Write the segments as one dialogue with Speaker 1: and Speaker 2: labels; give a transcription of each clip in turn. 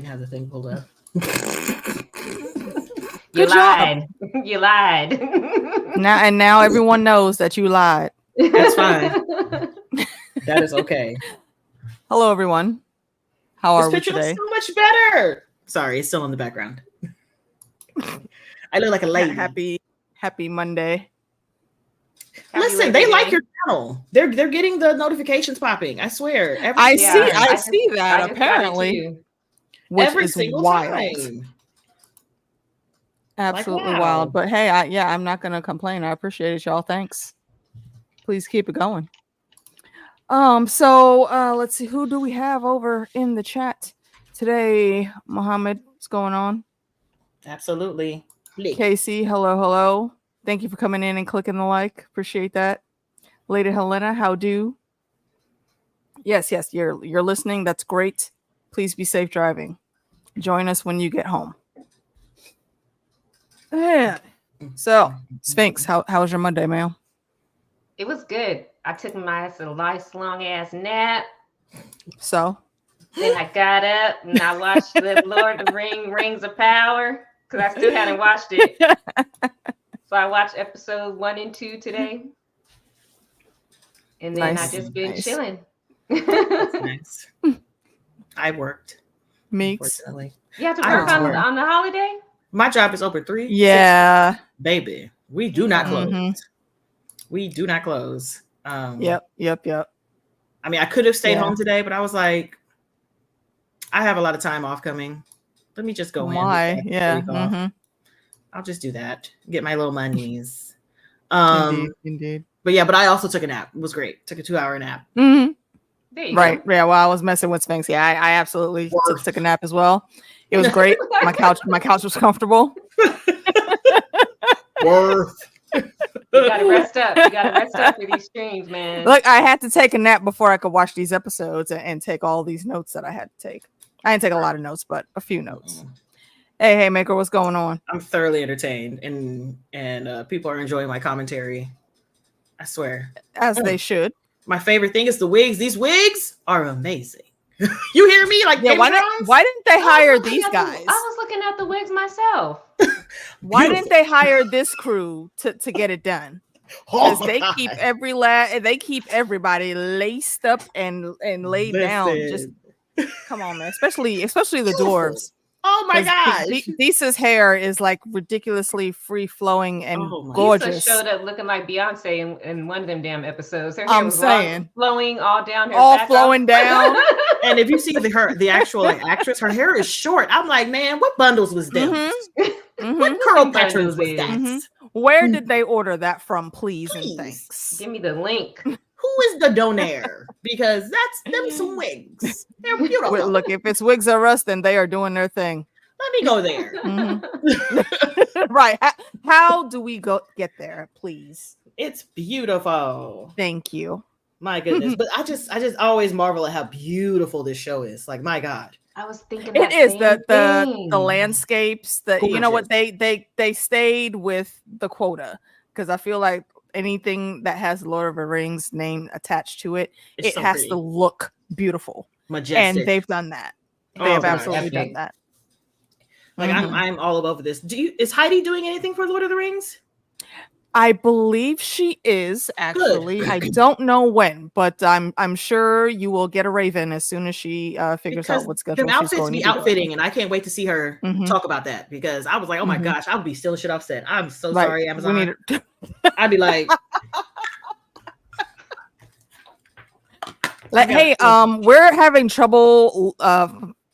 Speaker 1: have the thing pulled up.
Speaker 2: You lied. You lied.
Speaker 3: Now everyone knows that you lied.
Speaker 1: That's fine. That is okay.
Speaker 3: Hello, everyone. How are we
Speaker 1: This picture
Speaker 3: today?
Speaker 1: looks so much better. Sorry, it's still in the background. I look like a lady.
Speaker 3: Happy Monday.
Speaker 1: Listen, they like your channel. They're getting the notifications popping. I swear.
Speaker 3: I see that apparently, which
Speaker 1: every
Speaker 3: is
Speaker 1: single
Speaker 3: wild.
Speaker 1: time.
Speaker 3: Absolutely
Speaker 1: wow.
Speaker 3: wild. But hey, I'm not gonna complain. I appreciate it, y'all. Thanks. Please keep it going. So let's see, who do we have over in the chat today? Mohammed, what's going on?
Speaker 1: Absolutely.
Speaker 3: Casey, hello. Thank you for coming in and clicking the like. Appreciate that. Lady Helena, how do? Yes, you're listening. That's great. Please be safe driving. Join us when you get home. Yeah. So, Sphinx, how was your Monday, ma'am?
Speaker 2: It was good. I took my ass a nice long ass nap.
Speaker 3: So?
Speaker 2: Then I got up and I watched the Lord of the Rings of Power because I still hadn't watched it. So I watched episode 1 and 2 today. And then I just been chilling.
Speaker 1: That's nice. I worked.
Speaker 3: Meeks.
Speaker 2: You have to work on the holiday?
Speaker 1: My job is open 3.
Speaker 3: Yeah.
Speaker 1: 6. Baby. We do not close. Mm-hmm. We do not close.
Speaker 3: Yep.
Speaker 1: I mean, I could have stayed home today, but I was like, I have a lot of time off coming. Let me just go in.
Speaker 3: Why? Yeah. Mm-hmm.
Speaker 1: I'll just do that. Get my little monies.
Speaker 3: Indeed.
Speaker 1: But I also took a nap. It was great. Took a 2-hour nap.
Speaker 3: Mm-hmm. Right. Go. Yeah. Well, I was messing with Sphinx. Yeah, I absolutely took a nap as well. It was great. My couch was comfortable.
Speaker 1: Worth.
Speaker 2: You gotta rest up. You gotta rest up for these streams, man.
Speaker 3: Look, I had to take a nap before I could watch these episodes and take all these notes that I had to take. I didn't take a lot of notes, but a few notes. Hey, Maker, what's going on?
Speaker 1: I'm thoroughly entertained, and people are enjoying my commentary. I swear,
Speaker 3: as they should.
Speaker 1: My favorite thing is the wigs. These wigs are amazing. You hear me? Like,
Speaker 3: why didn't they hire these guys?
Speaker 2: I was looking at the wigs myself.
Speaker 3: Why didn't they hire this crew to get it done? Because they keep they keep everybody laced up and laid down. Just come on, man. Especially the dwarves.
Speaker 1: Oh my gosh.
Speaker 3: Lisa's hair is like ridiculously free flowing and gorgeous.
Speaker 2: Lisa showed up looking like Beyonce in one of them damn episodes. Her hair
Speaker 3: I'm
Speaker 2: was
Speaker 3: saying
Speaker 2: flowing all down her
Speaker 3: all
Speaker 2: back
Speaker 3: flowing down.
Speaker 1: And if you see the actual actress, her hair is short. I'm like, man, what bundles was them? What curl patterns was that?
Speaker 3: Where did they order that from, please and thanks?
Speaker 2: Give me the link.
Speaker 1: Who is the donaire? Because that's them some wigs. They're beautiful.
Speaker 3: Well, look, if it's Wigs R Us, then they are doing their thing.
Speaker 1: Let me go there.
Speaker 3: Right. How do we get there, please?
Speaker 1: It's beautiful.
Speaker 3: Thank you.
Speaker 1: My goodness. But I just always marvel at how beautiful this show is. Like, my God.
Speaker 2: I was thinking
Speaker 3: it is the landscapes, you know what, they stayed with the quota, because I feel like anything that has Lord of the Rings name attached to it, it so has pretty. To look beautiful.
Speaker 1: Majestic.
Speaker 3: And they've done that. They have absolutely done that.
Speaker 1: Like I'm all over this. Is Heidi doing anything for Lord of the Rings?
Speaker 3: I believe she is actually. Good. I don't know when, but I'm sure you will get a Raven as soon as she figures out what's good.
Speaker 1: The outfits be outfitting, and I can't wait to see her talk about that, because I was like, oh my gosh, I would be stealing shit off set. I'm so sorry, Amazon. I'd be like,
Speaker 3: hey, we're having trouble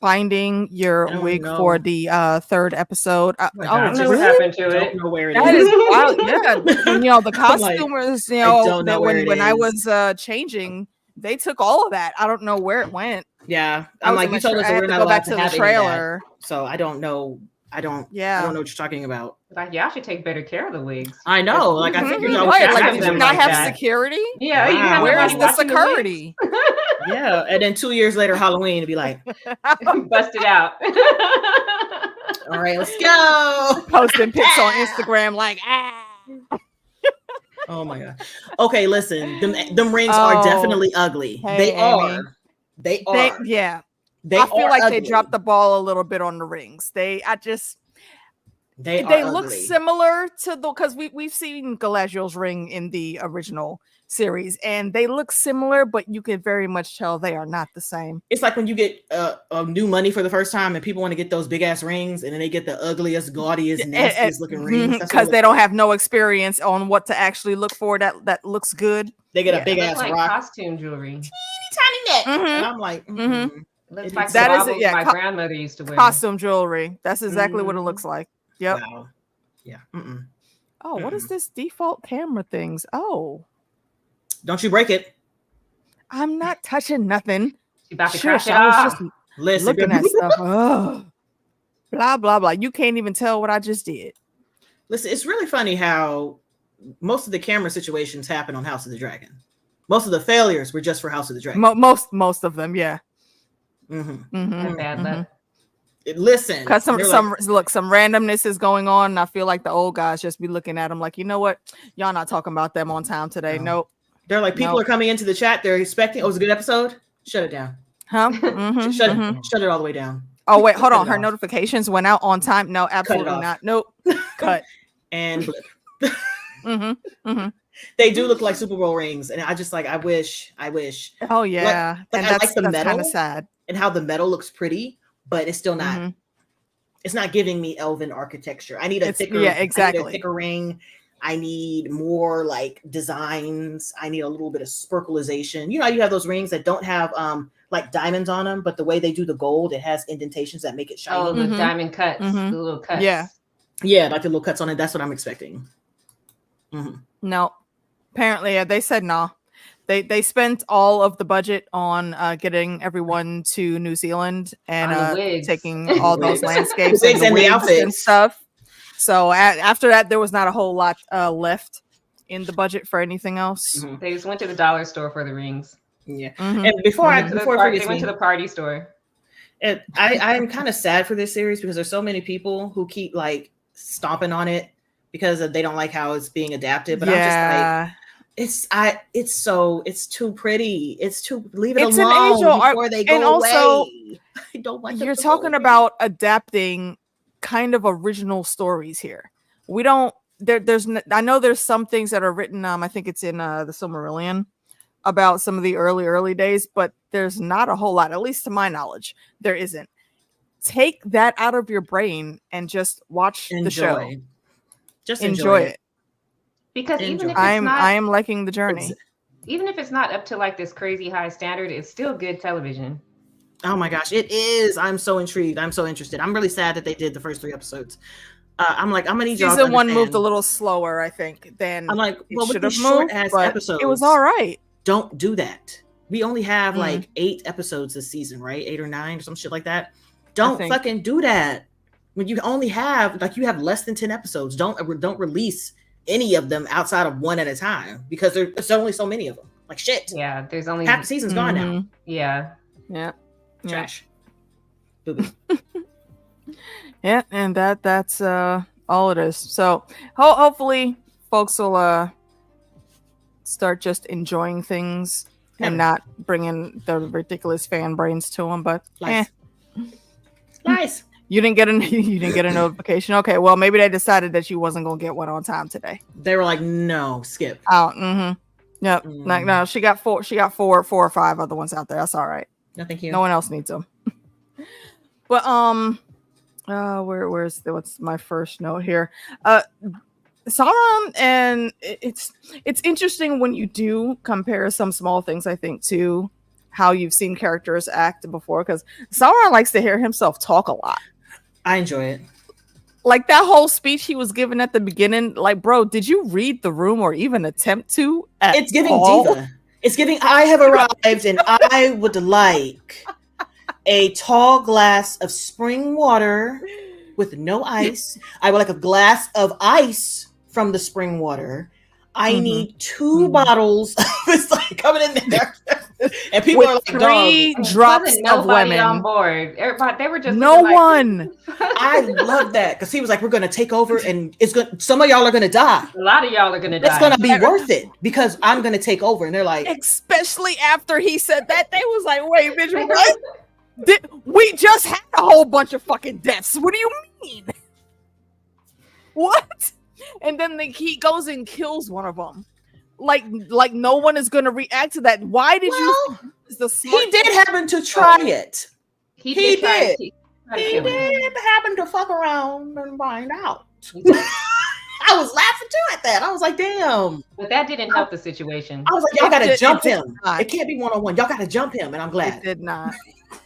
Speaker 3: finding your wig for the 3rd episode.
Speaker 2: I don't know what happened to it.
Speaker 1: Don't know where it
Speaker 3: is.
Speaker 1: Is
Speaker 3: wild. Yeah, and, the costumers, when I was changing, they took all of that. I don't know where it went.
Speaker 1: Yeah, I'm like, you told us that we're not allowed to have the trailer, so I don't know. I don't know what you're talking about.
Speaker 2: Like, y'all should take better care of the wigs.
Speaker 1: I know. Like, I figured y'all
Speaker 3: did you not have security?
Speaker 2: Yeah.
Speaker 1: Wow.
Speaker 3: Where is the security?
Speaker 1: Yeah. And then 2 years later, Halloween, to be like,
Speaker 2: busted out.
Speaker 1: All right, let's go.
Speaker 3: Posting pics on Instagram like,
Speaker 1: Oh my God. Okay, listen. Them rings are definitely ugly.
Speaker 3: Hey,
Speaker 1: they
Speaker 3: Amy.
Speaker 1: are. They are.
Speaker 3: Yeah. I feel like ugly. They dropped the ball a little bit on the rings. They look similar to because we've seen Galadriel's ring in the original series, and they look similar, but you can very much tell they are not the same.
Speaker 1: It's like when you get new money for the first time, and people want to get those big ass rings, and then they get the ugliest, gaudiest, nastiest looking rings
Speaker 3: because they don't have no experience on what to actually look for that looks good.
Speaker 1: They get a big ass
Speaker 2: like
Speaker 1: rock,
Speaker 2: costume jewelry,
Speaker 1: teeny tiny neck, and I'm like,
Speaker 2: looks like that is my grandmother used to wear.
Speaker 3: Costume jewelry. That's exactly what it looks like. Yep.
Speaker 1: Wow. Yeah.
Speaker 3: Oh, what is this default camera things? Oh,
Speaker 1: don't you break it.
Speaker 3: I'm not touching nothing.
Speaker 2: You about to crash it off.
Speaker 3: Looking at stuff. Oh, blah, blah, blah. You can't even tell what I just did.
Speaker 1: Listen, it's really funny how most of the camera situations happen on House of the Dragon. Most of the failures were just for House of the Dragon.
Speaker 3: Most of them, yeah.
Speaker 2: Bad luck.
Speaker 1: Listen,
Speaker 3: because some randomness is going on, and I feel like the old guys just be looking at them like, you know what, y'all not talking about them on time today. Nope.
Speaker 1: They're like, people are coming into the chat, they're expecting it was a good episode. Shut it down.
Speaker 3: Huh?
Speaker 1: Shut it all the way down.
Speaker 3: Oh wait, hold on. Her notifications went out on time. No, absolutely not. Nope. Cut
Speaker 1: and flip. They do look like Super Bowl rings, and I just like I wish.
Speaker 3: Oh yeah,
Speaker 1: and
Speaker 3: that's
Speaker 1: like the metal,
Speaker 3: kind of sad,
Speaker 1: and how the metal looks pretty. But it's still not. It's not giving me elven architecture. I need a thicker.
Speaker 3: Yeah, exactly.
Speaker 1: I need a thicker ring. I need more like designs. I need a little bit of sparkleization. You know, you have those rings that don't have like diamonds on them, but the way they do the gold, it has indentations that make it shiny.
Speaker 2: Oh, the diamond cuts, the little cuts.
Speaker 3: Yeah,
Speaker 1: like the little cuts on it. That's what I'm expecting.
Speaker 3: No, apparently they said no. They spent all of the budget on getting everyone to New Zealand and taking all those landscapes and the outfits and stuff. So after that, there was not a whole lot left in the budget for anything else.
Speaker 2: They just went to the dollar store for the rings.
Speaker 1: Yeah, and they went to the
Speaker 2: party store.
Speaker 1: And I'm kind of sad for this series because there's so many people who keep like stomping on it because they don't like how it's being adapted. But I'm just like. It's too pretty. It's too leave it alone before they go away. Also, I don't like.
Speaker 3: You're talking about adapting kind of original stories here. We don't. There's. I know there's some things that are written. I think it's in the Silmarillion about some of the early days, but there's not a whole lot. At least to my knowledge, there isn't. Take that out of your brain and just watch the show.
Speaker 1: Just
Speaker 3: enjoy it.
Speaker 2: Because even if
Speaker 3: I am liking the journey.
Speaker 2: Even if it's not up to like this crazy high standard, it's still good television.
Speaker 1: Oh my gosh, it is. I'm so intrigued. I'm so interested. I'm really sad that they did the first 3 episodes. I'm like, I'm gonna need
Speaker 3: season 1 moved a little slower, I think, than
Speaker 1: I'm like, well,
Speaker 3: should have moved. Episodes, it was all right.
Speaker 1: Don't do that. We only have like 8 episodes this season, right? 8 or 9 or some shit like that. Don't fucking do that. When you only have you have less than 10 episodes, don't release any of them outside of 1 at a time because there's only so many of them. Like shit.
Speaker 2: Yeah, there's only
Speaker 1: half the season's gone now.
Speaker 2: Yeah.
Speaker 1: Trash.
Speaker 3: Yeah, and that's all it is. So hopefully folks will start just enjoying things and not bringing the ridiculous fan brains to them. But
Speaker 1: nice.
Speaker 3: You didn't get a notification. Okay, well maybe they decided that you wasn't gonna get one on time today.
Speaker 1: They were like, no, skip.
Speaker 3: Oh, yep. No, she got 4 or 5 other ones out there. That's all right.
Speaker 1: No, thank you.
Speaker 3: No one else needs them. But what's my first note here? Sauron, and it's interesting when you do compare some small things, I think, to how you've seen characters act before, because Sauron likes to hear himself talk a lot.
Speaker 1: I enjoy it.
Speaker 3: Like that whole speech he was giving at the beginning, like, bro, did you read the room or even attempt to?
Speaker 1: It's giving diva. It's giving, I have arrived and I would like a tall glass of spring water with no ice. I would like a glass of ice from the spring water. I need 2 bottles. It's like coming in there. And people
Speaker 3: with
Speaker 1: are like,
Speaker 3: 3 drops of lemon
Speaker 2: on board. Everybody, they were just
Speaker 3: no one.
Speaker 1: I love that because he was like, "We're going to take over, and it's going. Some of y'all are going to die.
Speaker 2: A lot of y'all are going to die.
Speaker 1: It's going to be worth it because I'm going to take over." And they're like,
Speaker 3: especially after he said that, they was like, "Wait, bitch, what?" We just had a whole bunch of fucking deaths. What do you mean? What? And then he goes and kills one of them. Like no one is going to react to that. Why did you think this is the smart
Speaker 1: he did happen to try it.
Speaker 2: He did.
Speaker 1: He did happen to fuck around and find out. I was laughing too at that. I was like, damn.
Speaker 2: But that didn't help the situation.
Speaker 1: I was like, y'all gotta jump him. It can't be one-on-one. Y'all gotta jump him, and I'm glad.
Speaker 3: It did not.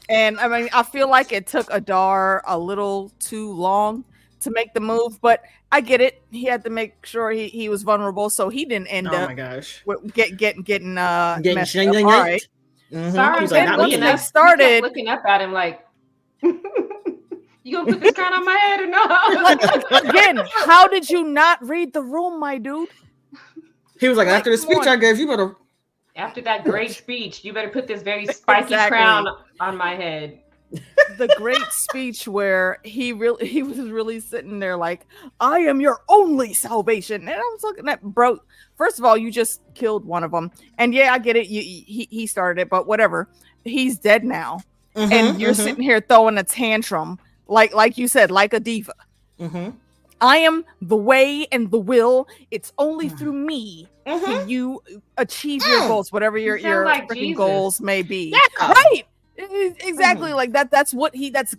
Speaker 3: And I mean, I feel like it took Adar a little too long to make the move, but I get it. He had to make sure he was vulnerable, so he didn't end up.
Speaker 1: Oh my gosh,
Speaker 3: getting messed up.
Speaker 1: All right.
Speaker 2: Mm-hmm. Sorry,
Speaker 3: like, once they started
Speaker 2: looking up at him like, you gonna put this crown on my head or no?
Speaker 3: Like, again, how did you not read the room, my dude?
Speaker 1: He was like, after the speech I gave, you better.
Speaker 2: After that great speech, you better put this very spiky crown on my head.
Speaker 3: The great speech where he was really sitting there like, I am your only salvation. And I was looking at, bro, first of all, you just killed one of them. And yeah, I get it. He started it, but whatever. He's dead now. Mm-hmm, and you're sitting here throwing a tantrum. Like you said, like a diva. Mm-hmm. I am the way and the will. It's only through me can you achieve your goals, whatever your
Speaker 2: like
Speaker 3: freaking goals may be.
Speaker 1: Yeah.
Speaker 3: Right. Exactly. Like that. That's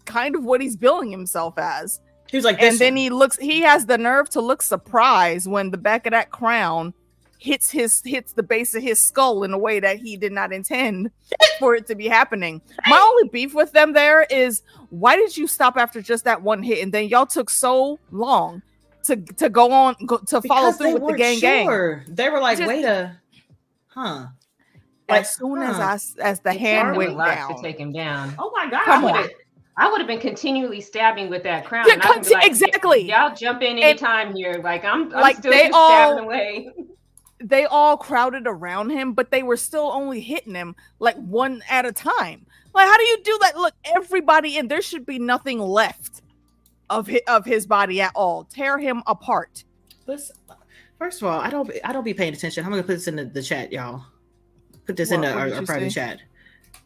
Speaker 3: kind of what he's billing himself as.
Speaker 1: He was like,
Speaker 3: and then he has the nerve to look surprised when the back of that crown hits the base of his skull in a way that he did not intend for it to be happening. My only beef with them there is, why did you stop after just that one hit, and then y'all took so long to follow through with the gang?
Speaker 1: They were like,
Speaker 3: As soon as the hand went down
Speaker 2: to take him down.
Speaker 1: Oh my god!
Speaker 2: I would have been continually stabbing with that crown.
Speaker 3: Yeah, exactly.
Speaker 2: Y'all jump in anytime here. Like I'm
Speaker 3: like
Speaker 2: still just stabbing away.
Speaker 3: They all crowded around him, but they were still only hitting him like one at a time. Like, how do you do that? Look, everybody in there should be nothing left of his body at all. Tear him apart.
Speaker 1: Listen, first of all, I don't be paying attention. I'm gonna put this in the chat, y'all. Put this in our private chat.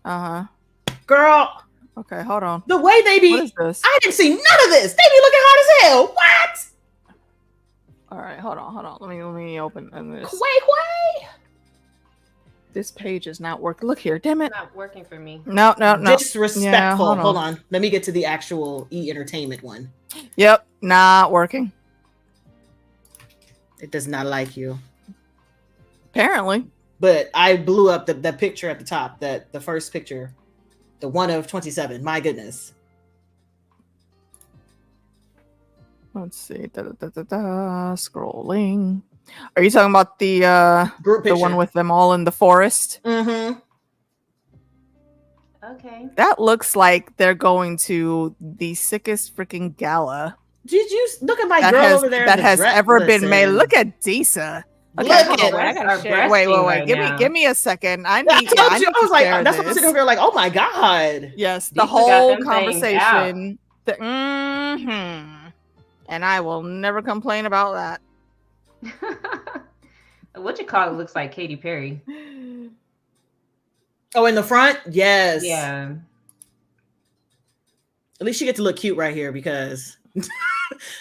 Speaker 1: Girl.
Speaker 3: Okay, hold on.
Speaker 1: The way they be,
Speaker 3: what is this?
Speaker 1: I didn't see none of this. They be looking hot as hell. What?
Speaker 3: All right, hold on. Let me open this.
Speaker 1: Quay.
Speaker 3: This page is not working. Look here, damn it.
Speaker 2: It's not working for me.
Speaker 3: No.
Speaker 1: Disrespectful. Yeah, hold on. Let me get to the actual entertainment one.
Speaker 3: Yep, not working.
Speaker 1: It does not like you.
Speaker 3: Apparently.
Speaker 1: But I blew up the picture at the top, the first picture, the one of 27. My goodness.
Speaker 3: Let's see. Scrolling. Are you talking about the
Speaker 1: group picture?
Speaker 3: The one with them all in the forest?
Speaker 1: Mm-hmm.
Speaker 2: Okay.
Speaker 3: That looks like they're going to the sickest freaking gala.
Speaker 1: Did you look at my girl over there?
Speaker 3: That has ever been made. Look at Disa. Okay, wait. Give me a second. I was like, that's what I'm sitting over here like, oh my god. Yes, the whole conversation. And I will never complain about that.
Speaker 2: What you call it looks like Katy Perry.
Speaker 1: Oh, in the front? Yes.
Speaker 2: Yeah.
Speaker 1: At least she gets to look cute right here because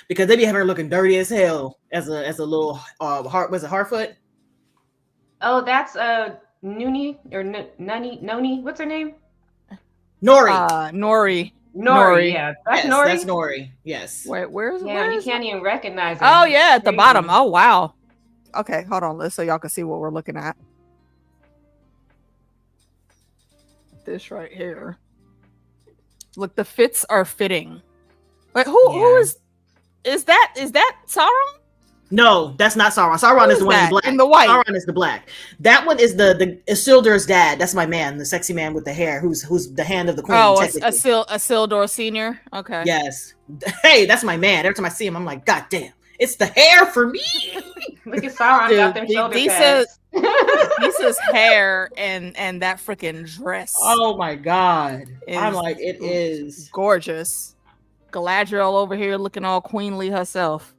Speaker 1: because they be having her looking dirty as hell as a little Harfoot.
Speaker 2: Oh, that's Nuni or Noni. What's her name?
Speaker 1: Nori.
Speaker 2: Nori, yeah,
Speaker 1: that's Nori. That's Nori. Yes.
Speaker 3: Wait, where's
Speaker 2: you can't even recognize her.
Speaker 3: Oh yeah, at the bottom. Oh wow. Okay, hold on. Let's so y'all can see what we're looking at. This right here. Look, the fits are fitting. Wait, who is that? Is that Sauron?
Speaker 1: No, that's not Sauron. Sauron is the one in black.
Speaker 3: In the white.
Speaker 1: Sauron is the black. That one is the Isildur's dad. That's my man, the sexy man with the hair, who's the hand of the queen.
Speaker 3: Oh, Isildur Senior. Okay.
Speaker 1: Yes. Hey, that's my man. Every time I see him, I'm like, God damn, it's the hair for me.
Speaker 2: Look at Sauron got them shoulder pads.
Speaker 3: Lisa's hair and that freaking dress.
Speaker 1: Oh my god! I'm like, it is
Speaker 3: gorgeous. Galadriel over here looking all queenly herself.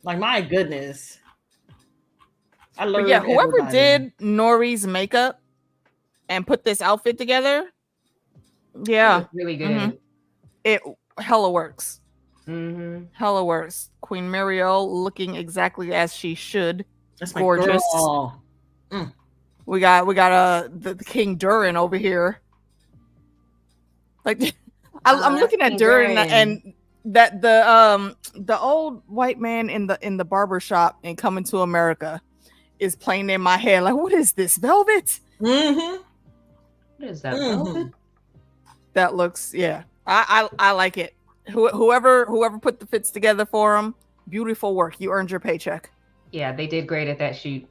Speaker 1: Like, my goodness. I love
Speaker 3: whoever did Nori's makeup and put this outfit together, Yeah,
Speaker 2: really good.
Speaker 3: Mhm. It hella works.
Speaker 2: Mm-hmm.
Speaker 3: Hella works. Queen Mariel looking exactly as she should.
Speaker 1: That's my
Speaker 3: Gorgeous.
Speaker 1: girl.
Speaker 3: We got the King Durin over here. Like I'm looking at
Speaker 2: King
Speaker 3: Durin
Speaker 2: Durin.
Speaker 3: and that the old white man in the barber shop in Coming to America is playing in my head. Like, what is this, velvet?
Speaker 1: Mm-hmm.
Speaker 2: What is that? Velvet?
Speaker 3: That looks, yeah. I like it. Whoever put the fits together for him, beautiful work. You earned your paycheck.
Speaker 2: Yeah, they did great at that shoot.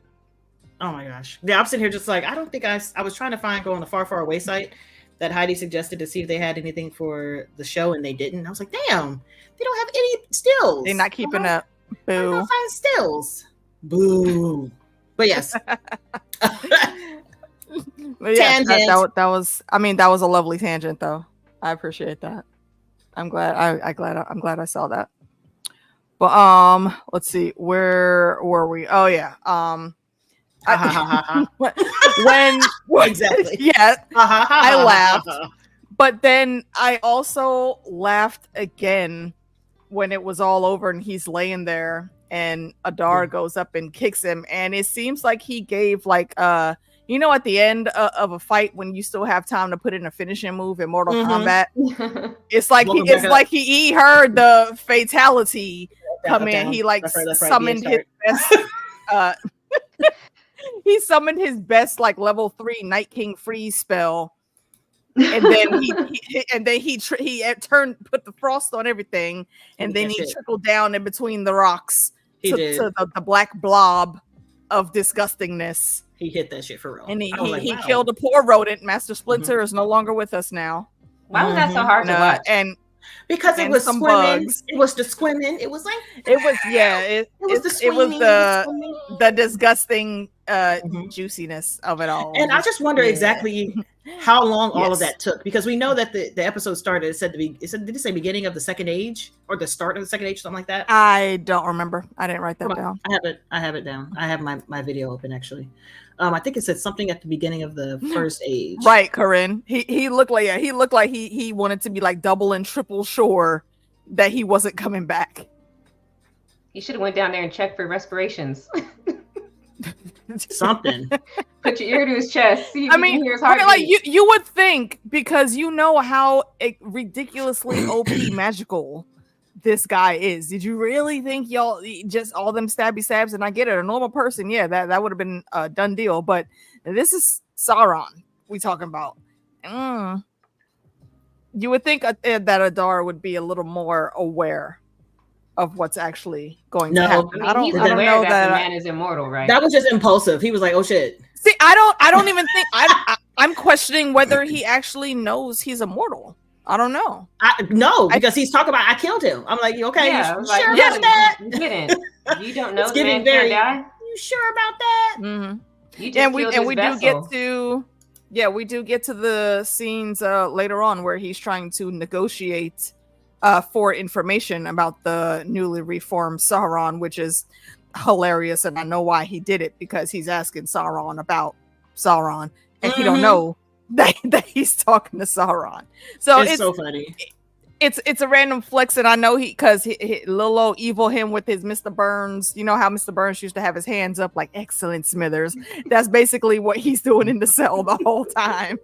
Speaker 1: Oh my gosh. Yeah, I'm sitting here just like, I don't think I was trying to go on the Far Far Away site that Heidi suggested to see if they had anything for the show, and they didn't. I was like, damn, they don't have any stills.
Speaker 3: They're not keeping up. Boo.
Speaker 1: I find stills. Boo. But yes.
Speaker 3: But yeah, that was. I mean, that was a lovely tangent, though. I appreciate that. I'm glad I saw that. But let's see, where were we? Oh yeah. When
Speaker 1: exactly.
Speaker 3: Yeah, I laughed. But then I also laughed again when it was all over and he's laying there and Adar goes up and kicks him, and it seems like he gave like at the end of a fight when you still have time to put in a finishing move in Mortal Kombat. It's like he heard the fatality come in. He like summoned his best he summoned his best like level 3 Night King freeze spell. And then he put the frost on everything, and then he trickled down in between the rocks to the black blob of disgustingness.
Speaker 1: He hit that shit for real.
Speaker 3: And he killed a poor rodent. Master Splinter is no longer with us now.
Speaker 2: Why was that so hard to watch?
Speaker 3: And
Speaker 1: because it was some bugs. It was the swimming. It was like it was the disgusting juiciness of it all. And I just wonder exactly how long all of that took, because we know that the episode started. Did it say beginning of the second age or the start of the second age, something like that?
Speaker 3: I don't remember. I didn't write that down.
Speaker 1: I have it down. I have my video open actually. I think it said something at the beginning of the first age.
Speaker 3: Right, Corinne. He looked like he wanted to be like double and triple sure that he wasn't coming back.
Speaker 2: He should have went down there and checked for respirations.
Speaker 1: Something.
Speaker 2: Put your ear to his chest. See if you can hear his heartbeat.
Speaker 3: Like you would think, because you know how ridiculously OP magical this guy is. Did you really think y'all just all them stabby stabs? And I get it, a normal person, yeah, that would have been a done deal. But this is Sauron we talking about. You would think that Adar would be a little more aware of what's actually going to happen. I don't know that
Speaker 2: the man is immortal, right?
Speaker 1: That was just impulsive. He was like, "Oh shit."
Speaker 3: See, I don't even think I'm questioning whether he actually knows he's immortal. I don't know.
Speaker 1: Because he's talking about I killed him. I'm like, okay,
Speaker 2: yeah,
Speaker 1: you sure about that?
Speaker 2: You didn't. You don't know the man
Speaker 1: very,
Speaker 2: can't die?
Speaker 1: You sure about that?
Speaker 3: Mm-hmm.
Speaker 2: You just we
Speaker 3: do get to the scenes later on where he's trying to negotiate for information about the newly reformed Sauron, which is hilarious, and I know why he did it, because he's asking Sauron about Sauron, and he don't know that he's talking to Sauron. So it's
Speaker 1: so funny.
Speaker 3: It's a random flex, and I know because he little old evil him with his Mr. Burns. You know how Mr. Burns used to have his hands up like excellent Smithers. That's basically what he's doing in the cell the whole time.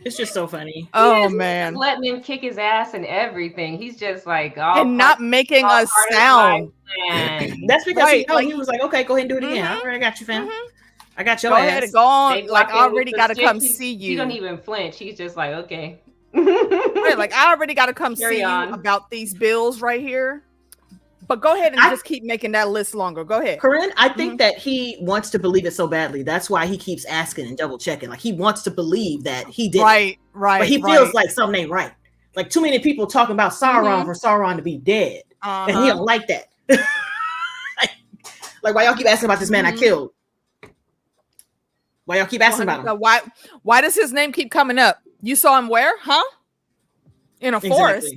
Speaker 1: It's just so funny.
Speaker 3: Oh man,
Speaker 2: letting him kick his ass and everything. He's just like
Speaker 3: and not making a sound.
Speaker 1: That's because he was like, okay, go ahead and do it again. All right, I got you, fam. I got your ass.
Speaker 3: Go ahead and go on. Like, I already got to come see you.
Speaker 2: He don't even flinch. He's just like, okay.
Speaker 3: Right, like, I already got to come see you about these bills right here. But go ahead and just keep making that list longer. Go ahead.
Speaker 1: Corinne, I think that he wants to believe it so badly. That's why he keeps asking and double checking. Like, he wants to believe that he did. Right. But he feels like something ain't right. Like, too many people talking about Sauron for Sauron to be dead. And he don't like that. like, why y'all keep asking about this man I killed? Why y'all keep asking about him?
Speaker 3: Why does his name keep coming up? You saw him where? Huh? In a forest.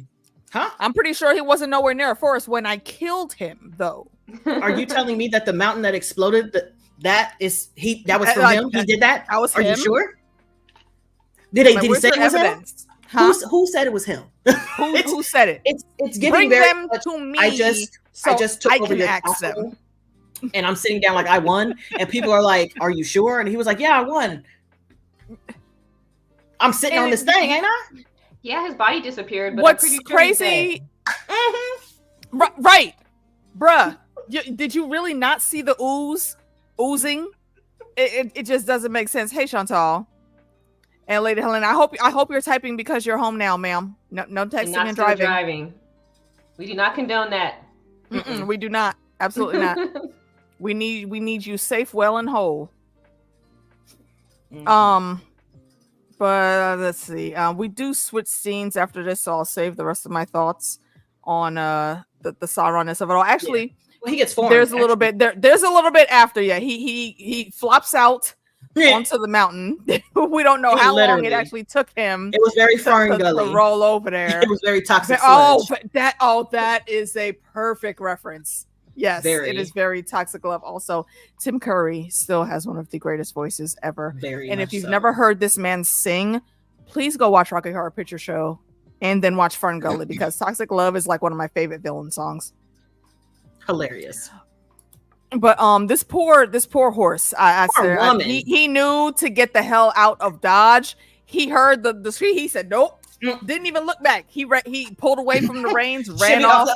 Speaker 1: Huh?
Speaker 3: I'm pretty sure he wasn't nowhere near a forest when I killed him, though.
Speaker 1: Are you telling me that the mountain that exploded, that was from him? He did that?
Speaker 3: That was
Speaker 1: him? Are you sure? Did he
Speaker 3: Where's
Speaker 1: say
Speaker 3: your
Speaker 1: it was him?
Speaker 3: evidence? Huh?
Speaker 1: Who said it was him?
Speaker 3: Who said it?
Speaker 1: It's giving
Speaker 3: Bring
Speaker 1: very
Speaker 3: them
Speaker 1: much,
Speaker 3: to me.
Speaker 1: I just took over your castle, and I'm sitting down like I won, and people are like, "Are you sure?" And he was like, "Yeah, I won." I'm sitting on this thing, ain't I?
Speaker 2: Yeah, his body disappeared. But
Speaker 3: What's
Speaker 2: I'm pretty sure
Speaker 3: crazy? Right, bruh. Did you really not see the oozing? It just doesn't make sense. Hey, Chantal and Lady Helen, I hope you're typing because you're home now, ma'am. No texting and driving.
Speaker 2: We do not condone that.
Speaker 3: We do not. Absolutely not. We need you safe, well, and whole. But let's see. We do switch scenes after this, so I'll save the rest of my thoughts on the Sauron-ness of it all. Actually,
Speaker 1: well, he gets formed.
Speaker 3: There's a little bit there. There's a little bit after. Yeah, he flops out onto the mountain. We don't know how long it actually took him.
Speaker 1: It was very fern gully
Speaker 3: to roll over there.
Speaker 1: It was very toxic.
Speaker 3: That is a perfect reference. Yes, it is very Toxic Love. Also, Tim Curry still has one of the greatest voices ever. And if you've never heard this man sing, please go watch Rocky Horror Picture Show and then watch Fern Gully, because Toxic Love is like one of my favorite villain songs.
Speaker 1: Hilarious.
Speaker 3: But this poor horse, I said, he knew to get the hell out of Dodge. He heard the street. He said, nope. Didn't even look back. He pulled away from the reins, ran off.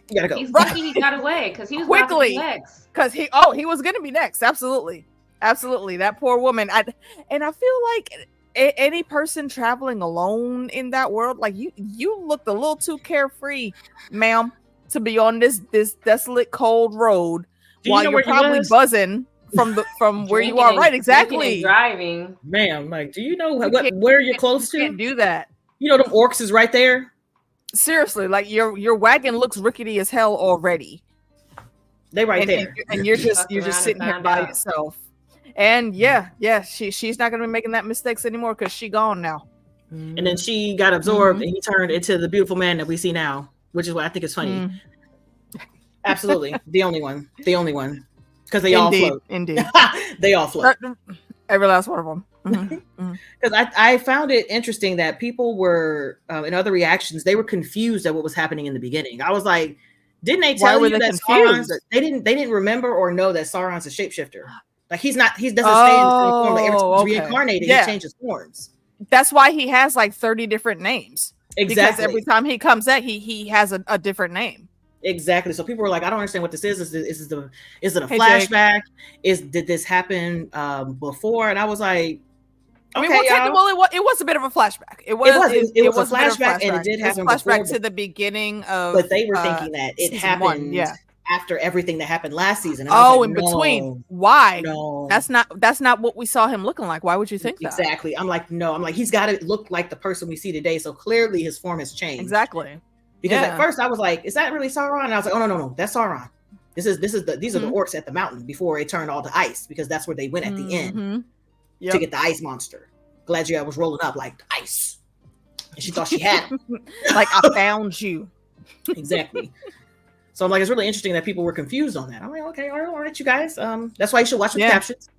Speaker 1: You gotta go.
Speaker 2: He's lucky he got away because he was
Speaker 3: quickly
Speaker 2: next.
Speaker 3: Because he was gonna be next. Absolutely. That poor woman. I feel like any person traveling alone in that world, like you looked a little too carefree, ma'am, to be on this desolate cold road while you're probably buzzing from where you are. Right, exactly.
Speaker 2: Driving,
Speaker 1: ma'am. Like, do you know where you're close to?
Speaker 3: You can't do that.
Speaker 1: You know them orcs is right there.
Speaker 3: Seriously, like your wagon looks rickety as hell already.
Speaker 1: They there,
Speaker 3: and you're just sitting here by yourself. And she's not gonna be making that mistakes anymore because she gone now.
Speaker 1: And then she got absorbed, and he turned into the beautiful man that we see now, which is what I think is funny. Absolutely, the only one, because they all float. Indeed, they all float.
Speaker 3: Every last one of them.
Speaker 1: Because I found it interesting that people were in other reactions, they were confused at what was happening in the beginning. I was like, didn't they tell you that Sauron's, they didn't remember or know that Sauron's a shapeshifter? Like he doesn't stay in the same form. Like every time he's reincarnated, he changes forms.
Speaker 3: That's why he has like 30 different names.
Speaker 1: Exactly.
Speaker 3: Because every time he comes out, he has a different name.
Speaker 1: Exactly. So people were like, I don't understand what this is. Is it a flashback? Did this happen before? And I was like, okay,
Speaker 3: it was a bit of a flashback. It was a
Speaker 1: flashback, and it did happen
Speaker 3: flashback to the beginning of.
Speaker 1: But they were thinking that it happened after everything that happened last season.
Speaker 3: In between. Why? No, that's not what we saw him looking like. Why would you think that?
Speaker 1: Exactly. I'm like, no. I'm like, he's got to look like the person we see today. So clearly, his form has changed.
Speaker 3: Exactly.
Speaker 1: Because at first I was like, is that really Sauron? And I was like, oh no, that's Sauron. These are the orcs at the mountain before it turned all to ice, because that's where they went at the end to get the ice monster. Galadriel was rolling up like ice, and she thought she had him.
Speaker 3: Like, I found you.
Speaker 1: Exactly. So I'm like, it's really interesting that people were confused on that. I'm like, okay, all right, you guys. That's why you should watch with captions.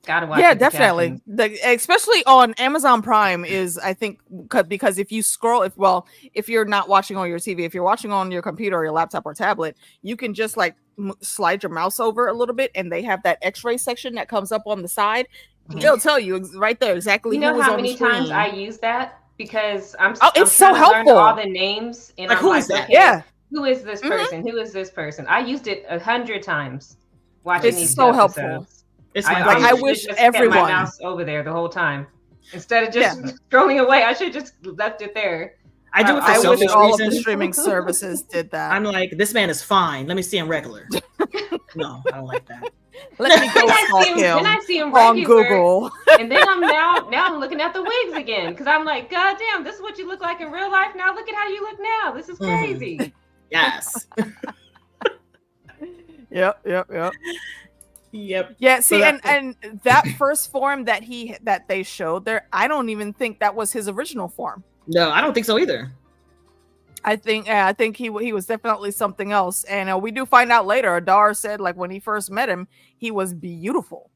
Speaker 2: Gotta watch.
Speaker 3: Yeah, definitely. Especially on Amazon Prime is, I think, because if you scroll, if you're not watching on your TV, if you're watching on your computer or your laptop or tablet, you can just like slide your mouse over a little bit, and they have that X-ray section that comes up on the side. It'll tell you right there exactly.
Speaker 2: You know how many times I use that, because I'm
Speaker 3: so helpful.
Speaker 2: All the names, and
Speaker 1: like,
Speaker 2: I'm
Speaker 1: who
Speaker 2: like,
Speaker 1: is that?
Speaker 2: Okay,
Speaker 3: yeah.
Speaker 2: Who is this person? Who is this person? I used it 100 times watching these.
Speaker 3: It's so
Speaker 2: episodes.
Speaker 3: helpful.
Speaker 2: I
Speaker 3: wish
Speaker 2: just
Speaker 3: everyone
Speaker 2: kept my mouse over there the whole time instead of just scrolling away. I should have just left it there.
Speaker 1: I do it for
Speaker 3: I
Speaker 1: selfish
Speaker 3: wish all
Speaker 1: reasons.
Speaker 3: of the streaming services did that.
Speaker 1: I'm like, this man is fine. Let me see him regular. No, I don't like that.
Speaker 3: Let me go stalk him.
Speaker 2: Then I see him
Speaker 3: on
Speaker 2: regular,
Speaker 3: Google.
Speaker 2: And then I'm now looking at the wigs again, because I'm like, God damn, this is what you look like in real life. Now look at how you look now. This is crazy.
Speaker 1: Yes.
Speaker 3: Yep. Yeah, see, and that first form that they showed there, I don't even think that was his original form.
Speaker 1: No, I don't think so either.
Speaker 3: I think he was definitely something else. And we do find out later, Adar said, like, when he first met him, he was beautiful.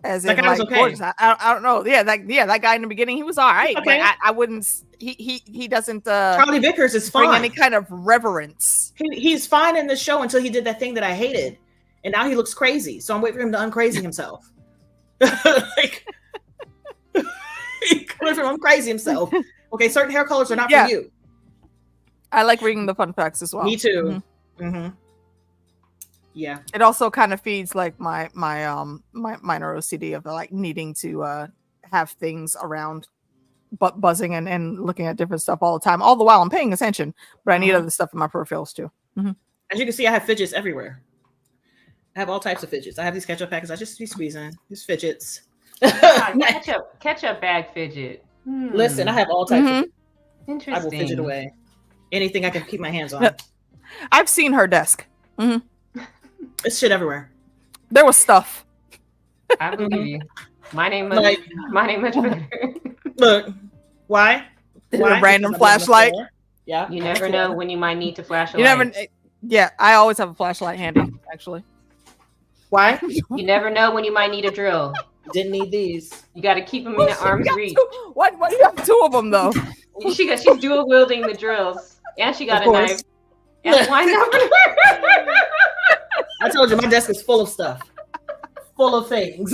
Speaker 3: As
Speaker 1: That
Speaker 3: in,
Speaker 1: guy was
Speaker 3: like,
Speaker 1: okay.
Speaker 3: gorgeous. I don't know. Yeah, that guy in the beginning, he was all right,
Speaker 1: Okay.
Speaker 3: but I wouldn't. He doesn't.
Speaker 1: Charlie Vickers is
Speaker 3: bring
Speaker 1: fine.
Speaker 3: any kind of reverence.
Speaker 1: He's fine in the show until he did that thing that I hated, and now he looks crazy. So I'm waiting for him to uncrazy himself. Like, wait for him to uncrazy himself. Okay, certain hair colors are not for you.
Speaker 3: I like reading the fun facts as well.
Speaker 1: Me too. Mm-hmm. Yeah.
Speaker 3: It also kind of feeds like my minor OCD of like needing to have things around, but buzzing and looking at different stuff all the time. All the while I'm paying attention, but I need other stuff in my peripherals too.
Speaker 1: As you can see, I have fidgets everywhere. I have all types of fidgets. I have these ketchup packets. I just be squeezing these fidgets.
Speaker 2: Ketchup bag fidget.
Speaker 1: Listen, I have all types of fidgets.
Speaker 2: Interesting.
Speaker 1: I will fidget away anything I can keep my hands on.
Speaker 3: I've seen her desk.
Speaker 1: It's shit everywhere.
Speaker 3: There was stuff.
Speaker 2: I believe you. Mine ain't much better.
Speaker 1: Look, why?
Speaker 3: A random flashlight.
Speaker 1: Yeah.
Speaker 2: You never know when you might need to flash a
Speaker 3: You
Speaker 2: light.
Speaker 3: never. Yeah, I always have a flashlight handy. Actually,
Speaker 1: why?
Speaker 2: You never know when you might need a drill.
Speaker 1: Didn't need these.
Speaker 2: You got to keep them in the arm's reach.
Speaker 3: Why do you have two of them though?
Speaker 2: She's dual wielding the drills, and she got
Speaker 1: Of
Speaker 2: a
Speaker 1: course.
Speaker 2: knife. And a wind up.
Speaker 1: I told you my desk is full of stuff, full of things.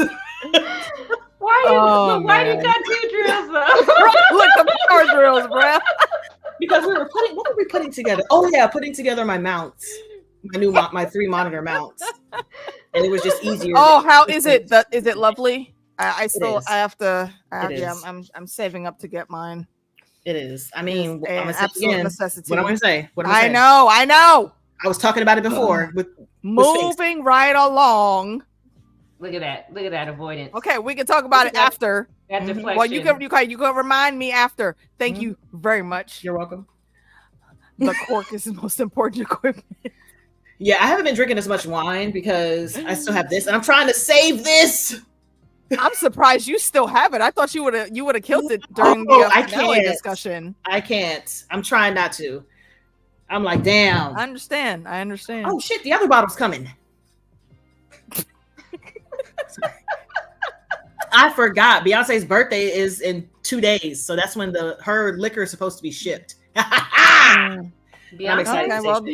Speaker 2: Why you got two drills though?
Speaker 3: Look, the power drills, bro.
Speaker 1: Because what were we putting together? Oh yeah, putting together my mounts, my 3 monitor mounts, and it was just easier.
Speaker 3: Oh, how is it? Is it lovely? I
Speaker 1: is.
Speaker 3: have to.
Speaker 1: It
Speaker 3: Yeah,
Speaker 1: is.
Speaker 3: I'm saving up to get mine.
Speaker 1: It is. I mean,
Speaker 3: It's
Speaker 1: I'm
Speaker 3: an
Speaker 1: gonna say
Speaker 3: absolute
Speaker 1: again.
Speaker 3: necessity.
Speaker 1: What I'm gonna say.
Speaker 3: I know.
Speaker 1: I was talking about it before. With
Speaker 3: Moving right along.
Speaker 2: Look at that avoidance.
Speaker 3: Okay, we can talk about it after.
Speaker 2: That deflection.
Speaker 3: Well, you can remind me after. Thank you very much.
Speaker 1: You're welcome.
Speaker 3: The cork is the most important equipment.
Speaker 1: Yeah, I haven't been drinking as much wine because I still have this, and I'm trying to save this.
Speaker 3: I'm surprised you still have it. I thought you would have killed it during the finale discussion.
Speaker 1: I can't. I'm trying not to. I'm like, damn.
Speaker 3: I understand.
Speaker 1: Oh shit, the other bottle's coming. I forgot. Beyonce's birthday is in 2 days, so that's when her liquor is supposed to be shipped. I'm excited.
Speaker 3: Okay, well,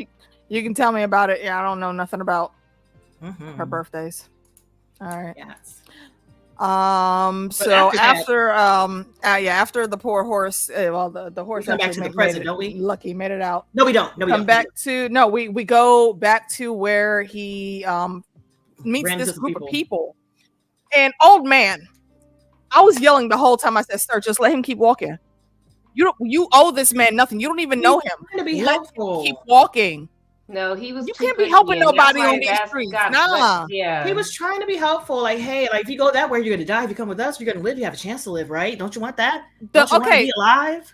Speaker 3: you can tell me about it. Yeah, I don't know nothing about her birthdays. All right.
Speaker 1: Yes.
Speaker 3: So after the poor horse, the horse
Speaker 1: come back to the present, don't we?
Speaker 3: Lucky made it out.
Speaker 1: No, we don't.
Speaker 3: We go back to where he meets this group of people. And old man, I was yelling the whole time. I said, "Sir, just let him keep walking. You owe this man nothing. You don't even know him.
Speaker 1: To be
Speaker 3: let
Speaker 1: helpful.
Speaker 3: him keep walking."
Speaker 2: No, he was.
Speaker 3: You can't be helping nobody on these streets. Nah.
Speaker 2: Yeah.
Speaker 1: He was trying to be helpful. Like, hey, like if you go that way, you're gonna die. If you come with us, you're gonna live. You have a chance to live, right? Don't you want that? Don't you want to be alive?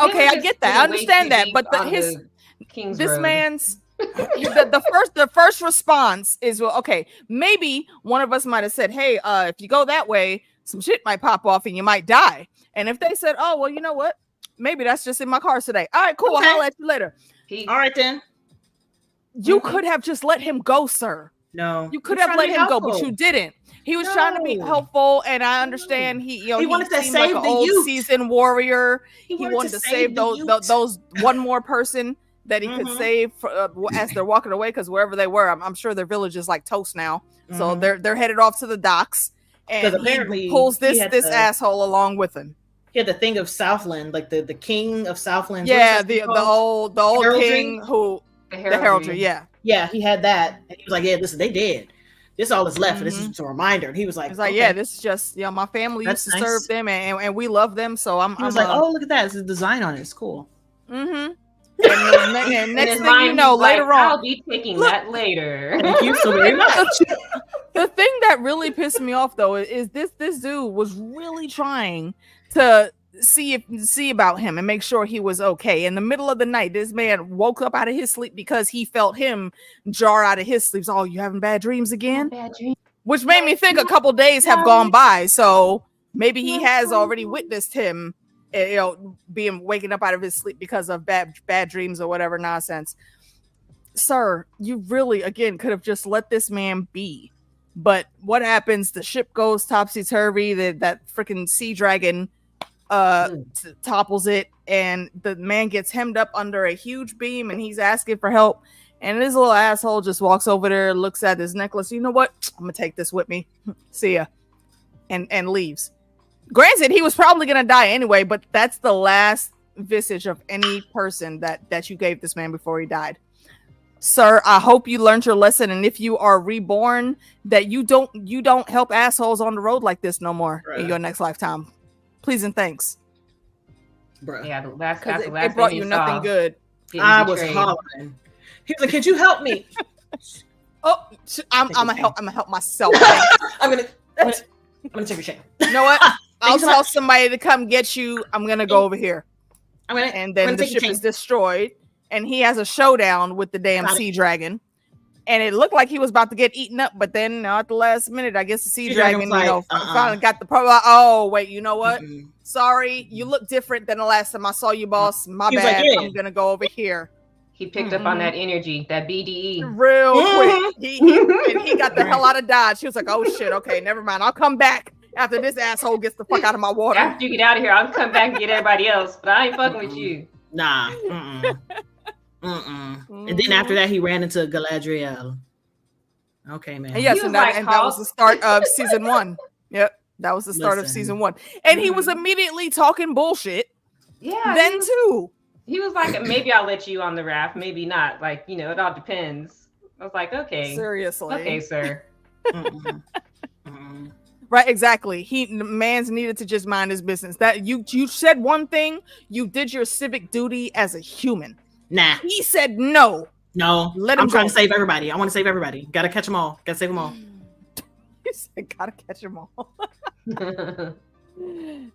Speaker 3: Okay, I get that. I understand that. But this man's the first response is, well, okay, maybe one of us might have said, hey, if you go that way, some shit might pop off and you might die. And if they said, oh, well, you know what? Maybe that's just in my car today. All right, cool.
Speaker 1: Okay.
Speaker 3: I'll holler at you later.
Speaker 1: All right, then.
Speaker 3: You could have just let him go, sir.
Speaker 1: No.
Speaker 3: You could have let him go, but you didn't. He was trying to be helpful, and I understand he
Speaker 1: wanted to
Speaker 3: seemed
Speaker 1: save
Speaker 3: like
Speaker 1: the
Speaker 3: an old
Speaker 1: youth.
Speaker 3: seasoned warrior. He wanted to save
Speaker 1: the
Speaker 3: those one more person that he could save as they're walking away, because wherever they were, I'm sure their village is like toast now. So they're headed off to the docks, and
Speaker 1: apparently
Speaker 3: he pulls this asshole along with him.
Speaker 1: He had the thing of Southland, like the king of Southland.
Speaker 3: Yeah, the old
Speaker 1: heraldry?
Speaker 3: king who the heraldry.
Speaker 1: Yeah, he had that. And he was like, yeah, listen, they did. This all is left, and this is just a reminder. And he was like,
Speaker 3: yeah, this is just, my family used to serve them, and we love them. So I'm
Speaker 1: like, oh, look at that. It's a design on it. It's cool.
Speaker 3: And next thing you know, later on,
Speaker 2: I'll be taking that later.
Speaker 1: Thank you so very much.
Speaker 3: The thing that really pissed me off, though, is this dude was really trying to see about him and make sure he was okay. In the middle of the night, this man woke up out of his sleep because he felt him jar out of his sleep. Oh, you having bad dreams again?
Speaker 2: Bad dreams.
Speaker 3: Which made me think a couple days have gone by, so maybe he has already witnessed him, waking up out of his sleep because of bad dreams or whatever nonsense. Sir, you really again could have just let this man be. But what happens? The ship goes topsy-turvy. That freaking sea dragon topples it, and the man gets hemmed up under a huge beam, and he's asking for help. And this little asshole just walks over there, looks at his necklace. You know what? I'm gonna take this with me. See ya, and leaves. Granted, he was probably gonna die anyway, but that's the last visage of any person that you gave this man before he died. Sir, I hope you learned your lesson, and if you are reborn, that you don't help assholes on the road like this no more in your next lifetime. Please and thanks.
Speaker 2: Bruh. Yeah, that's the last
Speaker 3: it brought you nothing good.
Speaker 1: I was hollering. He was like, "Could you help me?"
Speaker 3: Oh, I'm gonna help myself.
Speaker 1: I'm gonna take your chain.
Speaker 3: You know what? I'll tell somebody to come get you. I'm gonna go over here. And then the ship is destroyed, and he has a showdown with the damn sea dragon. And it looked like he was about to get eaten up, but then at the last minute, I guess the sea dragon, finally got the problem. Oh, wait, you know what? Sorry, you look different than the last time I saw you, boss. My bad. Like, I'm gonna go over here.
Speaker 2: He picked up on that energy, that BDE,
Speaker 3: real quick. He got the hell out of Dodge. He was like, "Oh shit, okay, never mind. I'll come back after this asshole gets the fuck out of my water.
Speaker 2: After you get out of here, I'll come back and get everybody else, but I ain't fucking with you."
Speaker 1: Nah. And then after that, he ran into Galadriel. Okay, man.
Speaker 3: And yes, and that was the start of season 1. Yep, that was the start of season 1. And he was immediately talking bullshit.
Speaker 2: Yeah.
Speaker 3: Then too.
Speaker 2: He was like, "Maybe I'll let you on the raft, maybe not. Like, you know, it all depends." I was like, "Okay,
Speaker 3: seriously,
Speaker 2: okay, sir."
Speaker 3: Right, exactly. Man's needed to just mind his business. That you said one thing, you did your civic duty as a human.
Speaker 1: Nah.
Speaker 3: He said no.
Speaker 1: Let him I'm trying to save everybody. I want to save everybody. Gotta catch them all. Gotta save them all.
Speaker 3: He said, gotta catch them all.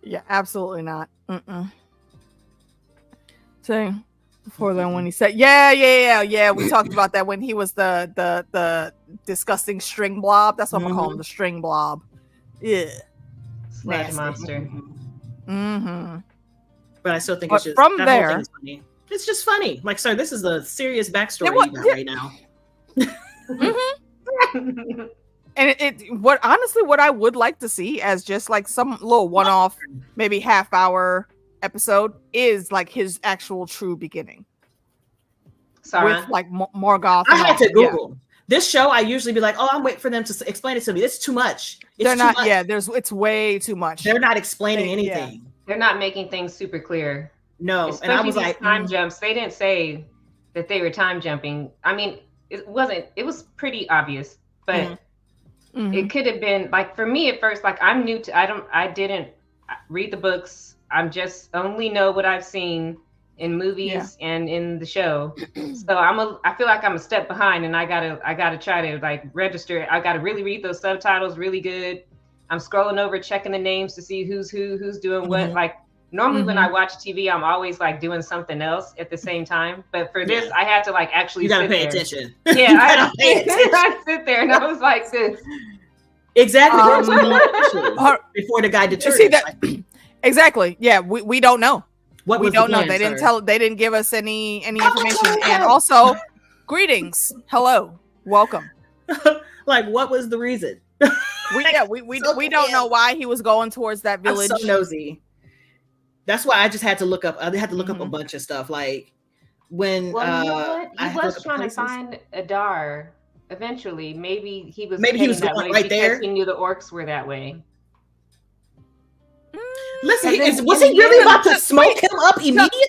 Speaker 3: Yeah, absolutely not. So before then, when he said, yeah, we talked about that when he was the disgusting string blob. That's what I'm gonna call him, the string blob. Yeah,
Speaker 2: sludge monster.
Speaker 1: But I still think it's just
Speaker 3: from there.
Speaker 1: Funny. It's just funny. Like, sir, this is the serious backstory you got right now.
Speaker 3: And what I would like to see as just like some little one-off, maybe half-hour episode is like his actual true beginning.
Speaker 2: Sorry.
Speaker 3: With like Morgoth.
Speaker 1: I had to Google this show. I usually be like, "Oh, I'm waiting for them to explain it to me." It's too much.
Speaker 3: They're not. Yeah, it's way too much.
Speaker 1: They're not explaining anything.
Speaker 2: Yeah. They're not making things super clear.
Speaker 1: No,
Speaker 2: especially and I was like, time jumps. They didn't say that they were time jumping. I mean, it wasn't. It was pretty obvious, but it could have been like for me at first. Like I'm new to. I didn't read the books. I'm just only know what I've seen in movies and in the show. So I feel like I'm a step behind, and I gotta try to like register. I gotta really read those subtitles really good. I'm scrolling over, checking the names to see who's doing what. Like normally when I watch TV, I'm always like doing something else at the same time. But for this, I had to like actually.
Speaker 1: You gotta pay attention.
Speaker 2: Yeah, I sit there and I was like this.
Speaker 1: Exactly. Before the guy deterred.
Speaker 3: See that? Exactly. Yeah, we don't know.
Speaker 1: What
Speaker 3: we don't know. They didn't tell. They didn't give us any information. And also, greetings, hello, welcome.
Speaker 1: Like, what was the reason?
Speaker 3: We don't know why he was going towards that village.
Speaker 1: I'm so nosy. That's why I just had to look up. I had to look up a bunch of stuff. Like when
Speaker 2: you know what? He was trying to find Adar. Eventually, maybe he was going right there. He knew the orcs were that way.
Speaker 1: Listen, was he really about to smoke him up immediately?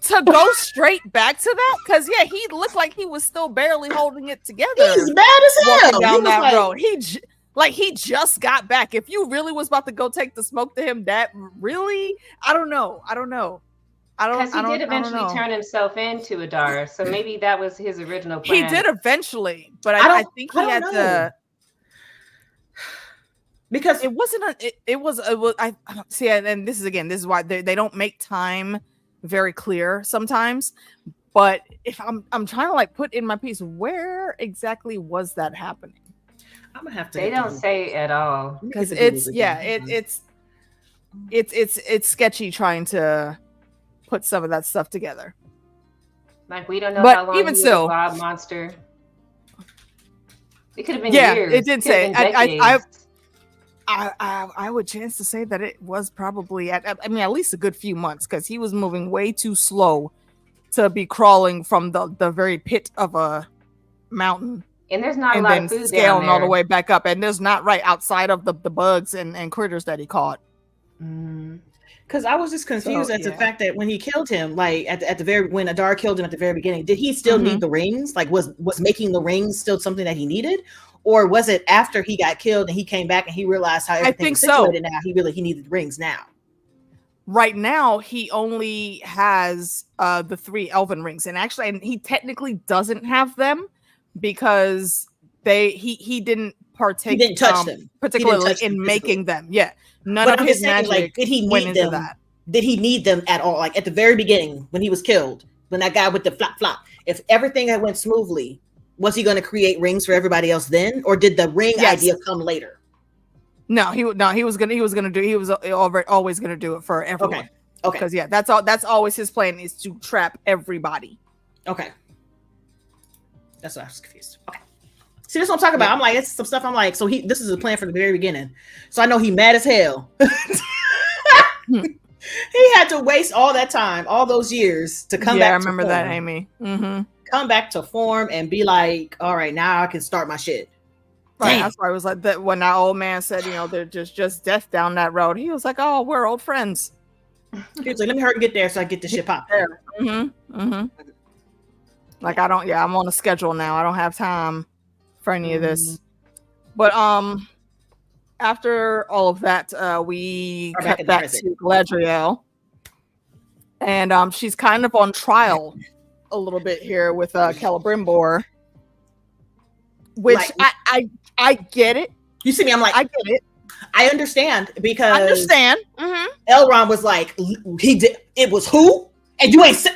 Speaker 3: To go straight back to that? Because he looked like he was still barely holding it together.
Speaker 1: He's mad as hell.
Speaker 3: Walking down that road. He just got back. If you really was about to go take the smoke to him, that really? I don't know.
Speaker 2: Because he did eventually turn himself into Adar, so maybe that was his original plan.
Speaker 3: He did eventually, but I think he had to.
Speaker 1: Because
Speaker 3: it wasn't it was I see, and this is why they don't make time very clear sometimes. But if I'm trying to like put in my piece, where exactly was that happening?
Speaker 1: I'm gonna have to.
Speaker 2: They don't say at all
Speaker 3: because it's sketchy trying to put some of that stuff together.
Speaker 2: Like we don't know how long
Speaker 3: even still,
Speaker 2: Bob monster. It could have been years.
Speaker 3: It did say.
Speaker 2: Decades.
Speaker 3: I would chance to say that it was probably at least a good few months, because he was moving way too slow to be crawling from the very pit of a mountain.
Speaker 2: And there's not a lot of food
Speaker 3: scaling
Speaker 2: down there.
Speaker 3: all the way back up, and there's not right outside of the bugs and critters that he caught.
Speaker 1: Because I was just confused at the fact that when he killed him, like at the very when Adar killed him at the very beginning, did he still need the rings? Like was making the rings still something that he needed, or was it after he got killed and he came back and he realized how everything was situated now? He needed rings now.
Speaker 3: Right now, he only has the 3 elven rings, and he technically doesn't have them because he didn't partake.
Speaker 1: He didn't touch them,
Speaker 3: particularly in making them. Yeah, none of his magic
Speaker 1: like, did he
Speaker 3: went
Speaker 1: need
Speaker 3: into
Speaker 1: them?
Speaker 3: that.
Speaker 1: Did he need them at all? Like at the very beginning when he was killed, when that guy with the flop flop, if everything had went smoothly, was he going to create rings for everybody else then, or did the ring idea come later?
Speaker 3: No, he was always gonna do it for everyone. Okay. Because that's always his plan, is to trap everybody.
Speaker 1: Okay. That's what I was confused. Okay. See, that's what I'm talking about. I'm like, it's some stuff. I'm like, so this is a plan from the very beginning. So I know he mad as hell. He had to waste all that time, all those years to come back.
Speaker 3: Yeah, I remember that, Amy.
Speaker 1: Come back to form and be like, all right, now I can start my shit.
Speaker 3: Right, that's why I was like that when that old man said, there's just death down that road. He was like, oh, we're old friends.
Speaker 1: He was like, let me hurry and get there so I get this shit popped.
Speaker 3: Like I'm on a schedule now. I don't have time for any of this. But after all of that, we cut back to Galadriel, and she's kind of on trial a little bit here with Celebrimbor, which like, I get it.
Speaker 1: You see me? I'm like, I get it. I understand because Elrond was like, he did. It was who? And you ain't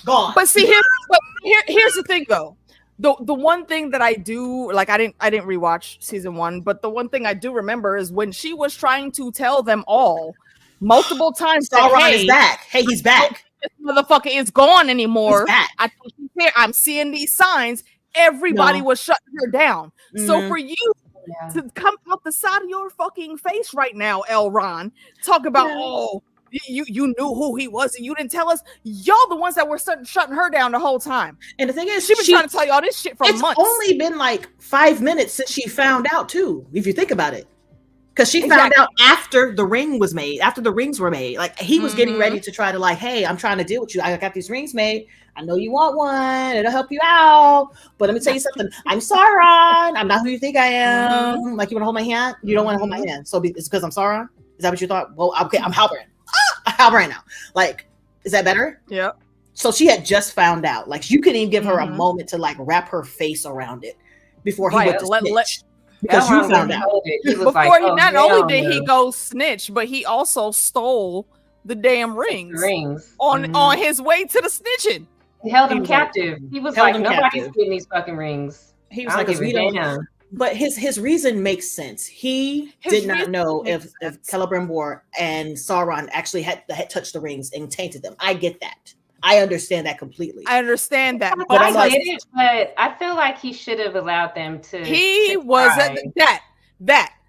Speaker 1: gone.
Speaker 3: But see, here's the thing though. The one thing that I do, like, I didn't rewatch season 1, but the one thing I do remember is when she was trying to tell them all multiple times that,
Speaker 1: Elrond is back. Hey, he's back.
Speaker 3: This motherfucker is gone anymore.
Speaker 1: He's back.
Speaker 3: I think he's here. I'm seeing these signs. Everybody was shutting her down. So for you to come out the side of your fucking face right now, Elrond, talk about you knew who he was and you didn't tell us. Y'all the ones that were shutting her down the whole time.
Speaker 1: And the thing is,
Speaker 3: she's been trying to tell y'all this shit for months.
Speaker 1: It's only been like 5 minutes since she found out too, if you think about it. Because she found out after the ring was made, after the rings were made. Like he was getting ready to try to like, hey, I'm trying to deal with you. I got these rings made. I know you want one. It'll help you out. But let me tell you something. I'm Sauron. I'm not who you think I am. Like, you want to hold my hand? You don't want to hold my hand. So it's because I'm Sauron? Is that what you thought? Well, okay, I'm Halbrand. Halbrand now. Like, is that better?
Speaker 3: Yeah.
Speaker 1: So she had just found out. Like, you couldn't even give her a moment to like wrap her face around it before he went to snitch. Because you found out.
Speaker 3: Not only did he go snitch, but he also stole the damn rings on his way to the snitching.
Speaker 2: He held him captive. He was like, nobody's getting these fucking rings.
Speaker 1: He was like, we don't. But his reason makes sense. He did not know if Celebrimbor and Sauron actually had touched the rings and tainted them. I get that. I understand that completely.
Speaker 3: I understand that.
Speaker 2: But I get it, but I feel like he should have allowed them to.
Speaker 3: He was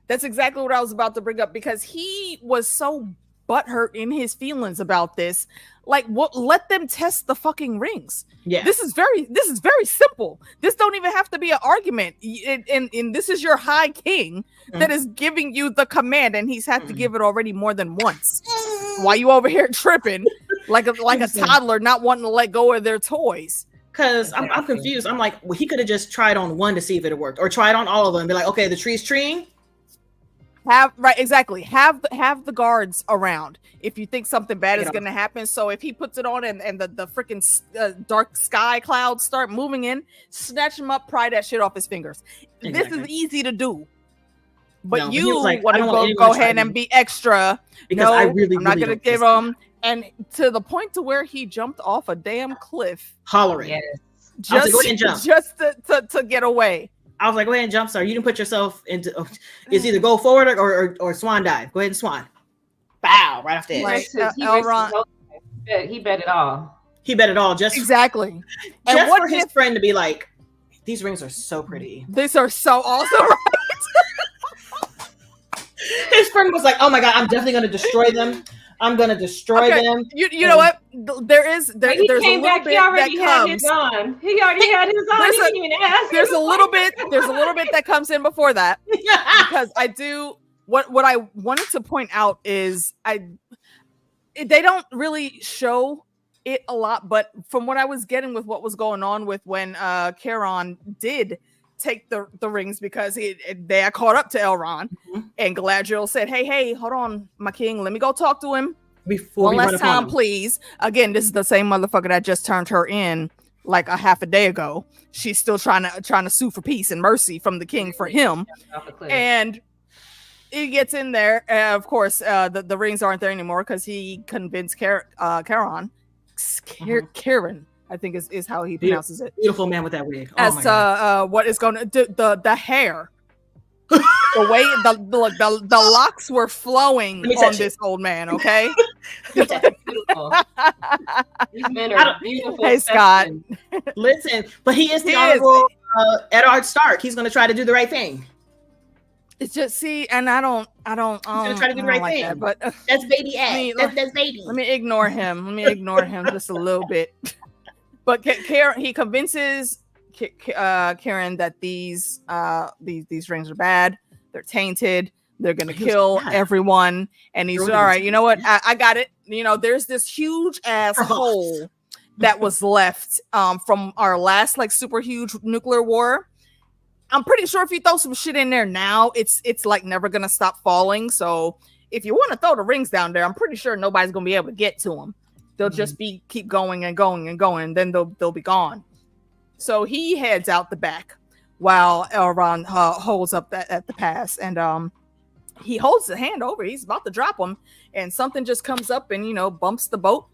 Speaker 3: that's exactly what I was about to bring up, because he was so butthurt in his feelings about this. Like, what? Let them test the fucking rings. Yeah, this is very simple. This don't even have to be an argument. And this is your high king that is giving you the command, and he's had to give it already more than once. Why you over here tripping like a toddler not wanting to let go of their toys?
Speaker 1: Because I'm confused. I'm like, well, he could have just tried on one to see if it worked, or tried on all of them and be like, okay, the tree's treeing.
Speaker 3: Have the guards around if you think something bad is going to happen. So if he puts it on and the freaking dark sky clouds start moving in, to him up, pry that shit off his fingers. Exactly. This is easy to do. But you want to go ahead and be extra.
Speaker 1: Because I'm not
Speaker 3: going to give him. And to the point to where he jumped off a damn cliff,
Speaker 1: hollering,
Speaker 3: just to get away.
Speaker 1: I was like, go ahead and jump, sir. You didn't put yourself into. It's either go forward or swan dive. Go ahead and swan. Bow right off the edge.
Speaker 2: He bet it all.
Speaker 1: He bet it all just
Speaker 3: exactly.
Speaker 1: And what for his friend to be like, These rings are so pretty.
Speaker 3: These are so awesome.
Speaker 1: His friend was like, "Oh my god, I'm definitely gonna destroy them. I'm gonna destroy them."
Speaker 3: You know what? There's a little bit
Speaker 2: he already
Speaker 3: that
Speaker 2: had his
Speaker 3: comes.
Speaker 2: on. He already had his on. He didn't even ask.
Speaker 3: There's a little bit that comes in before that, because I do what I wanted to point out is they don't really show it a lot, but from what I was getting with what was going on with when Charon did take the rings, because they had caught up to Elrond, and Galadriel said, hey, hold on, my king, let me go talk to him
Speaker 1: before
Speaker 3: one last time, please. Again, this is the same motherfucker that just turned her in like a half a day ago. She's still trying to sue for peace and mercy from the king for him, and he gets in there. Of course, the rings aren't there anymore because he convinced Karen, I think is how he pronounces it.
Speaker 1: Beautiful man with that wig.
Speaker 3: As what is going to do the hair, the way the locks were flowing on this old man. Okay,
Speaker 2: beautiful. These men are beautiful.
Speaker 3: Hey Scott,
Speaker 1: listen, but he is the honorable Eddard Stark. He's going to try to do the right thing.
Speaker 3: It's just and I don't.
Speaker 1: He's going to try to do the right thing.
Speaker 3: That, but
Speaker 1: that's baby Ed. That's baby.
Speaker 3: Let me ignore him. Just a little bit. But he convinces Karen that these rings are bad. They're tainted. They're gonna kill everyone. And he's all right. You know what? I got it. You know, there's this huge ass hole that was left from our last like super huge nuclear war. I'm pretty sure if you throw some shit in there now, it's like never gonna stop falling. So if you want to throw the rings down there, I'm pretty sure nobody's gonna be able to get to them. They'll just keep going and going and going, and then they'll be gone. So he heads out the back while Elrond holds up at the pass, and he holds the hand over. He's about to drop them, and something just comes up and bumps the boat,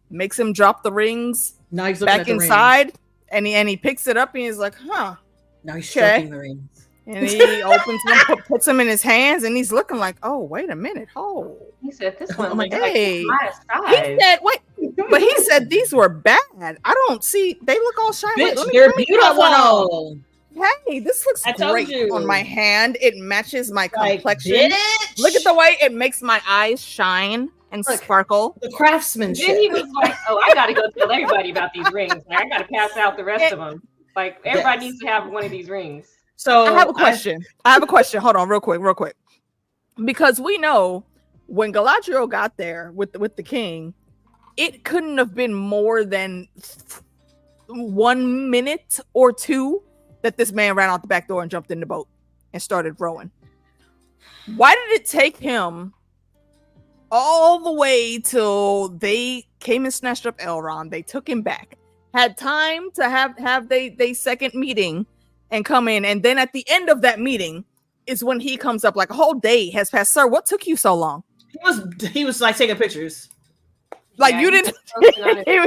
Speaker 3: makes him drop the rings back inside, and he picks it up and he's like, "Huh."
Speaker 1: Now he's stroking the rings.
Speaker 3: And he opens them, puts them in his hands, and he's looking like, "Oh, wait a minute, oh."
Speaker 2: He said, "This one looks
Speaker 3: hey."
Speaker 2: like my
Speaker 3: He
Speaker 2: size.
Speaker 3: said, "Wait," but he said these were bad. I don't see. They look all shiny.
Speaker 1: Bitch, they're beautiful.
Speaker 3: Hey, this looks great on my hand. It matches my complexion.
Speaker 1: Bitch.
Speaker 3: Look at the way it makes my eyes shine and sparkle.
Speaker 1: The craftsmanship.
Speaker 2: Then he was like, "Oh, I got to go tell everybody about these rings. Like, I got to pass out the rest of them. Like, everybody needs to have one of these rings."
Speaker 1: So
Speaker 3: I have a question. Hold on, real quick. Because we know when Galadriel got there with the king, it couldn't have been more than 1 minute or two that this man ran out the back door and jumped in the boat and started rowing. Why did it take him all the way till they came and snatched up Elrond? They took him back, had time to have they second meeting and come in, and then at the end of that meeting is when he comes up. Like a whole day has passed. Sir, what took you so long?
Speaker 1: He was like taking pictures.
Speaker 3: Like you didn't. He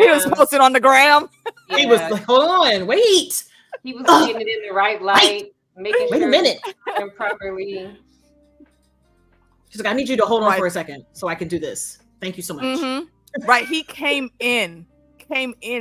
Speaker 3: was posted on the gram.
Speaker 2: Yeah.
Speaker 1: He was like, "Hold on, wait."
Speaker 2: He was getting it in the right light, making sure
Speaker 1: a minute.
Speaker 2: and properly.
Speaker 1: She's like, "I need you to hold on for a second so I can do this. Thank you so much."
Speaker 3: Mm-hmm. Right, he came in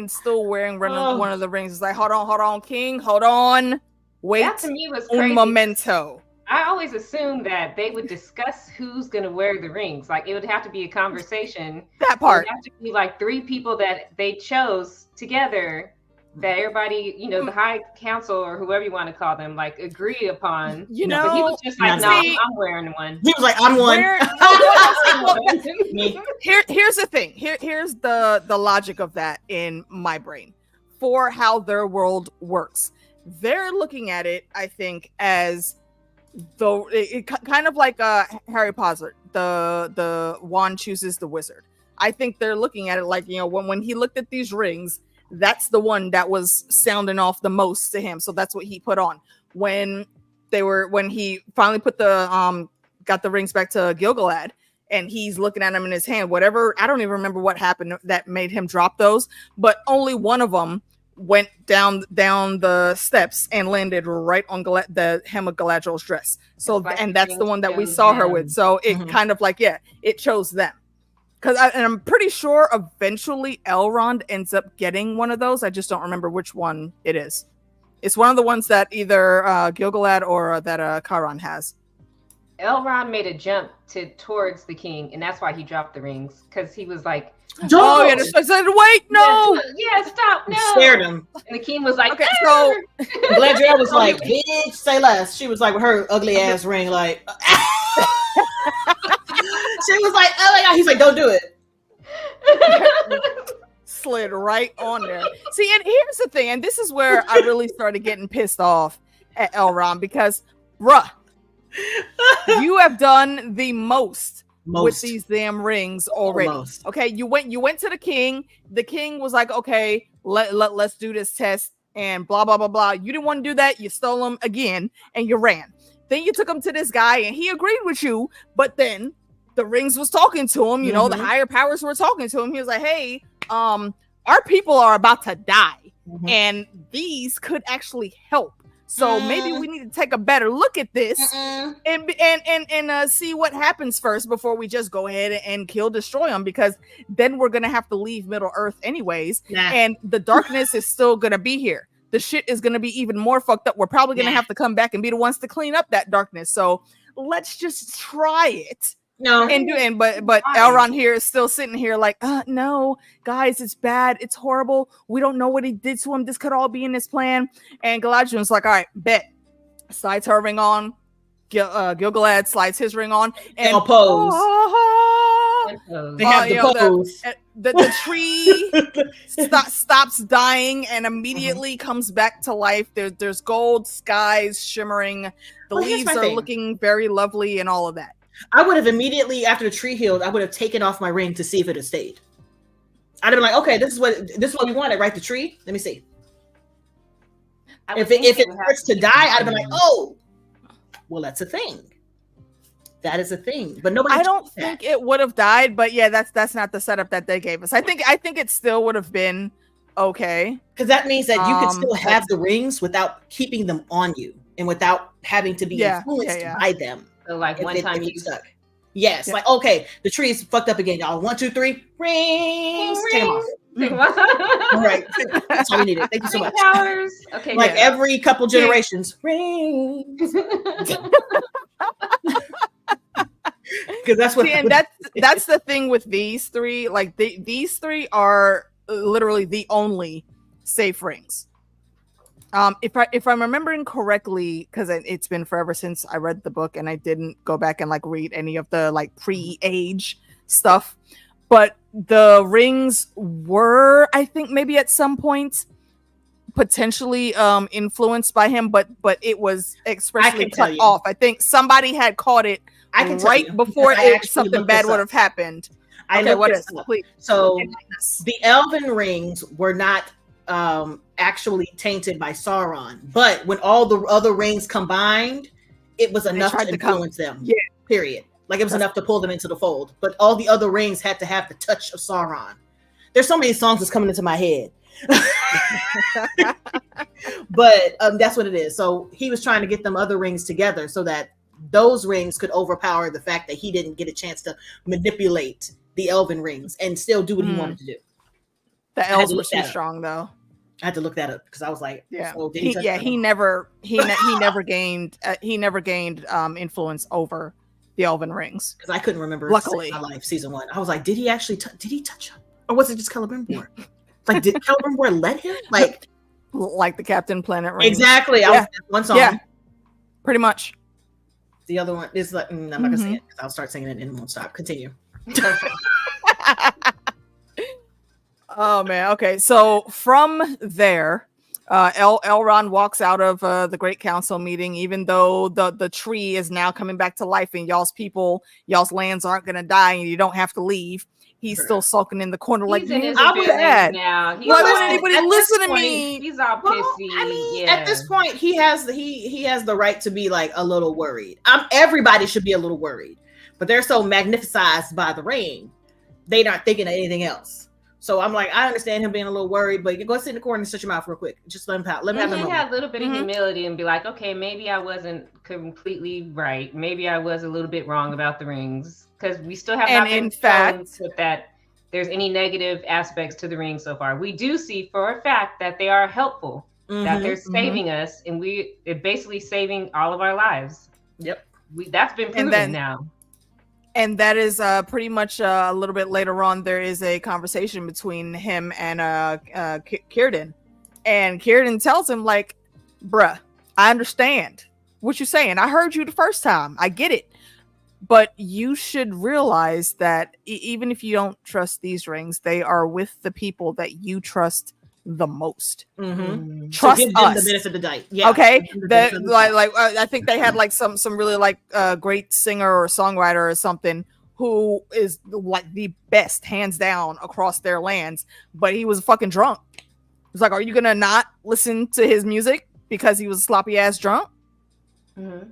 Speaker 3: still wearing one of the rings. It's like, hold on, king, hold on, wait.
Speaker 2: That to me was crazy.
Speaker 3: Un momento.
Speaker 2: I always assumed that they would discuss who's going to wear the rings. Like, it would have to be a conversation.
Speaker 3: That part.
Speaker 2: It would have to be like 3 people that they chose together, that everybody, the high council or whoever you want to call them, like agree upon. But he was just like, "No, I'm wearing one."
Speaker 1: He was like, "I'm one."
Speaker 3: Here's the thing. Here's the logic of that in my brain for how their world works. They're looking at it, I think, as though it kind of like Harry Potter. The wand chooses the wizard. I think they're looking at it like, when he looked at these rings, that's the one that was sounding off the most to him. So that's what he put on when he finally put got the rings back to Gil-galad, and he's looking at them in his hand. Whatever, I don't even remember what happened that made him drop those, but only one of them went down the steps and landed right on the hem of Galadriel's dress. So, and that's the one that we saw her with. So it kind of like, it chose them. And I'm pretty sure eventually Elrond ends up getting one of those. I just don't remember which one it is. It's one of the ones that either Gil-galad or that Charon has.
Speaker 2: Elrond made a jump towards the king, and that's why he dropped the rings, because he was like,
Speaker 1: Don't!
Speaker 3: Oh yeah, I said, wait, no.
Speaker 2: Yeah, stop, no.
Speaker 1: Scared him.
Speaker 2: And the king was like,
Speaker 3: Okay, so
Speaker 1: Galadriel was like, bitch, say less. She was like with her ugly ass ring, like she was like, oh my god. He's like, don't do it.
Speaker 3: slid right on there. See, and here's the thing, and this is where I really started getting pissed off at Elrond, because, bruh, you have done the most with these damn rings already.
Speaker 1: Almost.
Speaker 3: Okay, you went to the king. The king was like, okay, let's do this test and blah blah blah blah. You didn't want to do that. You stole them again and you ran. Then you took them to this guy and he agreed with you, but then the rings was talking to him. You know, the higher powers were talking to him. He was like, hey, our people are about to die, and these could actually help. So maybe we need to take a better look at this and see what happens first before we just go ahead and destroy them, because then we're gonna have to leave Middle Earth anyways, and the darkness is still gonna be here. The shit is gonna be even more fucked up. We're probably gonna have to come back and be the ones to clean up that darkness. So let's just try it. But Elrond here is still sitting here like, no, guys, it's bad, it's horrible. We don't know what he did to him. This could all be in his plan. And Galadriel's like, all right, bet. Slides her ring on. Gil-galad slides his ring on, and
Speaker 1: pose. They have the pose.
Speaker 3: The tree stops dying and immediately comes back to life. There's gold skies shimmering. The leaves are looking very lovely and all of that.
Speaker 1: I would have immediately, after the tree healed, I would have taken off my ring to see if it had stayed. I'd have been like, okay, this is what we wanted, right? The tree. Let me see. If it starts to die, I'd have been like, oh, well, that's a thing. That is a thing. But nobody.
Speaker 3: I don't think it would have died, but yeah, that's not the setup that they gave us. I think it still would have been okay,
Speaker 1: because that means that you could still have the rings without keeping them on you and without having to be influenced by them.
Speaker 2: So like one time you
Speaker 1: stuck. Yes, like, okay, the tree is fucked up again, y'all. 1, 2, 3, rings. Take them off. All right, that's all we needed. Thank you so much.
Speaker 2: Powers. Okay,
Speaker 1: like every couple generations, rings. Because that's what.
Speaker 3: And that's the thing with these three. Like these three are literally the only safe rings. If I'm remembering correctly, because it's been forever since I read the book and I didn't go back and like read any of the like pre-age stuff, but the rings were, I think, maybe at some point potentially influenced by him, but it was expressly cut off. I think somebody had caught it right before something bad would have happened.
Speaker 1: What is it? So the elven rings were not actually tainted by Sauron, but when all the other rings combined, it was enough to influence them. Yeah, period. Like it was enough to pull them into the fold. But all the other rings had to have the touch of Sauron. There's so many songs that's coming into my head. But that's what it is. So he was trying to get them other rings together so that those rings could overpower the fact that he didn't get a chance to manipulate the elven rings and still do what he wanted to do.
Speaker 3: The elves were too strong, though.
Speaker 1: I had to look that up because I was like,
Speaker 3: he never gained influence over the elven rings,
Speaker 1: because I couldn't remember.
Speaker 3: Luckily,
Speaker 1: my life season 1. I was like, did he actually did he touch him, or was it just Celebrimbor? Like, did Celebrimbor let him? Like
Speaker 3: the Captain Planet ring?
Speaker 1: Exactly. I was one song. Yeah,
Speaker 3: pretty much.
Speaker 1: The other one is like, I'm not gonna sing it because I'll start singing it and it won't stop. Continue.
Speaker 3: Oh man. Okay. So from there, Elrond walks out of the Great Council meeting, even though the tree is now coming back to life and y'all's lands aren't gonna die and you don't have to leave. He's still sulking in the corner like,
Speaker 2: I'm sad now.
Speaker 3: Why won't anybody listen to me?
Speaker 2: He's all pissy.
Speaker 1: I mean, at this point, he has the right to be like a little worried. Everybody should be a little worried, but they're so magnificized by the ring, they're not thinking of anything else. So I'm like, I understand him being a little worried, but you go sit in the corner and shut your mouth real quick. Just let him out. Let me have
Speaker 2: a little bit of humility and be like, okay, maybe I wasn't completely right. Maybe I was a little bit wrong about the rings, because we still have not been shown that there's any negative aspects to the rings so far. We do see for a fact that they are helpful. that they're saving us, and they're basically saving all of our lives.
Speaker 1: Yep.
Speaker 2: That's been proven now.
Speaker 3: And that is pretty much a little bit later on. There is a conversation between him and Kierden. And Kierden tells him, like, bruh, I understand what you're saying. I heard you the first time. I get it. But you should realize that even if you don't trust these rings, they are with the people that you trust the most. Trust
Speaker 1: so
Speaker 3: us.
Speaker 1: The benefit of the doubt. Yeah.
Speaker 3: Okay. I think they had like some really like great singer or songwriter or something who is like the best hands down across their lands, but he was fucking drunk. It's like, are you gonna not listen to his music because he was a sloppy ass drunk,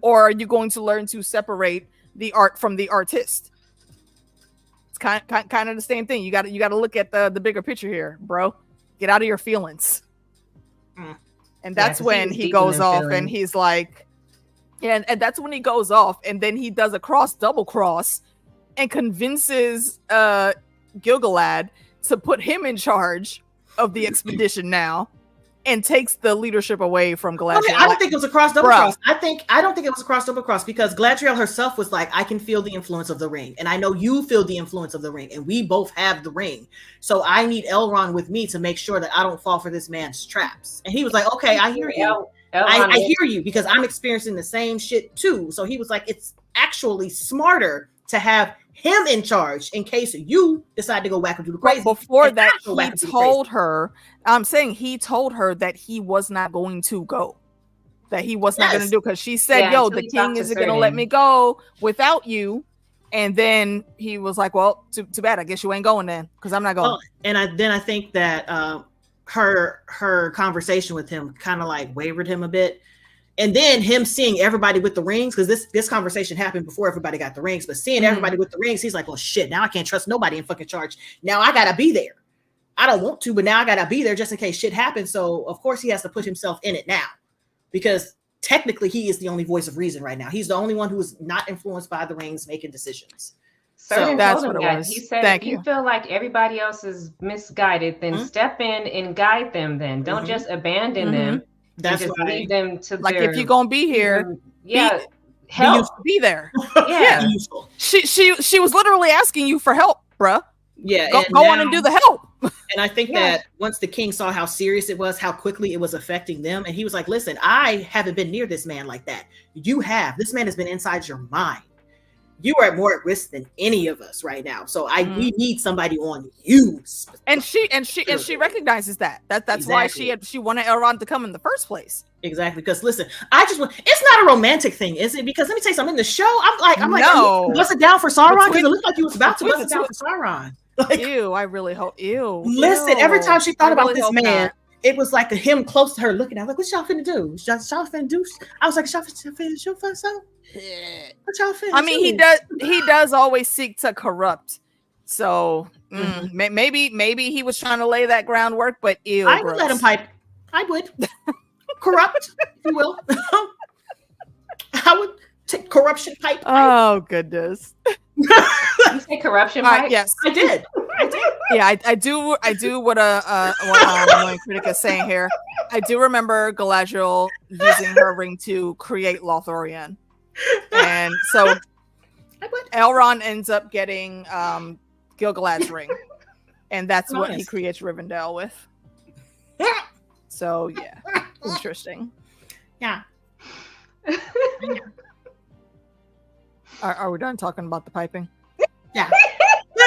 Speaker 3: or are you going to learn to separate the art from the artist? It's kind of the same thing. You got to look at the bigger picture here, bro. Get out of your feelings. And that's when he goes off and he's like, and that's when he goes off, and then he does a double cross and convinces Gil-galad to put him in charge of the expedition now, and takes the leadership away from Galadriel.
Speaker 1: I don't think it was a cross double cross. I don't think it was a cross double cross because Galadriel herself was like, I can feel the influence of the ring, and I know you feel the influence of the ring, and we both have the ring. So I need Elrond with me to make sure that I don't fall for this man's traps. And he was like, okay, I hear you. I hear you because I'm experiencing the same shit too. So he was like, it's actually smarter to have him in charge in case you decide to go back and do the crazy.
Speaker 3: But before that, he told her, I'm saying he told her that he was not going to go, that he was not going to do, because she said, yo, the king isn't going to let me go without you. And then he was like, well, too bad. I guess you ain't going then, because I'm not going.
Speaker 1: And I think that her conversation with him kind of like wavered him a bit. And then him seeing everybody with the rings, because this conversation happened before everybody got the rings, but seeing everybody with the rings, he's like, well, shit, now I can't trust nobody in fucking charge. Now I got to be there. I don't want to, but now I got to be there just in case shit happens. So, of course, he has to put himself in it now, because technically he is the only voice of reason right now. He's the only one who is not influenced by the rings making decisions.
Speaker 2: So that's what it was. He said, if you feel like everybody else is misguided, then step in and guide them then. Don't just abandon them.
Speaker 1: That's
Speaker 2: just leave them to
Speaker 3: like if you're gonna be here,
Speaker 2: help.
Speaker 3: Be there.
Speaker 2: Yeah.
Speaker 3: She was literally asking you for help, bruh.
Speaker 1: Yeah,
Speaker 3: go on and do the help.
Speaker 1: And I think that once the king saw how serious it was, how quickly it was affecting them, and he was like, listen, I haven't been near this man like that. You have. This man has been inside your mind. You are more at risk than any of us right now. So we need somebody on you.
Speaker 3: And she recognizes that. That's why she wanted Elrond to come in the first place.
Speaker 1: Exactly. Because listen, it's not a romantic thing, is it? Because let me tell you something. In the show, I'm like,
Speaker 3: no.
Speaker 1: Bust it down for Sauron, because it looked like you was about to bust it down for Sauron. Like,
Speaker 3: ew, I really hope.
Speaker 1: Listen, every time she thought about this man, it was like him close to her looking at her, like, what y'all finna do? Y'all finna do? I was like, y'all finna show for something? What y'all finna
Speaker 3: I mean, he does always seek to corrupt. So maybe he was trying to lay that groundwork, but ew.
Speaker 1: I would let him pipe. I would. Corrupt, if you will. I would take corruption pipe.
Speaker 3: Oh, goodness.
Speaker 2: You say corruption pipe?
Speaker 3: Yes,
Speaker 1: I did.
Speaker 3: Yeah, I do what what critic is saying here. I do remember Galadriel using her ring to create Lothlorien, and so Elrond ends up getting Gil-galad's ring, and that's what he creates Rivendell with. So yeah, interesting.
Speaker 1: Yeah.
Speaker 3: Are we done talking about the piping?
Speaker 1: Yeah.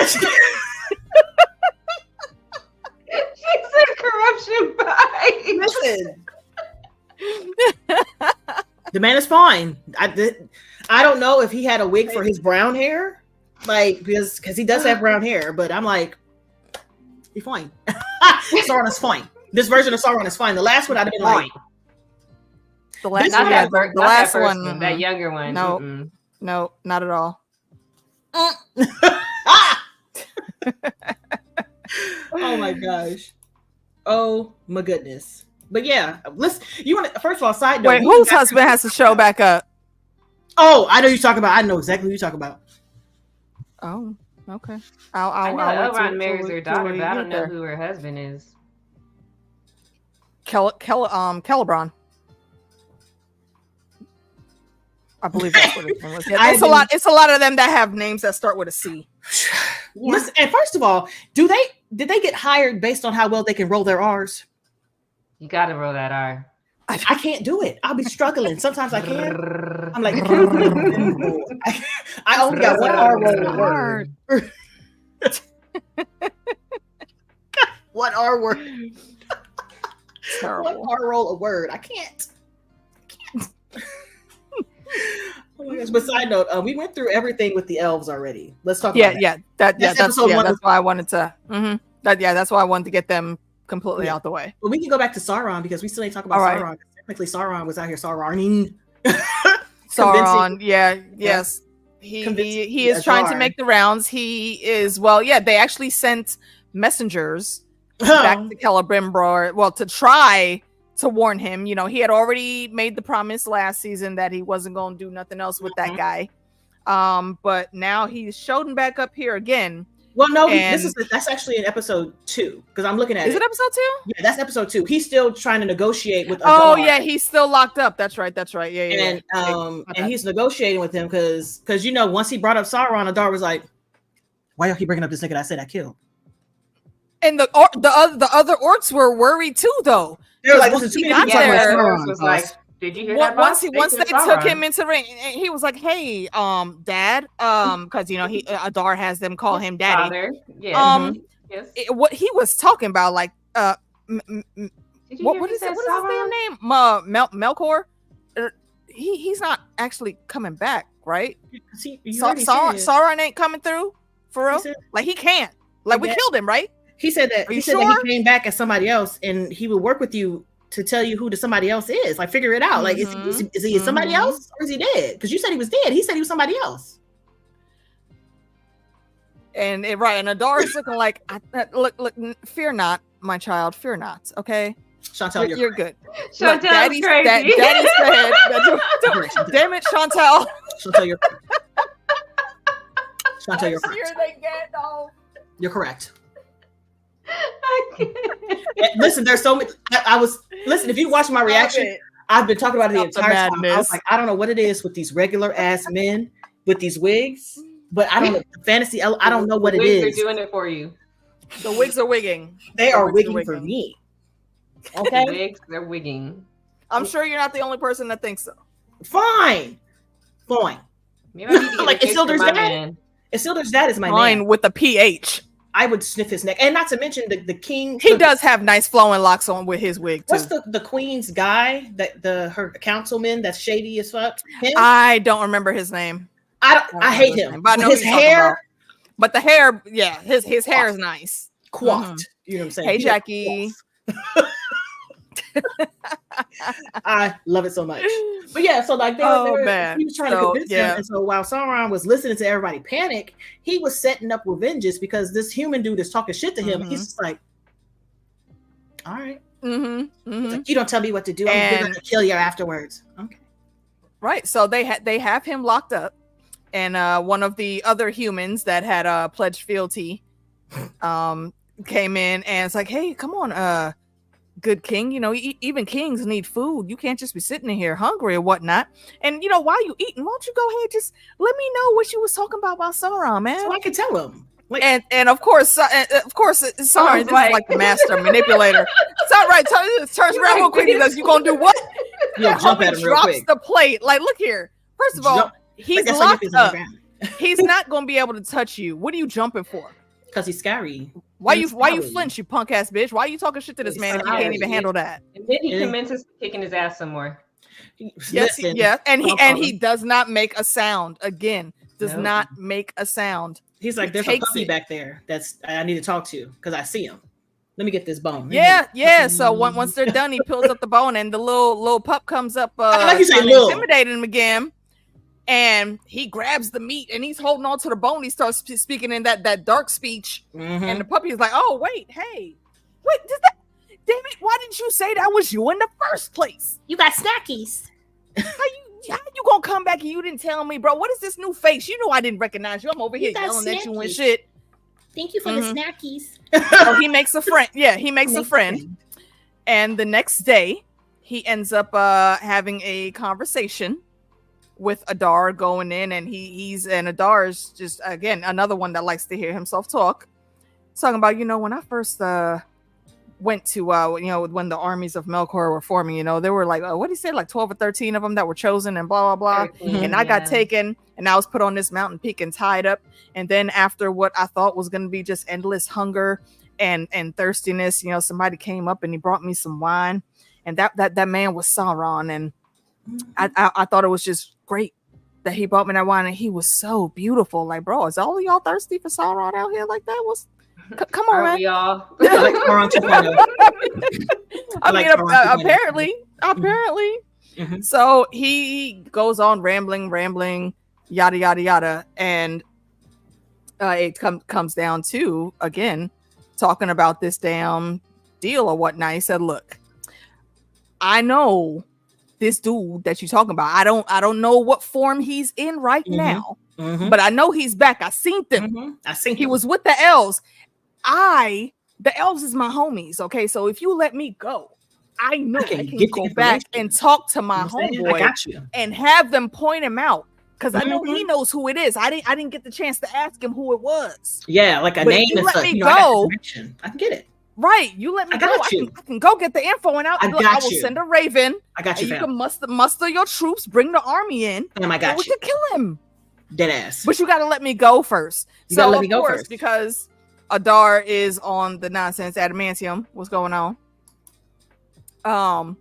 Speaker 2: She said corruption pipe.
Speaker 1: Listen. The man is fine. I don't know if he had a wig for his brown hair, like because he does have brown hair, but I'm like, he's fine. Sauron is fine. This version of Sauron is fine. The last one I'd have been like,
Speaker 3: the last one,
Speaker 2: that younger one.
Speaker 3: No, not at all.
Speaker 1: Oh my gosh. Oh my goodness. But yeah, you want to, first of all, side note.
Speaker 3: Wait, whose husband has to show back up?
Speaker 1: Oh, I know you're talking about. I know exactly who you're talking about.
Speaker 3: Oh, okay.
Speaker 2: I know Elrond marries her daughter, but I don't know who her husband is.
Speaker 3: Celebron. I believe that's what his name was. Yeah, it's a lot of them that have names that start with a C.
Speaker 1: Yeah. Listen, and first of all, did they get hired based on how well they can roll their R's?
Speaker 2: You gotta roll that R.
Speaker 1: I can't do it. I'll be struggling. Sometimes I can. I'm like, I only got one R roll word. One R word. One R roll a word. I can't. Oh my gosh! But side note, we went through everything with the elves already. Let's talk about that.
Speaker 3: That's why I wanted to. That's why I wanted to get them completely out the way.
Speaker 1: But we can go back to Sauron because we still ain't talking about Sauron. Technically, Sauron was out here Sauroning.
Speaker 3: Sauron, yes. He is trying to make the rounds. He is they actually sent messengers back to Celebrimbor, to try to warn him. You know, he had already made the promise last season that he wasn't going to do nothing else with that guy. But now he's showed him back up here again.
Speaker 1: Well, no, that's actually in episode 2 because I'm looking at it.
Speaker 3: Is it episode 2?
Speaker 1: Yeah, that's episode 2. He's still trying to negotiate with.
Speaker 3: He's still locked up. That's right. Yeah.
Speaker 1: And he's negotiating with him because once he brought up Sauron, Adar was like, "Why y'all keep bringing up this nigga that I said I killed?"
Speaker 3: And the other orcs were worried too, though.
Speaker 1: They're like, "This is too many people."
Speaker 2: Sauron was like, "Did you hear that?"
Speaker 3: Once they took him into the ring, he was like, "Hey, Dad," because Adar has them call him Daddy.
Speaker 2: Father. Yeah.
Speaker 3: Yes. What he was talking about, like, what is his damn name? Melkor. He's not actually coming back, right? Sauron ain't coming through for real. Like he can't. Like we killed him, right?
Speaker 1: He said that. He said that he came back as somebody else, and he would work with you to tell you who the somebody else is. Like figure it out. Like is he somebody else or is he dead? Because you said he was dead. He said he was somebody else.
Speaker 3: And and Adar is looking like, look, fear not, my child, fear not. Okay,
Speaker 1: Chantal,
Speaker 3: you're good.
Speaker 2: Chantal's
Speaker 3: Daddy
Speaker 2: crazy.
Speaker 3: Daddy said, damn it, Chantal.
Speaker 1: Chantal, you're Chantal, you're correct. You're correct.
Speaker 2: I can't.
Speaker 1: Listen, there's so many. Listen. If you watch my reaction, I've been talking about it the entire time. I was like, I don't know what it is with these regular ass men with these wigs, but I don't know fantasy. I don't know what it is.
Speaker 2: They're doing it for you.
Speaker 3: The wigs are wigging.
Speaker 1: They are wigging for me. Okay,
Speaker 2: the wigs, they're wigging.
Speaker 3: I'm sure you're not the only person that thinks so.
Speaker 1: Fine.
Speaker 2: Maybe I need to
Speaker 1: like Isildur's dad. Isildur's dad is my man
Speaker 3: with a PH.
Speaker 1: I would sniff his neck, and not to mention the king.
Speaker 3: He does have nice flowing locks on with his wig too.
Speaker 1: What's the queen's guy that her councilman that's shady as fuck? Him?
Speaker 3: I don't remember his name.
Speaker 1: I hate him.
Speaker 3: But I know
Speaker 1: his hair.
Speaker 3: But the hair, his hair is nice.
Speaker 1: Coiffed. You know what I'm saying?
Speaker 3: Hey, Jackie.
Speaker 1: I love it so much. But yeah, so like he was trying to convince him. And so while Sauron was listening to everybody panic, he was setting up revenges because this human dude is talking shit to him. He's just like, all right. Like, you don't tell me what to do. I'm gonna kill you afterwards. Okay.
Speaker 3: Right. So they have him locked up, and one of the other humans that had pledged fealty came in and it's like, hey, come on, good king, even kings need food. You can't just be sitting in here hungry or whatnot. And while you eating, why don't you go ahead, just let me know what you was talking about Sauron, man,
Speaker 1: so I can tell him. Like,
Speaker 3: and of course Sauron is like the master manipulator. It's all right. Turns around real quick. He goes, "You gonna do what?"
Speaker 1: Yeah, jump at him real quick.
Speaker 3: Drops the plate. Like, look here. First of all, he's locked up. He's not gonna be able to touch you. What are you jumping for?
Speaker 1: Because he's scary.
Speaker 3: Why you flinch, you punk ass bitch? Why are you talking shit to this man if you can't even handle that?
Speaker 2: And then he commences kicking his ass some more.
Speaker 3: And he does not make a sound. Again, does not make a sound.
Speaker 1: He's like, there's a puppy back there I need to talk to because I see him. Let me get this bone.
Speaker 3: So once they're done, he pulls up the bone and the little pup comes up,
Speaker 1: like you say,
Speaker 3: intimidating him again. And he grabs the meat and he's holding on to the bone. He starts speaking in that dark speech. And the puppy is like, oh, wait, hey. Wait, damn it, why didn't you say that was you in the first place?
Speaker 1: You got snackies.
Speaker 3: How you gonna come back and you didn't tell me, bro? What is this new face? You know I didn't recognize you. I'm over here yelling at you and shit.
Speaker 1: Thank you for the snackies.
Speaker 3: So he makes a friend. Yeah, he makes a friend. And the next day, he ends up having a conversation with Adar going in, and Adar is just, again, another one that likes to hear himself talk. Talking about, when I first went to, when the armies of Melkor were forming, there were like, what did he say, like 12 or 13 of them that were chosen and blah, blah, blah. And I got taken and I was put on this mountain peak and tied up. And then after what I thought was going to be just endless hunger and thirstiness, somebody came up and he brought me some wine. And that man was Sauron. And I thought it was just great that he brought me that wine. And he was so beautiful. Like, bro, is all of y'all thirsty for Sauron out here like that? Come on, man.
Speaker 2: We all?
Speaker 3: I mean, apparently. Mm-hmm. So he goes on rambling, yada, yada, yada. And it comes down to, again, talking about this damn deal or whatnot. He said, look, I know this dude that you're talking about. I don't know what form he's in right now, but I know he's back. I seen him. He was with the elves. The elves is my homies. Okay, so if you let me go, I know I can go back and talk to my homeboy and have them point him out, because I know he knows who it is. I didn't get the chance to ask him who it was.
Speaker 1: Yeah, like a name and stuff. I can get it.
Speaker 3: Right, you let me go. I can go get the info and I will send a raven.
Speaker 1: I got you.
Speaker 3: You can muster your troops, bring the army in,
Speaker 1: and we can
Speaker 3: kill him.
Speaker 1: Dead ass.
Speaker 3: But you got to let me go first.
Speaker 1: You gotta let me go first,
Speaker 3: because Adar is on the nonsense adamantium. What's going on? Damn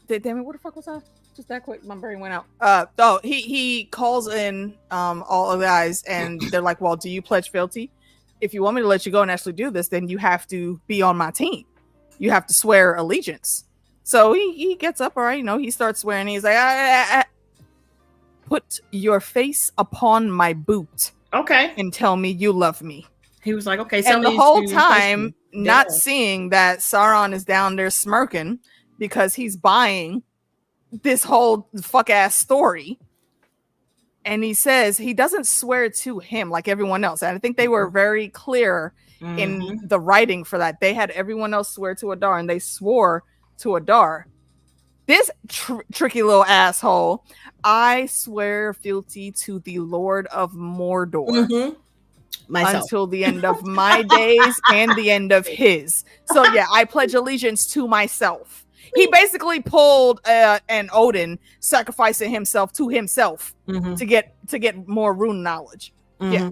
Speaker 3: it, what the fuck was I? Just that quick, my brain went out. He calls in all of the guys, and they're like, well, do you pledge fealty? If you want me to let you go and actually do this, then you have to be on my team. You have to swear allegiance. So he gets up, all right, he starts swearing. He's like, put your face upon my boot.
Speaker 1: Okay.
Speaker 3: And tell me you love me.
Speaker 1: He was like, okay.
Speaker 3: And the whole time, not seeing that Sauron is down there smirking because he's buying this whole fuck ass story. And he says he doesn't swear to him like everyone else. And I think they were very clear in the writing for that. They had everyone else swear to Adar, and they swore to Adar. This tricky little asshole, I swear fealty to the Lord of Mordor until the end of my days and the end of his. So yeah, I pledge allegiance to myself. He basically pulled an Odin sacrificing himself to himself to get more rune knowledge. Yeah.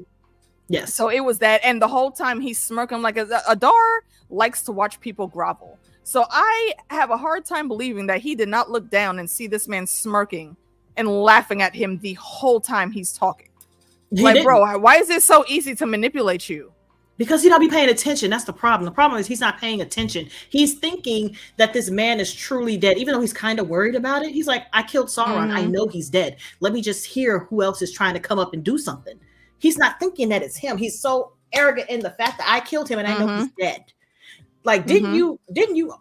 Speaker 1: Yes.
Speaker 3: So it was that, and the whole time he's smirking like Adar likes to watch people grovel. So I have a hard time believing that he did not look down and see this man smirking and laughing at him the whole time he's talking. Bro, why is it so easy to manipulate you?
Speaker 1: Because he don't be paying attention. That's the problem. The problem is he's not paying attention. He's thinking that this man is truly dead, even though he's kind of worried about it. He's like, I killed Sauron. I know he's dead. Let me just hear who else is trying to come up and do something. He's not thinking that it's him. He's so arrogant in the fact that I killed him and I know he's dead. Like, didn't you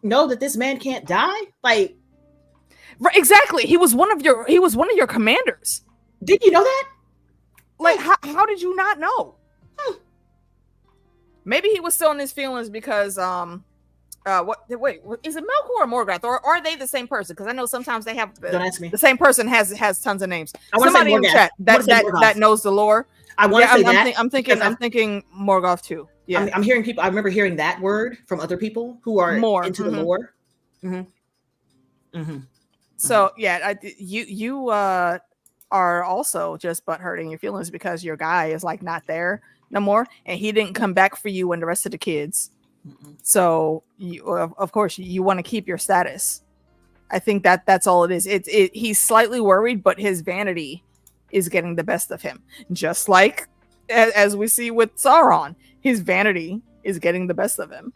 Speaker 1: know that this man can't die? Like,
Speaker 3: right, exactly. He was one of your commanders.
Speaker 1: Did you know that?
Speaker 3: Like, how did you not know? Maybe he was still in his feelings because wait, is it Melkor or Morgoth, or are they the same person? Because I know sometimes they have
Speaker 1: don't ask me.
Speaker 3: The same person has tons of names.
Speaker 1: Somebody
Speaker 3: in the chat that knows the lore.
Speaker 1: I want to say that.
Speaker 3: I'm thinking Morgoth too. Yeah,
Speaker 1: I'm hearing people. I remember hearing that word from other people who are more into the lore.
Speaker 3: So yeah, you are also just butt hurting your feelings because your guy is like not there no more, and he didn't come back for you and the rest of the kids. So you, of course, you want to keep your status. I think that's all it is. He's slightly worried, but his vanity is getting the best of him. Just like as we see with Sauron, his vanity is getting the best of him.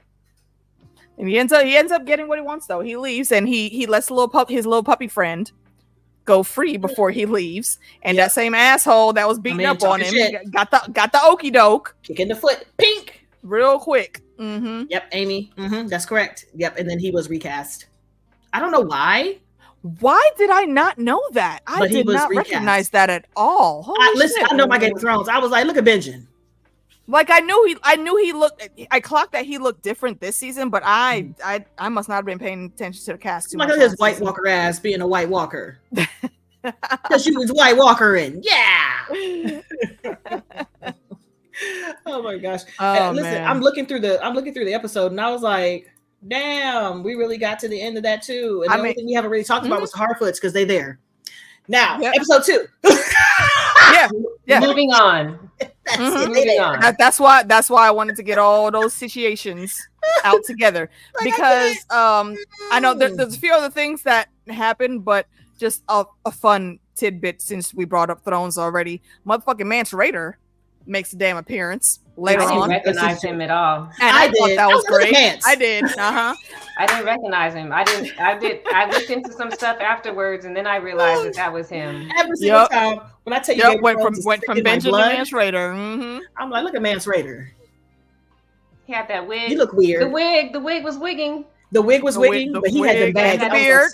Speaker 3: And he ends up getting what he wants though. He leaves and he lets his little puppy friend go free before he leaves. And that same asshole that was beating up on him got the okey doke.
Speaker 1: Kick in the foot. Pink.
Speaker 3: Real quick.
Speaker 1: Yep, Amy. That's correct. Yep, and then he was recast. I don't know why.
Speaker 3: Why did I not know that? I did not recognize that at all.
Speaker 1: Listen, I know my Game of Thrones. I was like, look at Benjen.
Speaker 3: Like I knew he looked. I clocked that he looked different this season, but I must not have been paying attention to the cast too much.
Speaker 1: Look at his White Walker ass being a White Walker. Because she was White Walker-ing. Yeah. Oh my gosh.
Speaker 3: Oh,
Speaker 1: listen,
Speaker 3: man.
Speaker 1: I'm looking through the episode and I was like, damn, we really got to the end of that too. And the only thing we haven't really talked about was the Harfoots because they there. Now, episode 2.
Speaker 3: Yeah.
Speaker 2: Moving on. Moving on.
Speaker 3: That's why I wanted to get all those situations out together. Because I know there's a few other things that happened, but just a fun tidbit since we brought up Thrones already. Motherfucking Mance Rayder makes a damn appearance later on.
Speaker 2: I didn't recognize him at all.
Speaker 3: And I thought that was great. I did.
Speaker 2: I didn't recognize him. I looked into some stuff afterwards, and then I realized that was him.
Speaker 1: Every single time when I tell you,
Speaker 3: went from Benjamin Mance Rayder. Mm-hmm.
Speaker 1: I'm like, look at Mance Rayder.
Speaker 2: He had that wig.
Speaker 1: He looked weird.
Speaker 2: The wig was wigging.
Speaker 1: The wig was wigging, but he had the bag.
Speaker 3: That beard.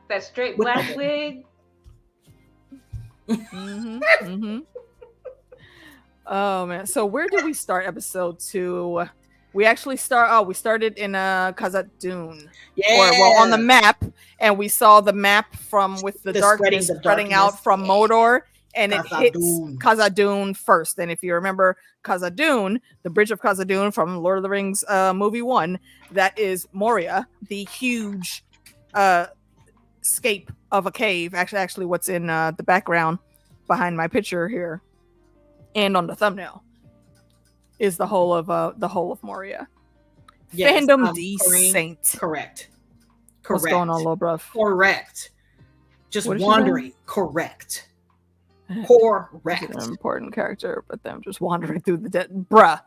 Speaker 2: That straight black wig.
Speaker 3: Oh man, so where did we start episode 2? We actually started in Khazad-dûn. On the map, and we saw the map with the darkness spreading out from Mordor, and it hits Khazad-dûn first. And if you remember Khazad-dûn, the bridge of Khazad-dûn from Lord of the Rings movie 1, that is Moria, the huge scape of a cave. Actually what's in the background behind my picture here and on the thumbnail is the whole of Moria. Yes, Fandom D Saint.
Speaker 1: Correct.
Speaker 3: What's going on, little bruv?
Speaker 1: Correct. Just wandering. Correct. Correct.
Speaker 3: An important character, but them just wandering through the dead. Bruh.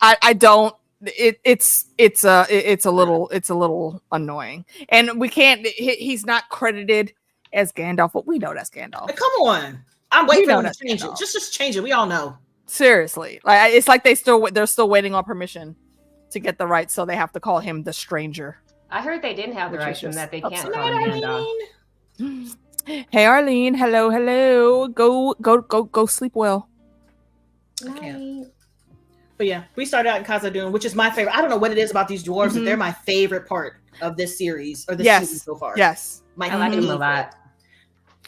Speaker 3: I don't. It's a little annoying, and we can't. He's not credited as Gandalf, but we know that's Gandalf.
Speaker 1: Like, come on, I'm waiting for them to change it. Just change it. We all know.
Speaker 3: Seriously, like it's like they're still waiting on permission to get the rights, so they have to call him the Stranger.
Speaker 2: I heard they didn't have the rights and that they can't call him Gandalf.
Speaker 3: Hey Arlene, hello. Go sleep well.
Speaker 1: I can't. But yeah, we started out in Khazad-dûn, which is my favorite. I don't know what it is about these dwarves, but they're my favorite part of this series or this season so far.
Speaker 3: Yes,
Speaker 2: I like them a lot.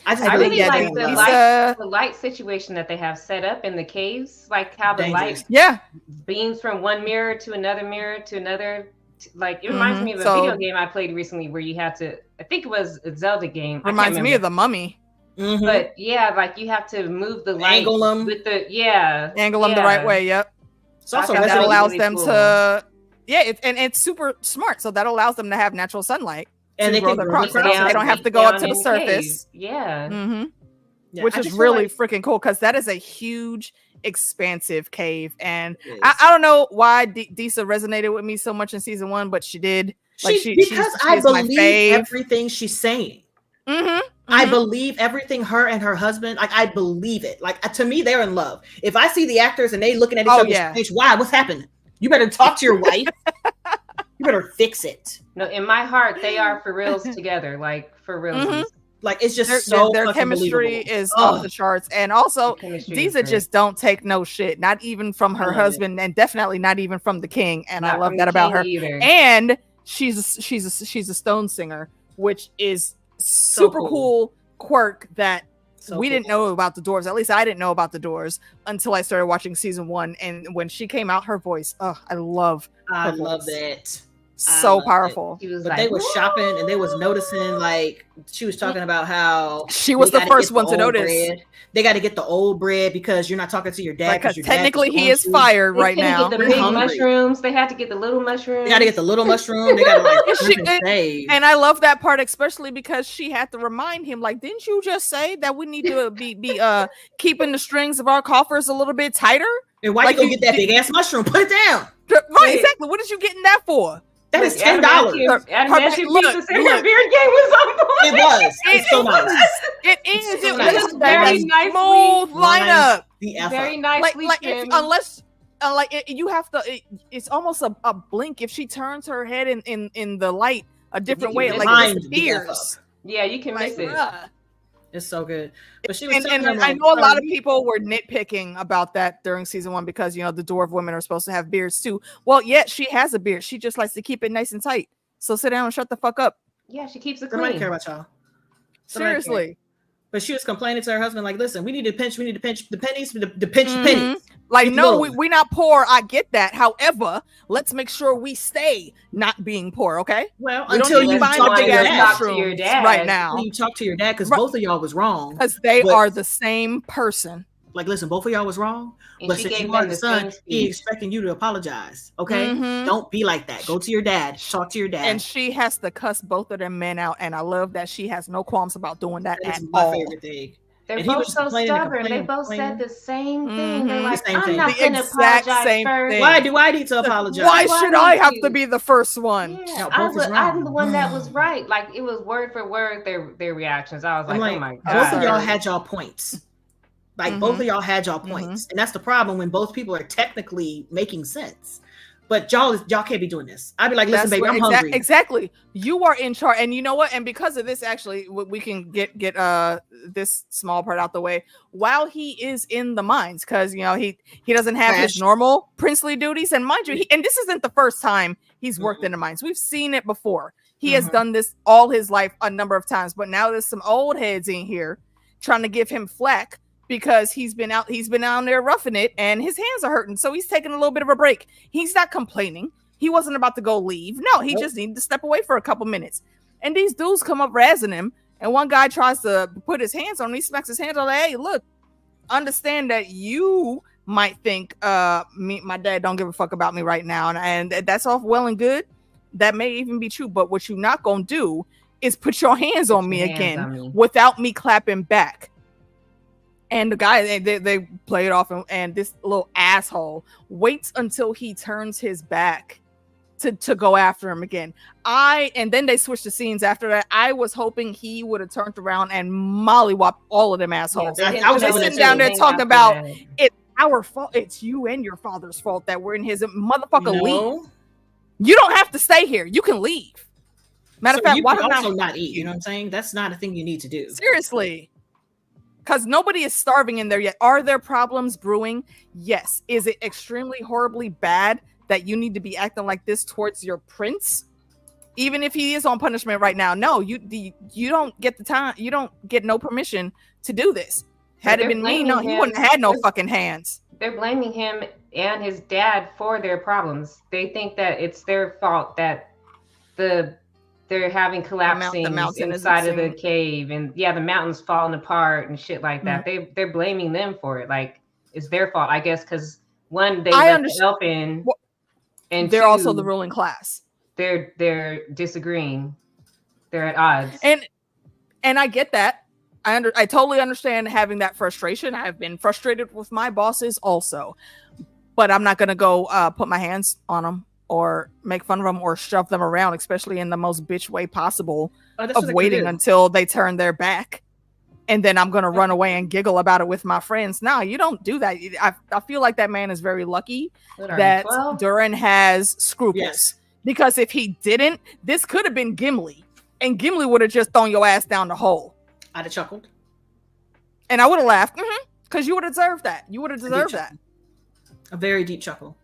Speaker 1: I
Speaker 2: really like the light situation that they have set up in the caves, like how the light beams from one mirror to another mirror to another. Like it reminds me of a video game I played recently where you had to. I think it was a Zelda game.
Speaker 3: Reminds me of The Mummy.
Speaker 2: Mm-hmm. But yeah, like you have to move the light,
Speaker 1: angle them
Speaker 2: with the
Speaker 3: angle them the right way. Yep.
Speaker 1: So also
Speaker 3: that allows really them to it's super smart. So that allows them to have natural sunlight and they can grow across. They don't have to go up to the surface. Which is really freaking cool because that is a huge, expansive cave, and I don't know why Disa resonated with me so much in season 1, but she did. Like
Speaker 1: because I believe everything she's saying. I believe everything her and her husband, like I believe it. Like to me, they're in love. If I see the actors and they looking at each other, strange, why? What's happening? You better talk to your wife. You better fix it.
Speaker 2: No, in my heart, they are for reals together. Like for reals.
Speaker 1: Like it's just
Speaker 3: their chemistry is off the charts, and also Disa just don't take no shit, not even from her husband, and definitely not even from the king. And I love that about her. Either. And she's a stone singer, which is super cool quirk that we didn't know about the dwarves. At least I didn't know about the dwarves until I started watching season 1. And when she came out, her voice, I love
Speaker 1: it.
Speaker 3: So powerful.
Speaker 1: But they were shopping and they was noticing, like she was talking about how
Speaker 3: she was the first one to notice.
Speaker 1: Bread. They got to get the old bread because you're not talking to your dad.
Speaker 3: Because technically he is fired right now.
Speaker 2: Get the big mushrooms. They had to get the little mushrooms.
Speaker 1: They got to get the little mushroom. They got to
Speaker 3: and I love that part, especially because she had to remind him, like, didn't you just say that we need to be keeping the strings of our coffers a little bit tighter?
Speaker 1: And why you go get that big ass mushroom? Put it down.
Speaker 3: Right, exactly. What is you getting that for?
Speaker 1: That is $10.
Speaker 2: Her beard game was on point.
Speaker 1: It was. It's so nice.
Speaker 3: It is.
Speaker 2: It was very nice.
Speaker 3: Smooth lineup.
Speaker 2: Very nicely
Speaker 3: you have to. It's almost a blink if she turns her head in the light a different way. It like disappears.
Speaker 2: Yeah, you can miss it.
Speaker 1: It's so good. But she was
Speaker 3: and
Speaker 1: telling them,
Speaker 3: I
Speaker 1: like,
Speaker 3: know a lot of people were nitpicking about that during season 1 because, you know, the dwarf women are supposed to have beards too. Well, yeah, she has a beard. She just likes to keep it nice and tight. So sit down and shut the fuck up.
Speaker 2: Yeah, she keeps it
Speaker 1: Somebody
Speaker 2: clean.
Speaker 1: care about y'all.
Speaker 3: Seriously.
Speaker 1: But she was complaining to her husband, like, listen, we need to pinch the pennies, the pinch pennies.
Speaker 3: Like, no, we're not poor. I get that. However, let's make sure we stay not being poor, okay?
Speaker 1: Well,
Speaker 3: we
Speaker 1: until
Speaker 3: don't
Speaker 1: you
Speaker 3: find
Speaker 1: talk
Speaker 3: big
Speaker 1: to
Speaker 3: ass
Speaker 1: your
Speaker 3: mushrooms
Speaker 2: dad
Speaker 3: right now.
Speaker 1: Until you talk to your dad, because both of y'all was wrong.
Speaker 3: Because they are the same person.
Speaker 1: Like, listen, both of y'all was wrong.
Speaker 2: And
Speaker 1: but
Speaker 2: she
Speaker 1: since
Speaker 2: gave
Speaker 1: you are
Speaker 2: them
Speaker 1: the
Speaker 2: the
Speaker 1: son,
Speaker 2: same
Speaker 1: he
Speaker 2: speech.
Speaker 1: expecting you to apologize. Okay? Don't be like that. Go to your dad. Talk to your dad.
Speaker 3: And she has to cuss both of them men out. And I love that she has no qualms about doing that
Speaker 1: That
Speaker 3: at
Speaker 1: is my
Speaker 3: all.
Speaker 1: favorite thing.
Speaker 2: They're
Speaker 1: And
Speaker 2: both so stubborn. They both said the same thing. They're like,
Speaker 1: same
Speaker 2: I'm
Speaker 1: thing.
Speaker 2: not
Speaker 3: The
Speaker 2: going to
Speaker 3: exact
Speaker 2: apologize
Speaker 3: same
Speaker 2: first.
Speaker 3: thing.
Speaker 1: Why do I need to apologize?
Speaker 3: Why should I have
Speaker 2: you?
Speaker 3: to be the first one?
Speaker 2: Yeah,
Speaker 1: No, both is
Speaker 2: I'm
Speaker 1: wrong.
Speaker 2: the one that was right. Like, it was word for word their reactions. I was like, oh my God.
Speaker 1: Both of y'all had y'all points. Like, both of y'all had y'all points. And that's the problem when both people are technically making sense. But y'all can't be doing this. I'd be like, listen, baby, I'm hungry.
Speaker 3: Exactly. You are in charge. And you know what? And because of this, actually, we can get this small part out the way. While he is in the mines, because, you know, he doesn't have his normal princely duties. And mind you, and this isn't the first time he's worked in the mines. We've seen it before. He has done this all his life a number of times. But now there's some old heads in here trying to give him flack, because he's been out there roughing it and his hands are hurting. So he's taking a little bit of a break. He's not complaining. He wasn't about to go leave. No, he just needed to step away for a couple minutes. And these dudes come up razzing him. And one guy tries to put his hands on him. He smacks his hands on, like, hey, look, understand that you might think my dad don't give a fuck about me right now. And that's all well and good. That may even be true. But what you're not going to do is put your hands on me again without me clapping back. And the guy, they play it off, and this little asshole waits until he turns his back to go after him again. And then they switched the scenes after that. I was hoping he would have turned around and mollywhopped all of them assholes.
Speaker 1: Yeah,
Speaker 3: I was sitting down there talking about it's our fault. It's you and your father's fault that we're in his motherfucker. Leave. You don't have to stay here. You can leave. Matter of fact,
Speaker 1: you
Speaker 3: why
Speaker 1: can
Speaker 3: don't
Speaker 1: also not eat? You know what I'm saying? That's not a thing you need to do.
Speaker 3: Seriously. Because nobody is starving in there yet. Are there problems brewing? Yes. Is it extremely horribly bad that you need to be acting like this towards your prince? Even if he is on punishment right now. No, you don't get the time. You don't get no permission to do this. Had it been me, no, he wouldn't have had no fucking hands.
Speaker 2: They're blaming him and his dad for their problems. They think that it's their fault that they're having collapsing inside of the cave, and the mountain's falling apart and shit like that. They're blaming them for it. Like, it's their fault, I guess, because one, they let the elf in, and
Speaker 3: they're
Speaker 2: two,
Speaker 3: also the ruling class.
Speaker 2: They're disagreeing. They're at odds.
Speaker 3: And I get that. I totally understand having that frustration. I've been frustrated with my bosses also, but I'm not gonna go put my hands on them or make fun of them or shove them around, especially in the most bitch way possible of waiting until they turn their back. And then I'm going to run away and giggle about it with my friends. No, you don't do that. I feel like that man is very lucky that Durin has scruples. Yes. Because if he didn't, this could have been Gimli. And Gimli would have just thrown your ass down the hole.
Speaker 1: I'd have chuckled.
Speaker 3: And I would have laughed. Because you would have deserved that. You would have deserved that.
Speaker 1: A very deep chuckle.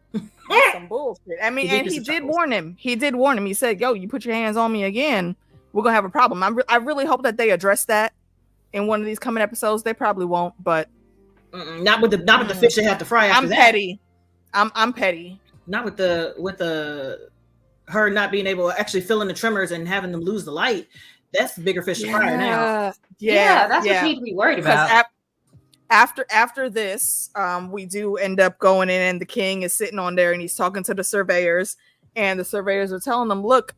Speaker 3: Some bullshit. I mean, and he did warn him. He did warn him. He said, yo, you put your hands on me again, we're going to have a problem. I really hope that they address that in one of these coming episodes. They probably won't, but
Speaker 1: not with the fish they have to fry after that.
Speaker 3: Petty. I'm petty.
Speaker 1: Not with the her not being able to actually fill in the tremors and having them lose the light. That's the bigger fish to fry now.
Speaker 2: Yeah, that's what you need to be worried about.
Speaker 3: After this, we do end up going in, and the king is sitting on there, and he's talking to the surveyors, and the surveyors are telling them, look,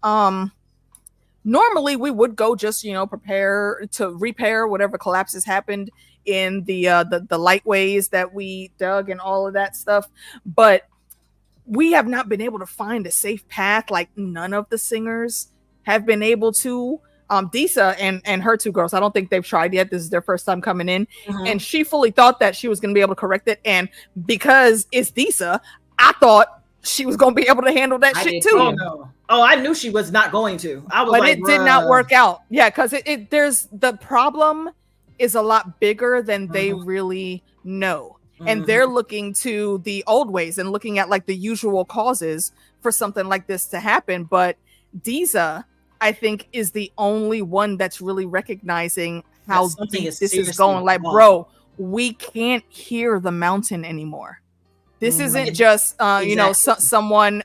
Speaker 3: normally we would go just, prepare to repair whatever collapses happened in the lightways that we dug and all of that stuff, but we have not been able to find a safe path. Like, none of the singers have been able to. Disa and her two girls, I don't think they've tried yet. This is their first time coming in. And she fully thought that she was going to be able to correct it. And because it's Disa, I thought she was going to be able to handle that shit too.
Speaker 1: Oh, I knew she was not going to. But
Speaker 3: it did not work out. Yeah, because there's the problem is a lot bigger than they really know. And they're looking to the old ways and looking at like the usual causes for something like this to happen. But Diza, I think, is the only one that's really recognizing how deep this is going. Like, bro, we can't hear the mountain anymore. This isn't just, you know, someone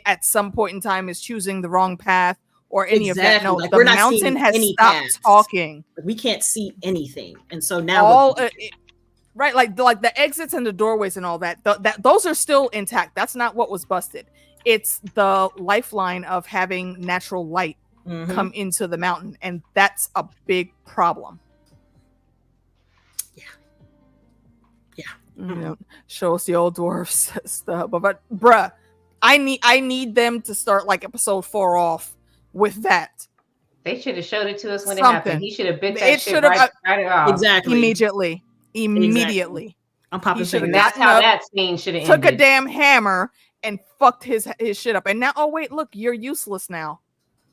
Speaker 3: at some point in time is choosing the wrong path or any of that. No, like, the mountain has stopped talking.
Speaker 1: We can't see anything. And so now
Speaker 3: right, like the exits and the doorways and all that, those are still intact. That's not what was busted. It's the lifeline of having natural light come into the mountain, and that's a big problem. You know, show us the old dwarfs stuff, but bruh, I need them to start like episode 4 off with that.
Speaker 2: They should have showed it to us when it happened. He should have bit that shit right off.
Speaker 1: Exactly.
Speaker 3: Immediately.
Speaker 1: I'm popping.
Speaker 2: That's how that scene should have
Speaker 3: ended. Took a damn hammer and fucked his shit up. And now, oh wait, look, you're useless now.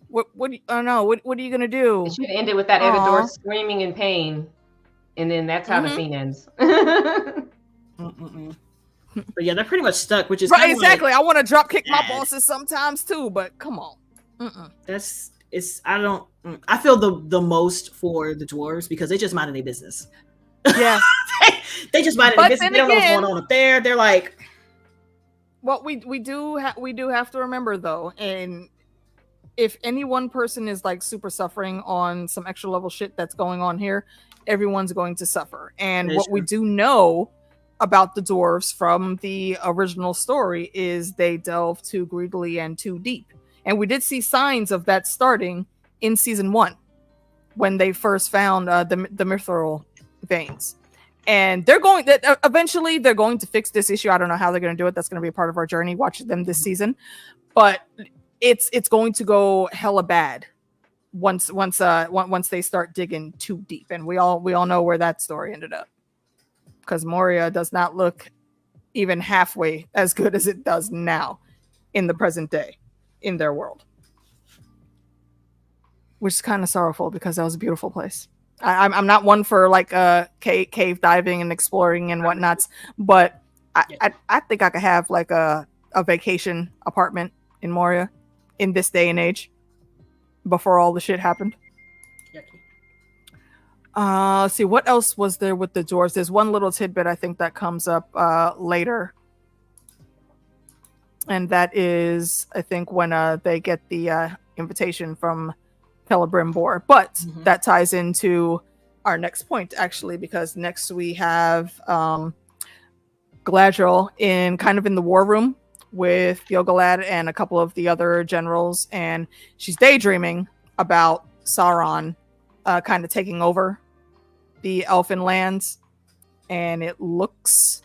Speaker 3: What are you gonna do?
Speaker 2: It should have ended with that other door screaming in pain, and then that's how the scene ends.
Speaker 1: But yeah, they're pretty much stuck, which is
Speaker 3: right. Exactly. Like, I want to drop kick my bosses sometimes too, but come on.
Speaker 1: I feel the most for the dwarves because they just minding their business.
Speaker 3: Yeah.
Speaker 1: they just minding their business. They don't know what's going on up there. They're like,
Speaker 3: what we do have to remember though, and if any one person is like super suffering on some extra level shit that's going on here, everyone's going to suffer. And what we do know about the dwarves from the original story is they delve too greedily and too deep. And we did see signs of that starting in season 1 when they first found the mithril veins. And eventually they're going to fix this issue. I don't know how they're going to do it. That's going to be a part of our journey watching them this season. But it's going to go hella bad once they start digging too deep. And we all know where that story ended up. Because Moria does not look even halfway as good as it does now in the present day in their world. Which is kind of sorrowful because that was a beautiful place. I'm not one for like cave diving and exploring and whatnots, but I think I could have like a vacation apartment in Moria in this day and age before all the shit happened. See, what else was there with the dwarves? There's one little tidbit I think that comes up later. And that is, I think, when they get the invitation from Celebrimbor. But that ties into our next point, actually, because next we have Galadriel in the war room with Gil-galad and a couple of the other generals. And she's daydreaming about Sauron kind of taking over the elfin lands, and it looks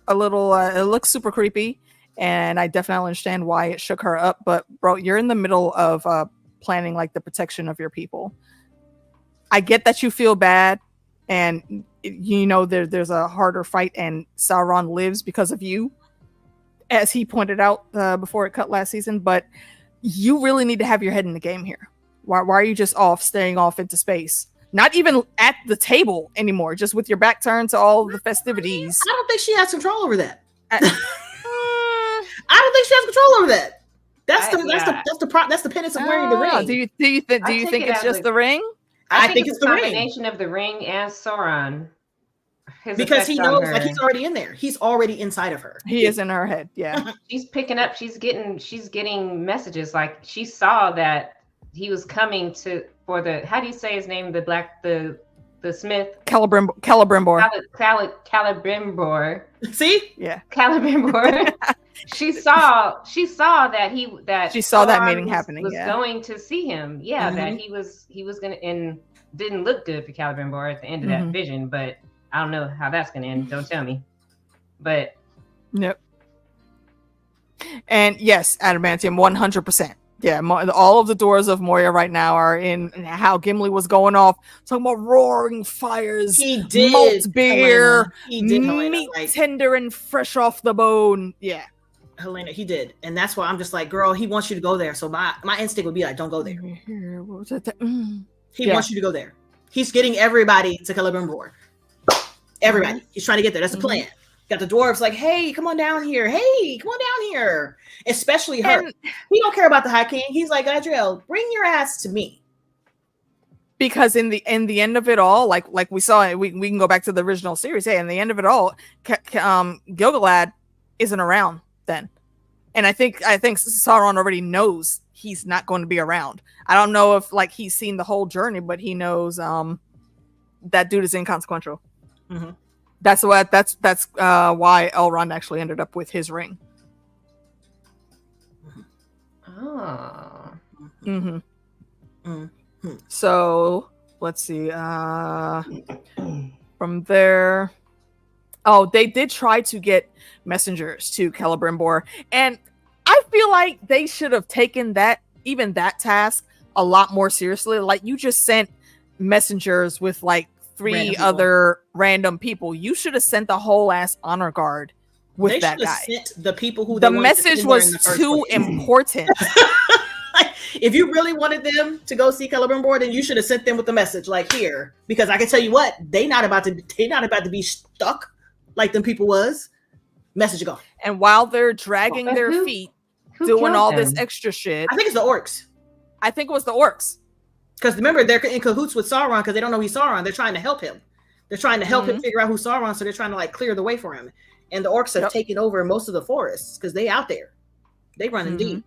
Speaker 3: a little it looks super creepy, and I definitely understand why it shook her up. But bro, you're in the middle of planning like the protection of your people. I get that you feel bad, and you know there's a harder fight, and Sauron lives because of you, as he pointed out before it cut last season. But you really need to have your head in the game here. Why are you just staring off into space? Not even at the table anymore, just with your back turned to all the festivities.
Speaker 1: I don't think she has control over that. I don't think she has control over that. That's the penance of wearing the ring.
Speaker 3: Do you think it's just the ring?
Speaker 1: I think it's the
Speaker 2: combination of the ring and Sauron.
Speaker 1: Because he knows, like, he's already in there. He's already inside of her.
Speaker 3: He is in her head. Yeah.
Speaker 2: She's picking up. She's getting messages. Like, she saw that he was coming for the, how do you say his name? The smith.
Speaker 3: Celebrimbor.
Speaker 2: Celebrimbor.
Speaker 1: See?
Speaker 3: Yeah.
Speaker 2: Celebrimbor. She saw that
Speaker 3: she saw that meeting happening.
Speaker 2: Was going to see him. Yeah, that he was gonna, and didn't look good for Celebrimbor at the end of that vision, but I don't know how that's gonna end. Don't tell me. But
Speaker 3: nope. And yes, Adamantium, 100%. Yeah, all of the doors of Moria right now are in how Gimli was going off, talking about roaring fires,
Speaker 1: he did,
Speaker 3: malt beer,
Speaker 1: Helena,
Speaker 3: meat tender and fresh off the bone. Yeah.
Speaker 1: Helena, he did. And that's why I'm just like, girl, he wants you to go there. So my instinct would be like, don't go there. He wants you to go there. He's getting everybody to Celebrimbor. Everybody. He's trying to get there. That's the plan. Got the dwarves like, hey, come on down here. Hey, come on down here. Especially her. He don't care about the High King. He's like, Galadriel, bring your ass to me.
Speaker 3: Because in the end of it all, like we saw, we can go back to the original series. Hey, in the end of it all, Gil-galad isn't around then, and I think Sauron already knows he's not going to be around. I don't know if like he's seen the whole journey, but he knows that dude is inconsequential.
Speaker 1: Mm-hmm.
Speaker 3: That's why Elrond actually ended up with his ring.
Speaker 2: Oh.
Speaker 3: Mm-hmm. Mm-hmm. So let's see. From there, they did try to get messengers to Celebrimbor, and I feel like they should have taken that task a lot more seriously. Like, you just sent messengers with like three other random people. You should have sent the whole ass honor guard with that guy.
Speaker 1: Sent the people who
Speaker 3: the message was too important.
Speaker 1: If you really wanted them to go see Celebrimbor, then you should have sent them with the message like, here, because I can tell you what, they not about to be stuck like them people was. Message gone.
Speaker 3: And while they're dragging their feet, doing all this extra shit,
Speaker 1: I think it's the orcs.
Speaker 3: I think it was the orcs.
Speaker 1: Because remember, they're in cahoots with Sauron because they don't know he's Sauron. They're trying to help him. They're trying to help him figure out who's Sauron, so they're trying to like clear the way for him. And the orcs have taken over most of the forests because they out there. They running deep.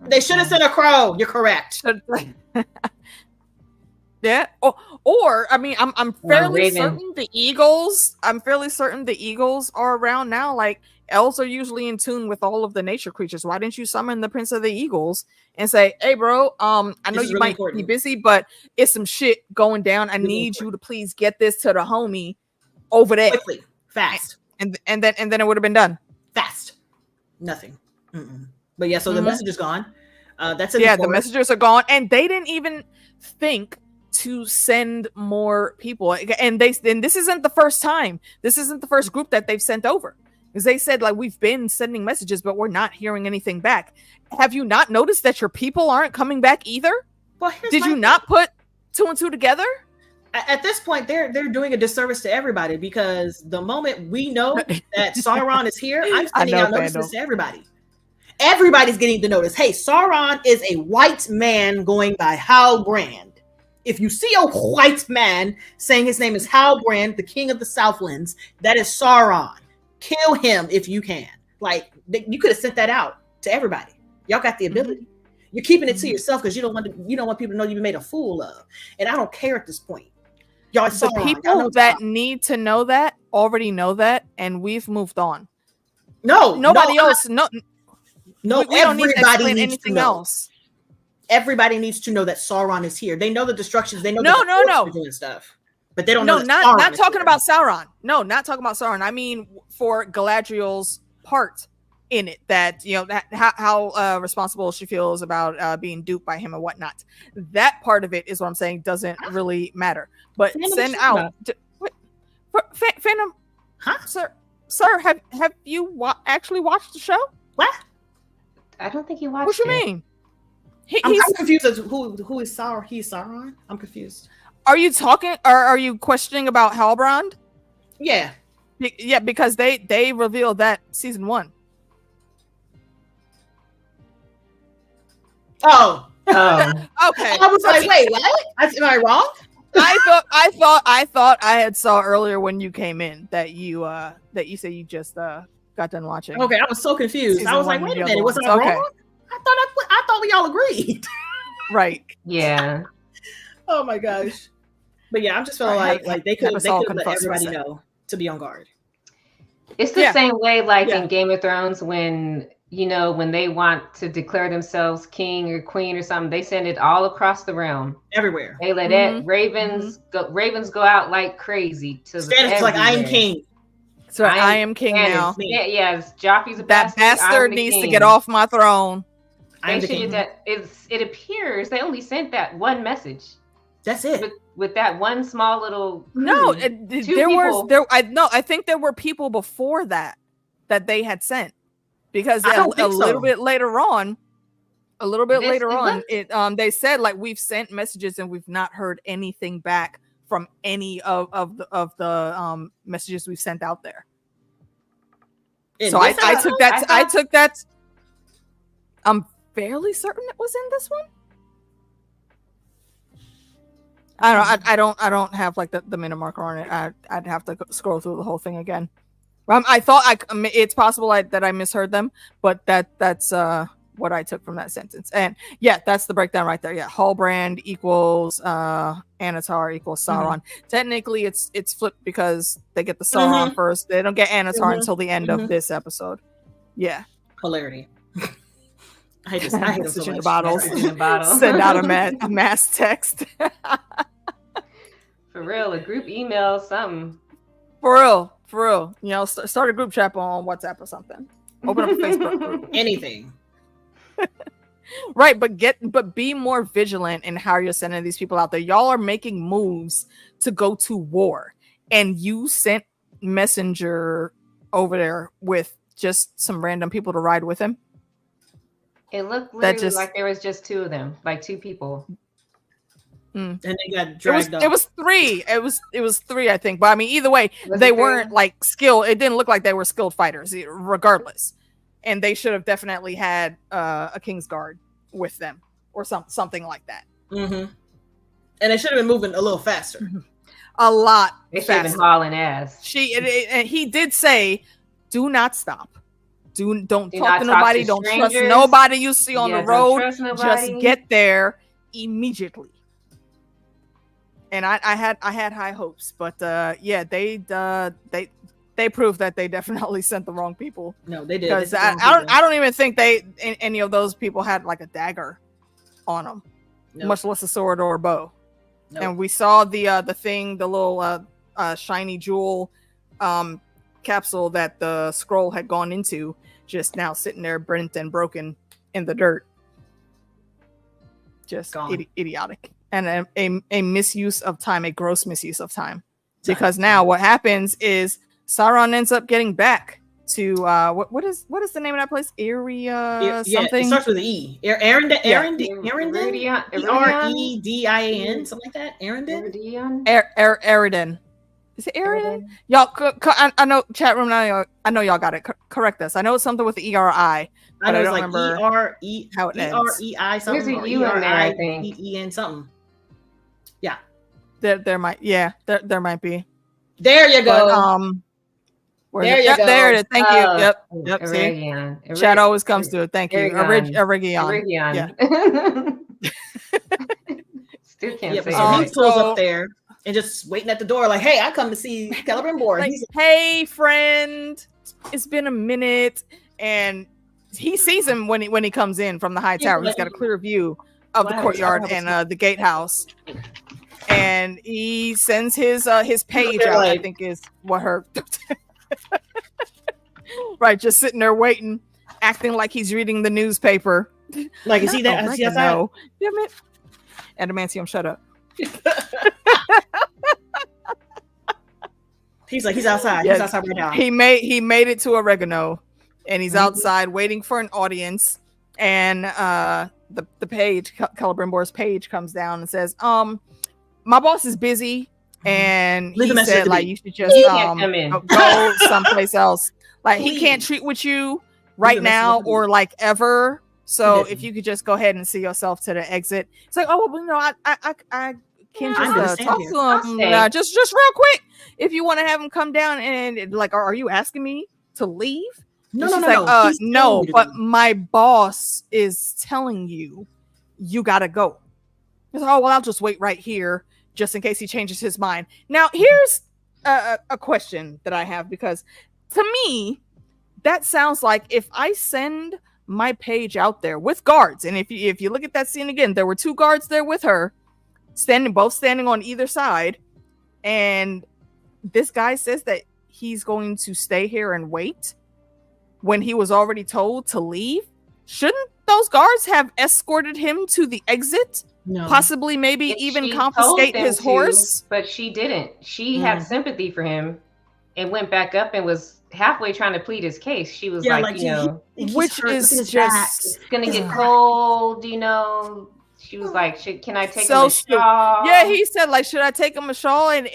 Speaker 1: They should have sent a crow. You're correct.
Speaker 3: Yeah. Or I mean, I'm fairly certain the eagles. I'm fairly certain the eagles are around now. Like, elves are usually in tune with all of the nature creatures. Why didn't you summon the Prince of the Eagles and say, "Hey, bro, I know you might be busy, but it's some shit going down. I need you to please get this to the homie over there
Speaker 1: quickly, fast."
Speaker 3: And then it would have been done
Speaker 1: fast. Nothing. But yeah, so the message is gone. That's
Speaker 3: the messengers are gone, and they didn't even think to send more people. And this isn't the first time. This isn't the first group that they've sent over. Because they said, like, we've been sending messages, but we're not hearing anything back. Have you not noticed that your people aren't coming back either?
Speaker 1: Well,
Speaker 3: did you not put two and two together?
Speaker 1: At this point, they're doing a disservice to everybody, because the moment we know that Sauron is here, I'm sending out notices to everybody. Everybody's getting the notice. Hey, Sauron is a white man going by Halbrand. If you see a white man saying his name is Halbrand, the king of the Southlands, that is Sauron. Kill him if you can. Like, you could have sent that out to everybody. Y'all got the ability. You're keeping it to yourself because you don't want people to know you've been made a fool of. And I don't care at this point. Y'all,
Speaker 3: the people that need to know that already know that, and we've moved on. Nobody else. We don't need to explain anything else.
Speaker 1: Everybody needs to know that Sauron is here. They know the destructions. They know doing stuff, but they don't know.
Speaker 3: Not talking about Sauron. No, not talking about Sauron. I mean, for Galadriel's part in it, that how responsible she feels about being duped by him and whatnot. That part of it is what I'm saying doesn't really matter. But send out Phantom, sir. Have you actually watched the show?
Speaker 1: What?
Speaker 2: I don't think you watched.
Speaker 3: What you mean?
Speaker 1: I'm confused as who is Sauron. He's Sauron. I'm confused.
Speaker 3: Are you talking or are you questioning about Halbrand?
Speaker 1: Yeah.
Speaker 3: Yeah, because they revealed that season 1.
Speaker 1: Oh.
Speaker 3: Okay.
Speaker 1: I was like, wait, what? Am I wrong?
Speaker 3: I thought I had saw earlier when you came in that you said you just got done watching.
Speaker 1: Okay, I was so confused. I was like, wait a minute, was I wrong? I thought we all agreed.
Speaker 3: Right.
Speaker 2: Yeah.
Speaker 1: Oh my gosh. But yeah, I'm just feeling like they could let everybody know to be on guard.
Speaker 2: It's the same way like in Game of Thrones when they want to declare themselves king or queen or something, they send it all across the realm. Everywhere. They let ravens go out like crazy to
Speaker 1: Stannis like, I am king.
Speaker 3: So I am king now.
Speaker 2: Yes, Joffrey's a
Speaker 3: bastard. That bastard needs to get off my throne.
Speaker 2: It appears they only sent that one message.
Speaker 1: That's it.
Speaker 2: With that one small little crew,
Speaker 3: no, I think there were people before that they had sent, because a little bit later on, A little bit
Speaker 2: This
Speaker 3: later
Speaker 2: is
Speaker 3: on,
Speaker 2: what-
Speaker 3: they said like we've sent messages and we've not heard anything back from any of the messages we've sent out there. So I took that. I'm fairly certain it was in this one. I don't have like the minute marker on it. I'd have to scroll through the whole thing again. I thought it's possible that I misheard them, but that's what I took from that sentence. And yeah, that's the breakdown right there. Yeah, Hallbrand equals Anatar equals Sauron. Technically, it's flipped because they get the Sauron first. They don't get Anatar until the end of this episode. Yeah,
Speaker 1: Polarity. I hate them so much.
Speaker 3: Bottles.
Speaker 2: In the bottle.
Speaker 3: Send out a mass text.
Speaker 2: For real, a group email, something.
Speaker 3: For real. You know, start a group chat on WhatsApp or something. Open up a Facebook group.
Speaker 1: Anything.
Speaker 3: Right, but be more vigilant in how you're sending these people out there. Y'all are making moves to go to war, and you sent Messenger over there with just some random people to ride with him.
Speaker 2: It looked literally like there was just two of them, like two people.
Speaker 1: And they got dragged up.
Speaker 3: It was three. It was three, I think. But I mean, either way, they weren't like skilled. It didn't look like they were skilled fighters, regardless. And they should have definitely had a Kingsguard with them or something like that.
Speaker 1: And they should have been moving a little faster.
Speaker 3: A lot
Speaker 2: They should
Speaker 3: faster.
Speaker 2: have been hauling ass.
Speaker 3: And he did say, "Do not stop. Don't talk to
Speaker 2: talk
Speaker 3: nobody.
Speaker 2: to
Speaker 3: Don't
Speaker 2: strangers.
Speaker 3: trust nobody you see on the
Speaker 2: Don't
Speaker 3: road.
Speaker 2: trust nobody.
Speaker 3: Just get there immediately." And I had high hopes, but yeah, they proved that they definitely sent the wrong people.
Speaker 1: No, they did.
Speaker 3: Because I don't even think any of those people had like a dagger on them, much less a sword or a bow. Nope. And we saw the little shiny jewel capsule that the scroll had gone into, just now sitting there burnt and broken in the dirt. Just idiotic. And a misuse of time, a gross misuse of time. Because now what happens is Sauron ends up getting back to what is the name of that place? Area something. It
Speaker 1: starts with an E. Erendin, Eredin, something like that. Erendin.
Speaker 3: Eredin. Is it Eredin? Y'all, I know chat room. I know y'all got it. Correct us. I know it's something with the ERI.
Speaker 1: I know
Speaker 3: I
Speaker 1: it's
Speaker 3: don't
Speaker 1: like
Speaker 3: remember
Speaker 1: how it ends. EREI something.
Speaker 2: There's a U in there, I think.
Speaker 1: EN something. Yeah.
Speaker 3: There might be.
Speaker 1: There you go.
Speaker 3: But, there you go. There it is. Thank you. Yep.
Speaker 2: Erigion.
Speaker 3: Chat always comes to it. Thank you. Erigion.
Speaker 2: Yeah. Still can't say
Speaker 1: so he pulls up there and just waiting at the door, like, "Hey, I come to see Celebrimbor."
Speaker 3: Like, "Hey, friend, it's been a minute," and he sees him when he comes in from the high tower. He's got a clear view of the courtyard and the gatehouse, and he sends his page out. I think is what her right, just sitting there waiting, acting like he's reading the newspaper.
Speaker 1: Like, is he that? Is he outside?
Speaker 3: No, damn it, Adamantium, shut up.
Speaker 1: He's outside. He's outside right now.
Speaker 3: He made it to Oregano, and he's outside waiting for an audience. And the page, Celebrimbor's page, comes down and says, "My boss is busy, and he said like you should just go someplace else. Like he can't treat with you right now or like ever. So if you could just go ahead and see yourself to the exit." It's like, "Oh, well, you know, I can just talk to him just real quick. If you want to have him come down and like, are you asking me to leave?" No, but my boss is telling you gotta go. He's like, "Oh, well, I'll just wait right here just in case he changes his mind." Now, here's a question that I have, because to me, that sounds like if I send my page out there with guards, and if you look at that scene again, there were two guards there with her, both standing on either side, and this guy says that he's going to stay here and wait when he was already told to leave. Shouldn't those guards have escorted him to the exit? No. Possibly, maybe even confiscate his horse?
Speaker 2: But she didn't. She had sympathy for him and went back up and was halfway trying to plead his case. She was like, you know,
Speaker 3: which is just
Speaker 2: it's gonna get cold, you know. She was like, can I take him a shawl?
Speaker 3: Yeah, he said, like, should I take him a shawl? And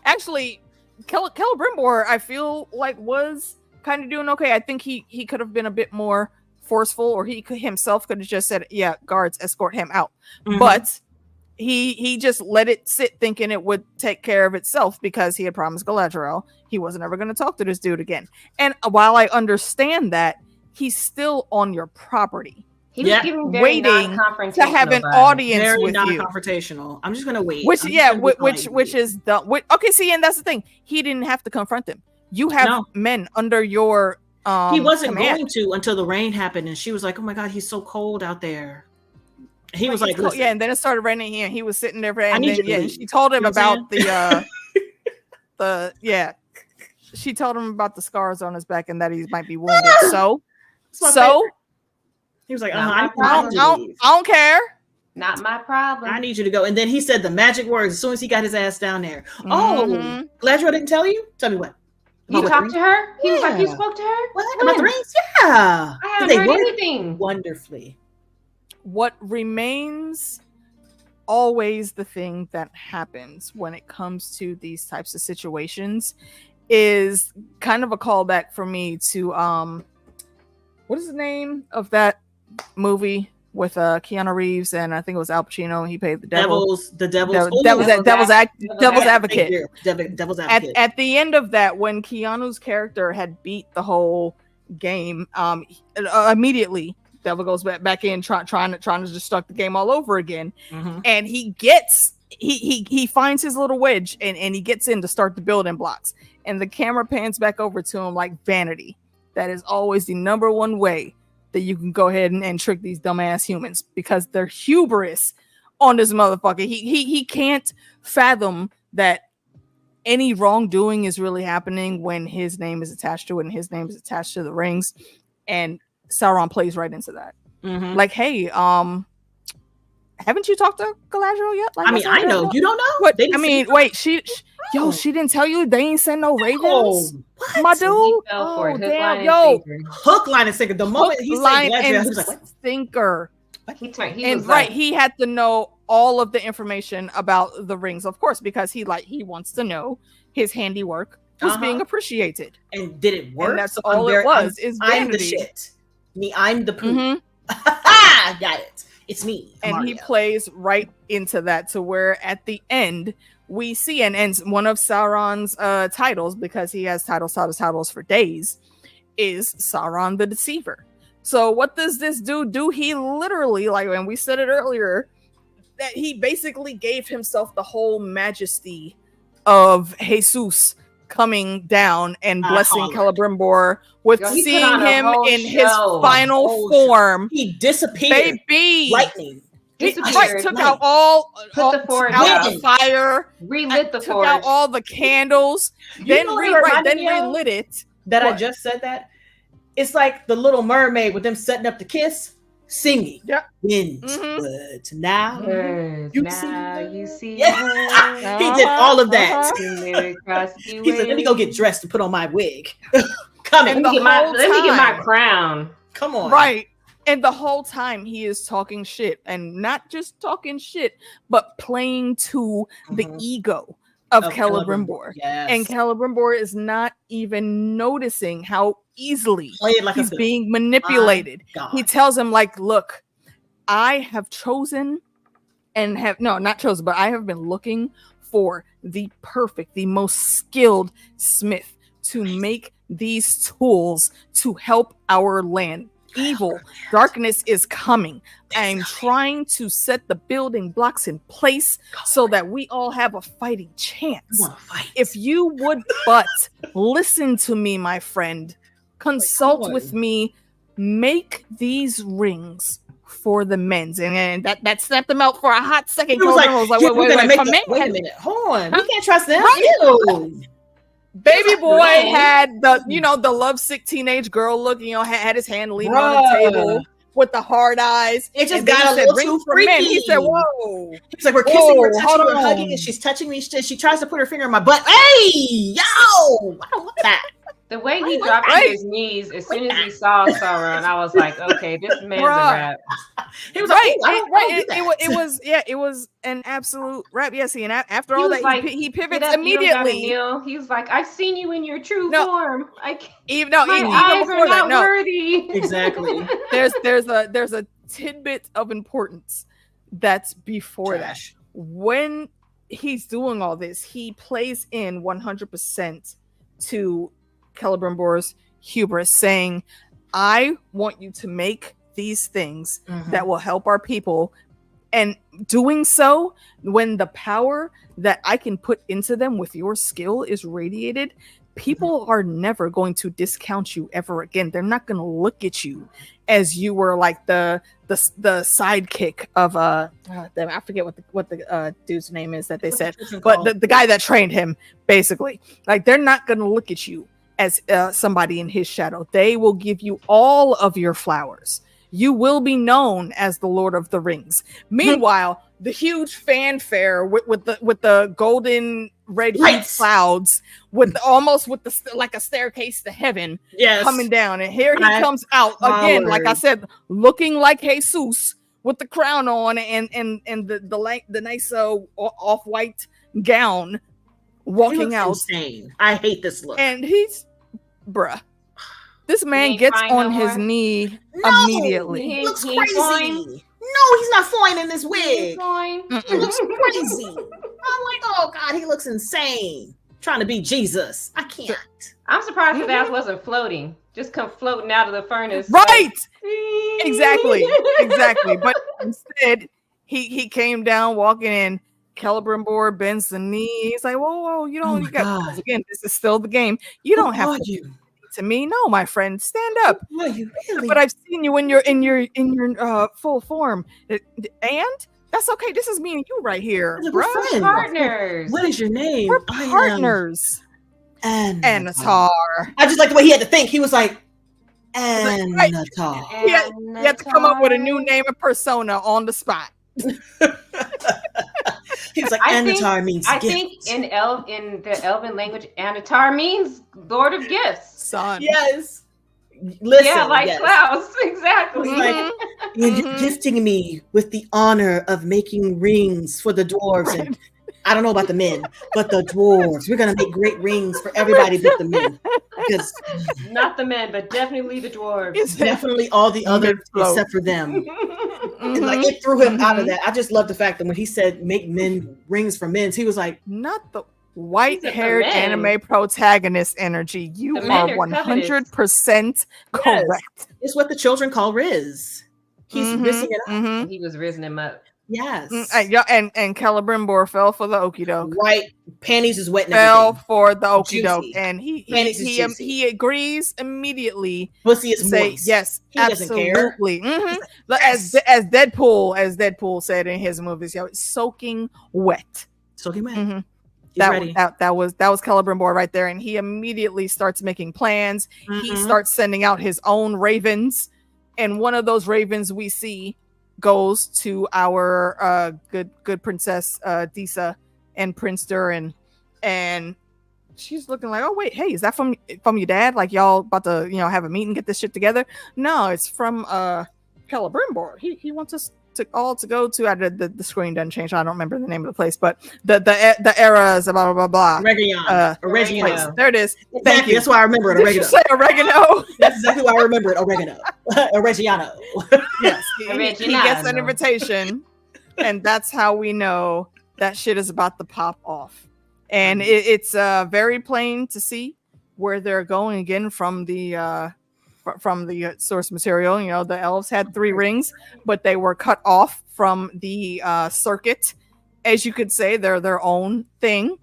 Speaker 3: actually, Celebrimbor, I feel like, was kind of doing okay. I think he could have been a bit more forceful, or he himself could have just said, yeah, guards, escort him out. But he just let it sit, thinking it would take care of itself, because he had promised Galadriel he wasn't ever going to talk to this dude again. And while I understand that, he's still on your property.
Speaker 2: He was giving very
Speaker 3: waiting to have an audience
Speaker 1: very
Speaker 3: with you.
Speaker 1: Non-confrontational. I'm just gonna wait.
Speaker 3: Which is the okay. See, and that's the thing. He didn't have to confront them. You have men under your
Speaker 1: he wasn't
Speaker 3: command.
Speaker 1: going to until the rain happened, and she was like, "Oh my God, he's so cold out there." He was like,
Speaker 3: yeah, and then it started raining here, and he was sitting there, and then, she told him about she told him about the scars on his back and that he might be wounded. So.
Speaker 1: He was like,
Speaker 3: I don't care.
Speaker 2: Not my problem.
Speaker 1: I need you to go. And then he said the magic words as soon as he got his ass down there. Oh, Galadriel didn't tell you? Tell me what?
Speaker 2: You talked to her? He was like, you spoke to her?
Speaker 1: What? About the rings? Yeah.
Speaker 2: I haven't heard anything.
Speaker 1: Wonderfully.
Speaker 3: What remains always the thing that happens when it comes to these types of situations is kind of a callback for me to what is the name of that movie with Keanu Reeves, and I think it was Al Pacino. He played the devil. Devil's advocate.
Speaker 1: Devil's advocate.
Speaker 3: At the end of that, when Keanu's character had beat the whole game, immediately Devil goes back in trying to just start the game all over again, and he finds his little wedge and he gets in to start the building blocks, and the camera pans back over to him like vanity. That is always the number one way that you can go ahead and trick these dumbass humans, because they're hubris on this motherfucker. He can't fathom that any wrongdoing is really happening when his name is attached to it and his name is attached to the rings. And Sauron plays right into that. Like, hey, haven't you talked to Galadriel yet? Like,
Speaker 1: I know. You don't know?
Speaker 3: What? Wait, she didn't tell you they ain't sent no ravens? My dude?
Speaker 2: Oh, damn.
Speaker 1: Hook, line, and sinker. The moment he said Galadriel, he was like, what?
Speaker 3: Sinker. He had to know all of the information about the rings, of course, because he wants to know his handiwork was being appreciated.
Speaker 1: And did it work?
Speaker 3: And that's all it was.
Speaker 1: I'm the shit. I'm the poop. Got it. It's me.
Speaker 3: And
Speaker 1: Mario.
Speaker 3: he plays right into that, to where at the end we see, and one of Sauron's titles, because he has titles for days, is Sauron the Deceiver. So what does this dude do? He literally, like when we said it earlier, that he basically gave himself the whole majesty of Jesus coming down and blessing Celebrimbor with seeing him in his final form.
Speaker 1: He disappeared.
Speaker 3: Baby.
Speaker 1: Lightning.
Speaker 3: Took out all the fire,
Speaker 2: relit the
Speaker 3: took out all the candles, then relit it.
Speaker 1: I just said that. It's like the Little Mermaid with them setting up the kiss, singing.
Speaker 3: Yeah.
Speaker 1: Winds, but now
Speaker 2: you see.
Speaker 1: Yeah. He did all of that. He said, "Let me go get dressed and put on my wig."
Speaker 2: Let me get my crown.
Speaker 1: Come on,
Speaker 3: right. And the whole time he is talking shit, and not just talking shit, but playing to the ego of Celebrimbor.
Speaker 1: Yes.
Speaker 3: And Celebrimbor is not even noticing how easily he's being manipulated. He tells him, like, look, I have chosen and I have been looking for the perfect, the most skilled smith to make these tools to help our land. Evil, darkness is coming. I'm trying to set the building blocks in place so that we all have a fighting chance. If you would but listen to me, my friend, consult with me, make these rings for the men's. And that snapped them out for a hot second.
Speaker 1: He was like, wait a minute, hold on. We can't trust them.
Speaker 3: Baby boy had the lovesick teenage girl look, had his hand leaning on the table with the hard eyes.
Speaker 1: It just got a little too freaky.
Speaker 3: He said, whoa.
Speaker 1: He's like, we're kissing, we're touching, we're hugging, and she's touching me. She tries to put her finger in my butt. Hey, yo! I don't want that.
Speaker 2: The way he dropped to his knees as soon as he saw Sauron, I was like, okay, this man's a rap.
Speaker 1: He was like,
Speaker 3: it was an absolute rap. Yes, and after
Speaker 2: He
Speaker 3: all
Speaker 2: was
Speaker 3: that,
Speaker 2: like,
Speaker 3: he pivots
Speaker 2: "Get up, you don't gotta
Speaker 3: immediately.
Speaker 2: kneel." He was like, "I've seen you in your true form.
Speaker 3: Even
Speaker 2: my eyes
Speaker 3: before
Speaker 2: are not
Speaker 3: that,
Speaker 2: worthy."
Speaker 1: Exactly.
Speaker 3: There's a tidbit of importance that's before that. When he's doing all this, he plays in 100% to Celebrimbor's hubris, saying, I want you to make these things that will help our people, and doing so when the power that I can put into them with your skill is radiated, people are never going to discount you ever again. They're not going to look at you as you were like the sidekick of I forget what the dude's name is that they said, but the guy that trained him, basically. Like, they're not going to look at you as somebody in his shadow. They will give you all of your flowers. You will be known as the Lord of the Rings. Meanwhile, the huge fanfare with the golden red clouds, with like a staircase to heaven, coming down, and here he comes out again, like I said, looking like Jesus with the crown on and the nice off-white gown, walking out.
Speaker 1: Insane. I hate this look.
Speaker 3: And he's, bruh. This man gets on his knee immediately.
Speaker 1: He looks crazy. No, he's not fine in this wig. He looks crazy. I'm like, oh God, he looks insane. Trying to be Jesus. I can't.
Speaker 2: I'm surprised his ass wasn't floating. Just come floating out of the furnace.
Speaker 3: Right. Exactly. But instead, he came down walking in. Celebrimbor bends the knee. He's like, whoa, you don't. Again, this is still the game. You don't have to me. No, my friend, stand up.
Speaker 1: You really?
Speaker 3: But I've seen you in your full form, and that's okay. This is me and you right here, bro.
Speaker 2: Partners.
Speaker 1: What is your name?
Speaker 3: We're partners.
Speaker 1: Anatar. I just like the way he had to think. He was like, Anatar.
Speaker 3: He had to come up with a new name and persona on the spot.
Speaker 1: He was like, Anatar means gift.
Speaker 2: I think in the Elven language, Anatar means Lord of Gifts.
Speaker 3: Son.
Speaker 1: Yes. Listen,
Speaker 2: clouds. Exactly.
Speaker 1: Like, you're gifting me with the honor of making rings for the dwarves. And I don't know about the men, but the dwarves. We're gonna make great rings for everybody but the men. Because
Speaker 2: not the men, but definitely the dwarves.
Speaker 1: It's definitely all the others except for them. Like, it threw him out of that. I just love the fact that when he said make men rings for men, he was like,
Speaker 3: not the white-haired anime protagonist energy. You are 100% correct.
Speaker 1: It's what the children call Riz. He's rizzing it up.
Speaker 2: He was rizzing him up.
Speaker 1: Yes.
Speaker 3: And Celebrimbor fell for the okie doke.
Speaker 1: Right. Panties is wet.
Speaker 3: Fell for the okie doke. And he agrees immediately.
Speaker 1: Pussy is moist.
Speaker 3: Yes,
Speaker 1: he
Speaker 3: absolutely. As Deadpool said in his movies, it's soaking wet.
Speaker 1: Soaking wet.
Speaker 3: That was Celebrimbor right there, and he immediately starts making plans. He starts sending out his own ravens, and one of those ravens we see goes to our good princess Disa and Prince Durin, and she's looking like, oh wait, hey, is that from your dad? Like, y'all about to have a meeting, get this shit together? No, it's from Celebrimbor. He wants us to go to the screen doesn't change. I don't remember the name of the place, but the era is blah blah blah.
Speaker 1: Oregano.
Speaker 3: There it is.
Speaker 1: Exactly. Thank you. That's why I remember it.
Speaker 3: Oregano. Did you say oregano?
Speaker 1: That's exactly why I remember it. Oregano. Oregano.
Speaker 3: Yes. He gets an invitation, and that's how we know that shit is about to pop off. And it's very plain to see where they're going again from the source material. The elves had 3 rings, but they were cut off from the circuit. As you could say, they're their own thing.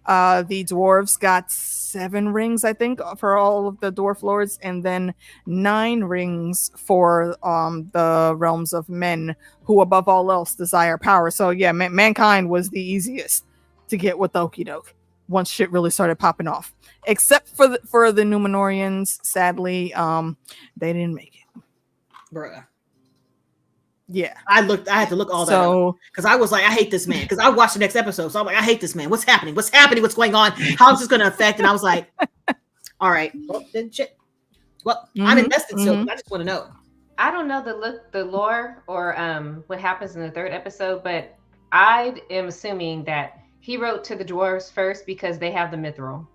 Speaker 3: The dwarves got 7 rings, I think, for all of the dwarf lords, and then 9 rings for the realms of men, who above all else desire power. So yeah, mankind was the easiest to get with okie doke once shit really started popping off. Except for the Numenorians, sadly, they didn't make it.
Speaker 1: Bruh.
Speaker 3: Yeah.
Speaker 1: I had to look all that up. Because I was like, I hate this man. Because I watched the next episode. So I'm like, I hate this man. What's happening? What's going on? How is this going to affect? And I was like, All right. Well, then shit. Well, I'm invested still. I just want to know.
Speaker 2: I don't know the lore or what happens in the third episode, but I am assuming that he wrote to the dwarves first because they have the mithril.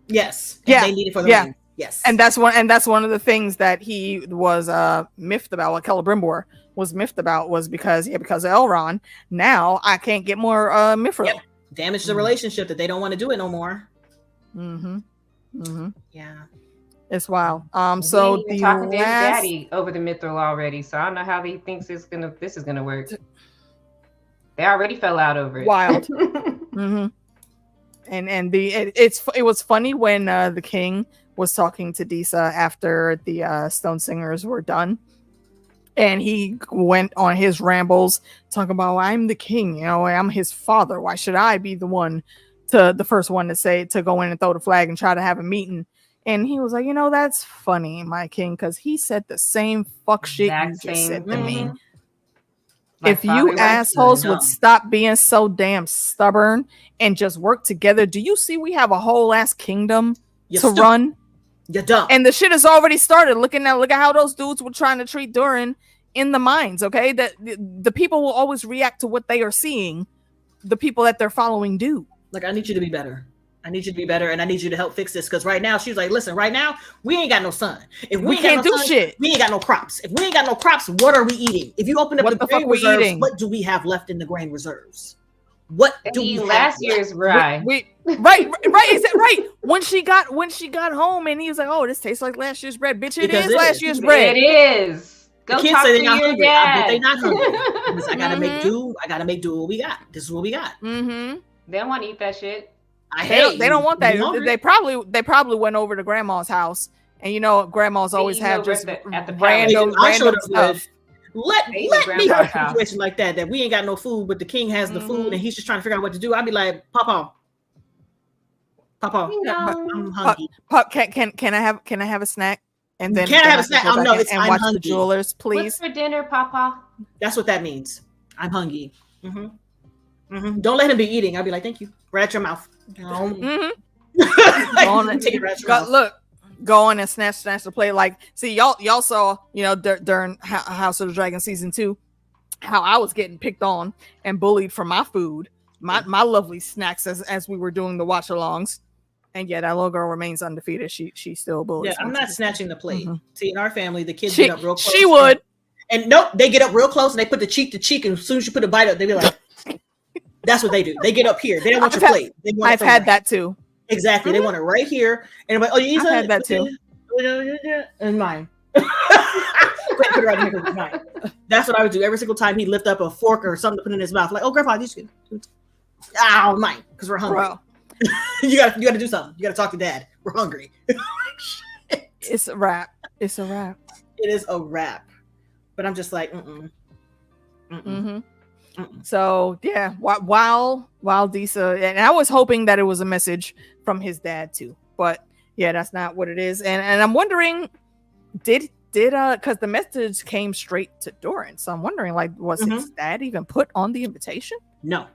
Speaker 1: Yes. And they need it for the ring. Yes.
Speaker 3: And that's one of the things that he was miffed about. What Celebrimbor was miffed about was because of Elrond. Now I can't get more mithril. Yep.
Speaker 1: Damage the relationship that they don't want to do it no more. Yeah.
Speaker 3: It's wild. So the
Speaker 2: talking to his daddy over the mithril already, so I don't know how he thinks this is gonna work. They already fell out over it.
Speaker 3: Wild. And it was funny when the king was talking to Disa after the Stone Singers were done, and he went on his rambles talking about, I'm the king, you know, I'm his father. Why should I be the first one to go in and throw the flag and try to have a meeting? And he was like, you know, that's funny, my king, because he said the same fuck shit you just said to me. If you assholes would stop being so damn stubborn and just work together, do you see we have a whole ass kingdom to run?
Speaker 1: You're dumb.
Speaker 3: And the shit has already started. Look at how those dudes were trying to treat Durin in the mines. Okay, that the people will always react to what they are seeing. The people that they're following do.
Speaker 1: Like, I need you to be better. I need you to be better, and I need you to help fix this. Because right now, she's like, listen, right now, we ain't got no sun. If we can't do shit, we ain't got no crops. If we ain't got no crops, what are we eating? If you open up the grain reserves, what do we have left in the grain reserves? What do we have
Speaker 2: last year's rye?
Speaker 3: Right. Is that right? When she got home, and he was like, "Oh, this tastes like last year's bread, bitch. It is last year's bread.
Speaker 2: It is." Go
Speaker 1: the kids
Speaker 2: talk
Speaker 1: say
Speaker 2: to your dad.
Speaker 1: They're not hungry. I gotta make do. I gotta make do what we got. This is what we got.
Speaker 2: They don't want to eat that shit.
Speaker 3: They don't want that. They probably went over to grandma's house, and you know grandma's always have just random stuff.
Speaker 1: Let me have a situation like that we ain't got no food, but the king has the food, and he's just trying to figure out what to do. I'd be like, Papa, I'm hungry.
Speaker 3: Can I have a snack? And then
Speaker 1: can I have a snack? Oh no, it's
Speaker 3: and
Speaker 1: I'm
Speaker 3: watch
Speaker 1: hungry.
Speaker 3: The Jewelers, please.
Speaker 2: What's for dinner, Papa?
Speaker 1: That's what that means. I'm hungry. Don't let him be eating. I'll be like, thank you. Right at your mouth.
Speaker 3: Go on and snatch the plate. Like, see, y'all saw, you know, during House of the Dragon season 2, how I was getting picked on and bullied for my food, my lovely snacks as we were doing the watch alongs. And yeah, that little girl remains undefeated. She still bullies.
Speaker 1: Yeah, I'm not snatching the plate. See, in our family, the kids get up real close.
Speaker 3: She would.
Speaker 1: And nope, they get up real close and they put the cheek to cheek, and as soon as you put a bite up, they be like, that's what they do. They get up here. They don't want your plate.
Speaker 3: I've had that too.
Speaker 1: Exactly. They want it right here. And I'm like, oh, you
Speaker 3: I've had that too.
Speaker 1: And mine. Put it right here. Mine. That's what I would do every single time he'd lift up a fork or something to put in his mouth. Like, oh, Grandpa, you should. Ow, mine, because we're hungry. Bro. you got to do something. You got to talk to Dad. We're hungry.
Speaker 3: It's a wrap.
Speaker 1: It is a wrap. But I'm just like,
Speaker 3: So yeah, while Disa, and I was hoping that it was a message from his dad too, but yeah, that's not what it is. And I'm wondering, did because the message came straight to Doran, so I'm wondering, like, was his dad even put on the invitation?
Speaker 1: No.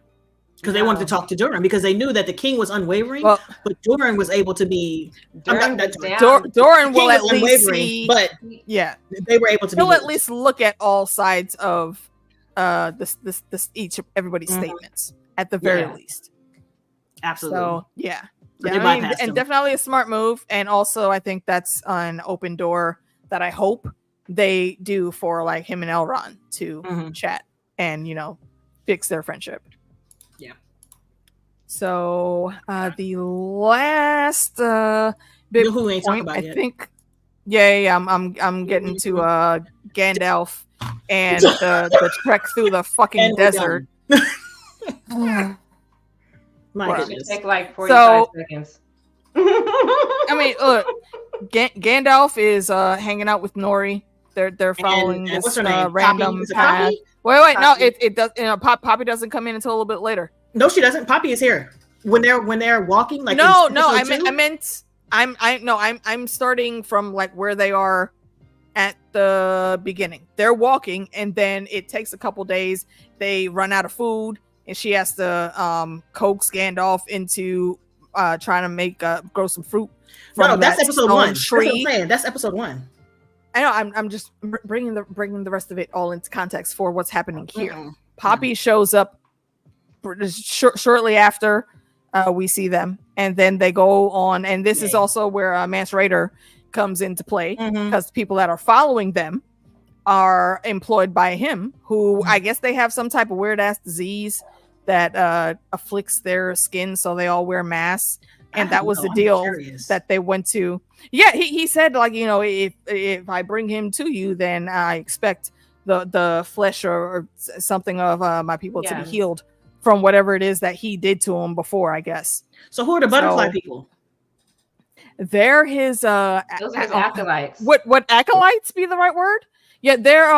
Speaker 1: Because they wanted to talk to Doran because they knew that the king was unwavering, but Doran was able to be. Doran
Speaker 3: will at least see,
Speaker 1: but
Speaker 3: yeah,
Speaker 1: they were able to.
Speaker 3: He'll at least look at all sides of everybody's statements at the very least.
Speaker 1: Absolutely.
Speaker 3: So yeah, and definitely a smart move, and also I think that's an open door that I hope they do for like him and Elrond to chat and fix their friendship.
Speaker 1: Yeah.
Speaker 3: So the last big point, I think. Yeah, I'm getting to Gandalf and the trek through the fucking desert.
Speaker 1: My goodness.
Speaker 2: Take like 45 seconds.
Speaker 3: I mean, look, Gandalf is hanging out with Nori. They're following this random path. Wait, no, it does. Poppy doesn't come in until a little bit later.
Speaker 1: No, she doesn't. Poppy is here when they're walking. Like I'm starting from like where they are at the beginning. They're walking, and then it takes a couple days. They run out of food, and she has to coax Gandalf into
Speaker 3: trying to make grow some fruit.
Speaker 1: No, that's episode 1.
Speaker 3: Tree.
Speaker 1: That's what I'm saying. That's episode 1.
Speaker 3: I know. I'm just bringing the rest of it all into context for what's happening here. Poppy shows up shortly after we see them, and then they go on. And this is also where Mance Rayder comes into play, because people that are following them are employed by him, who I guess they have some type of weird ass disease that afflicts their skin, so they all wear masks. And that was the deal that they went to. Yeah, he said, like, you know, if I bring him to you, then I expect the flesh or something of my people to be healed from whatever it is that he did to him before, I guess.
Speaker 1: So who are the butterfly people?
Speaker 3: They're his
Speaker 2: those are his acolytes.
Speaker 3: Would acolytes be the right word? Yeah, they're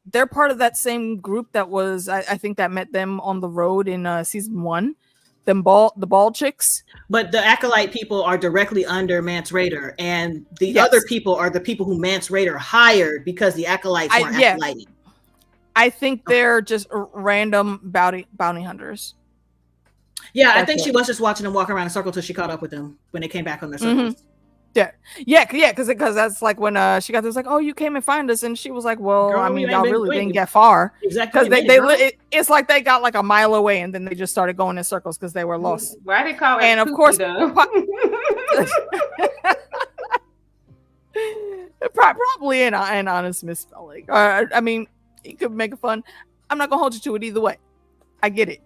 Speaker 3: they're part of that same group that was I think that met them on the road in season 1. The bald chicks. But
Speaker 1: the acolyte people are directly under Mance Rayder, and the other people are the people who Mance Rayder hired because the acolytes weren't acolyting.
Speaker 3: I think they're just random bounty hunters.
Speaker 1: Yeah, I think she was just watching them walk around in a circle till she caught up with them when they came back on their circles.
Speaker 3: Yeah, because that's like when she got this, like, oh, you came and find us, and she was like, well, girl, I mean, y'all really didn't get far.
Speaker 1: Exactly,
Speaker 3: because it's like they got like a mile away, and then they just started going in circles because they were lost.
Speaker 2: Why they call it?
Speaker 3: And of course, probably an honest misspelling. I mean, you could make it fun. I'm not gonna hold you to it either way. I get it.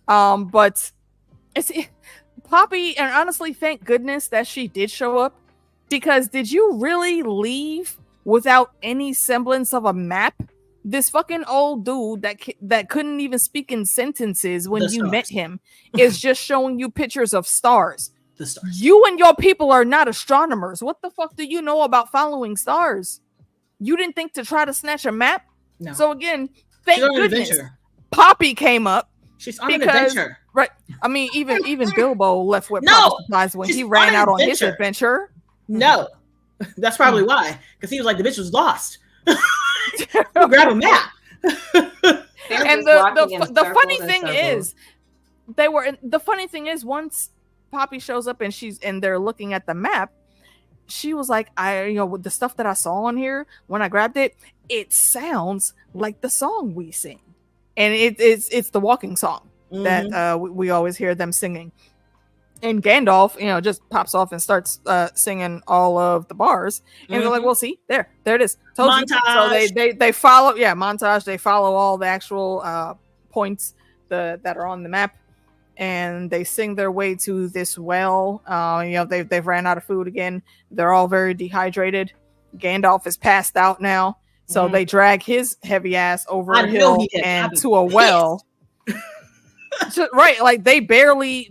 Speaker 3: But it's Poppy, and honestly, thank goodness that she did show up, because did you really leave without any semblance of a map? This fucking old dude that couldn't even speak in sentences when you met him is just showing you pictures of stars.
Speaker 1: The stars.
Speaker 3: You and your people are not astronomers. What the fuck do you know about following stars? You didn't think to try to snatch a map?
Speaker 1: No.
Speaker 3: So again, thank goodness Poppy came up.
Speaker 1: She's on an adventure.
Speaker 3: Right. I mean, even Bilbo left with proper supplies when he ran out on his adventure.
Speaker 1: No. That's probably why. Because he was like, the bitch was lost. Grab a map.
Speaker 3: And the funny thing is, the funny thing is, once Poppy shows up and they're looking at the map, she was like, with the stuff that I saw on here, when I grabbed it, it sounds like the song we sing. And it's the walking song that we always hear them singing. And Gandalf, just pops off and starts singing all of the bars. And they're like, well, see, there it is.
Speaker 1: Montage.
Speaker 3: So they follow, montage. They follow all the actual points that are on the map. And they sing their way to this well. They've ran out of food again. They're all very dehydrated. Gandalf is passed out now. So they drag his heavy ass over a hill and to a well. So, right, like they barely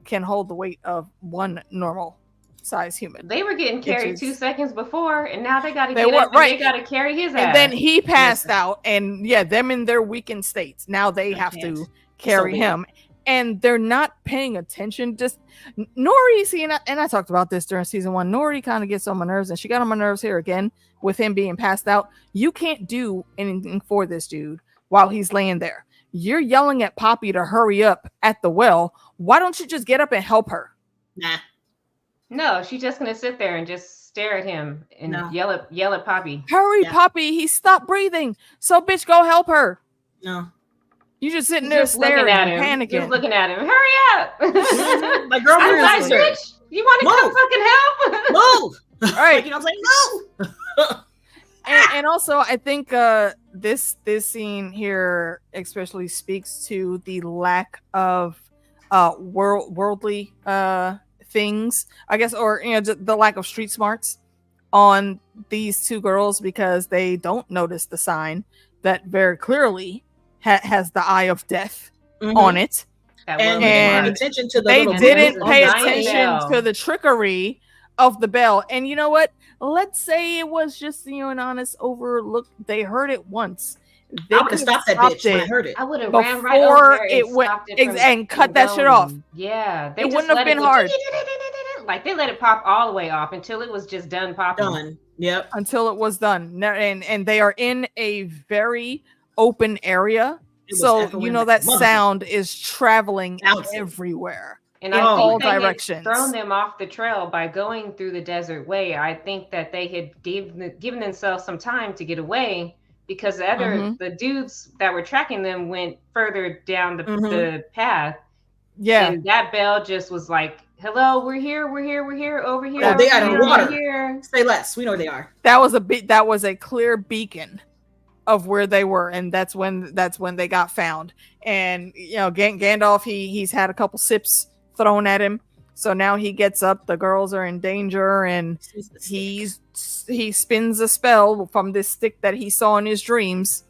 Speaker 3: can hold the weight of one normal size human.
Speaker 2: They were getting carried 2 seconds before, and now they got to get up and they got to carry his ass.
Speaker 3: And then he passed out, and them in their weakened states. Now they have to carry him, and they're not paying attention. Just Nori, and I talked about this during season 1. Nori kind of gets on my nerves, and she got on my nerves here again with him being passed out. You can't do anything for this dude while he's laying there. You're yelling at Poppy to hurry up at the well. Why don't you just get up and help her?
Speaker 1: Nah.
Speaker 2: No, she's just gonna sit there and just stare at him and yell at Poppy.
Speaker 3: Hurry, Poppy! He stopped breathing. So, bitch, go help her.
Speaker 1: No.
Speaker 3: You just sitting there staring and panicking.
Speaker 2: Just looking at him. Hurry up!
Speaker 1: My girl,
Speaker 2: I'm like, bitch, you want to come fucking help?
Speaker 1: Move!
Speaker 3: All right.
Speaker 1: I was like, no.
Speaker 3: And also, I think this scene here especially speaks to the lack of worldly things, I guess, or the lack of street smarts on these two girls, because they don't notice the sign that very clearly has the eye of death on it, and they didn't pay attention to the trickery of the bell. And you know what? Let's say it was just an honest overlook. They heard it once. They
Speaker 1: I would have stopped that bitch when I heard it.
Speaker 2: I would have ran right over there
Speaker 3: it went and cut that shit off.
Speaker 2: Yeah,
Speaker 3: it wouldn't have been hard.
Speaker 2: Like they let it pop all the way off until it was just done popping.
Speaker 1: Done. Yep.
Speaker 3: Until it was done. And they are in a very open area. So you know that sound is traveling everywhere.
Speaker 2: And
Speaker 3: in
Speaker 2: I think
Speaker 3: all
Speaker 2: they
Speaker 3: directions.
Speaker 2: had thrown them off the trail by going through the desert way. I think that they had given themselves some time to get away because the dudes that were tracking them went further down the path.
Speaker 3: Yeah.
Speaker 2: And that bell just was like, hello, we're here, over here,
Speaker 1: Oh, they out of water.
Speaker 2: Here.
Speaker 1: Say less. We know where they are.
Speaker 3: That was a clear beacon of where they were, and that's when they got found. And Gandalf, he's had a couple sips thrown at him, so now he gets up. The girls are in danger, and he spins a spell from this stick that he saw in his dreams.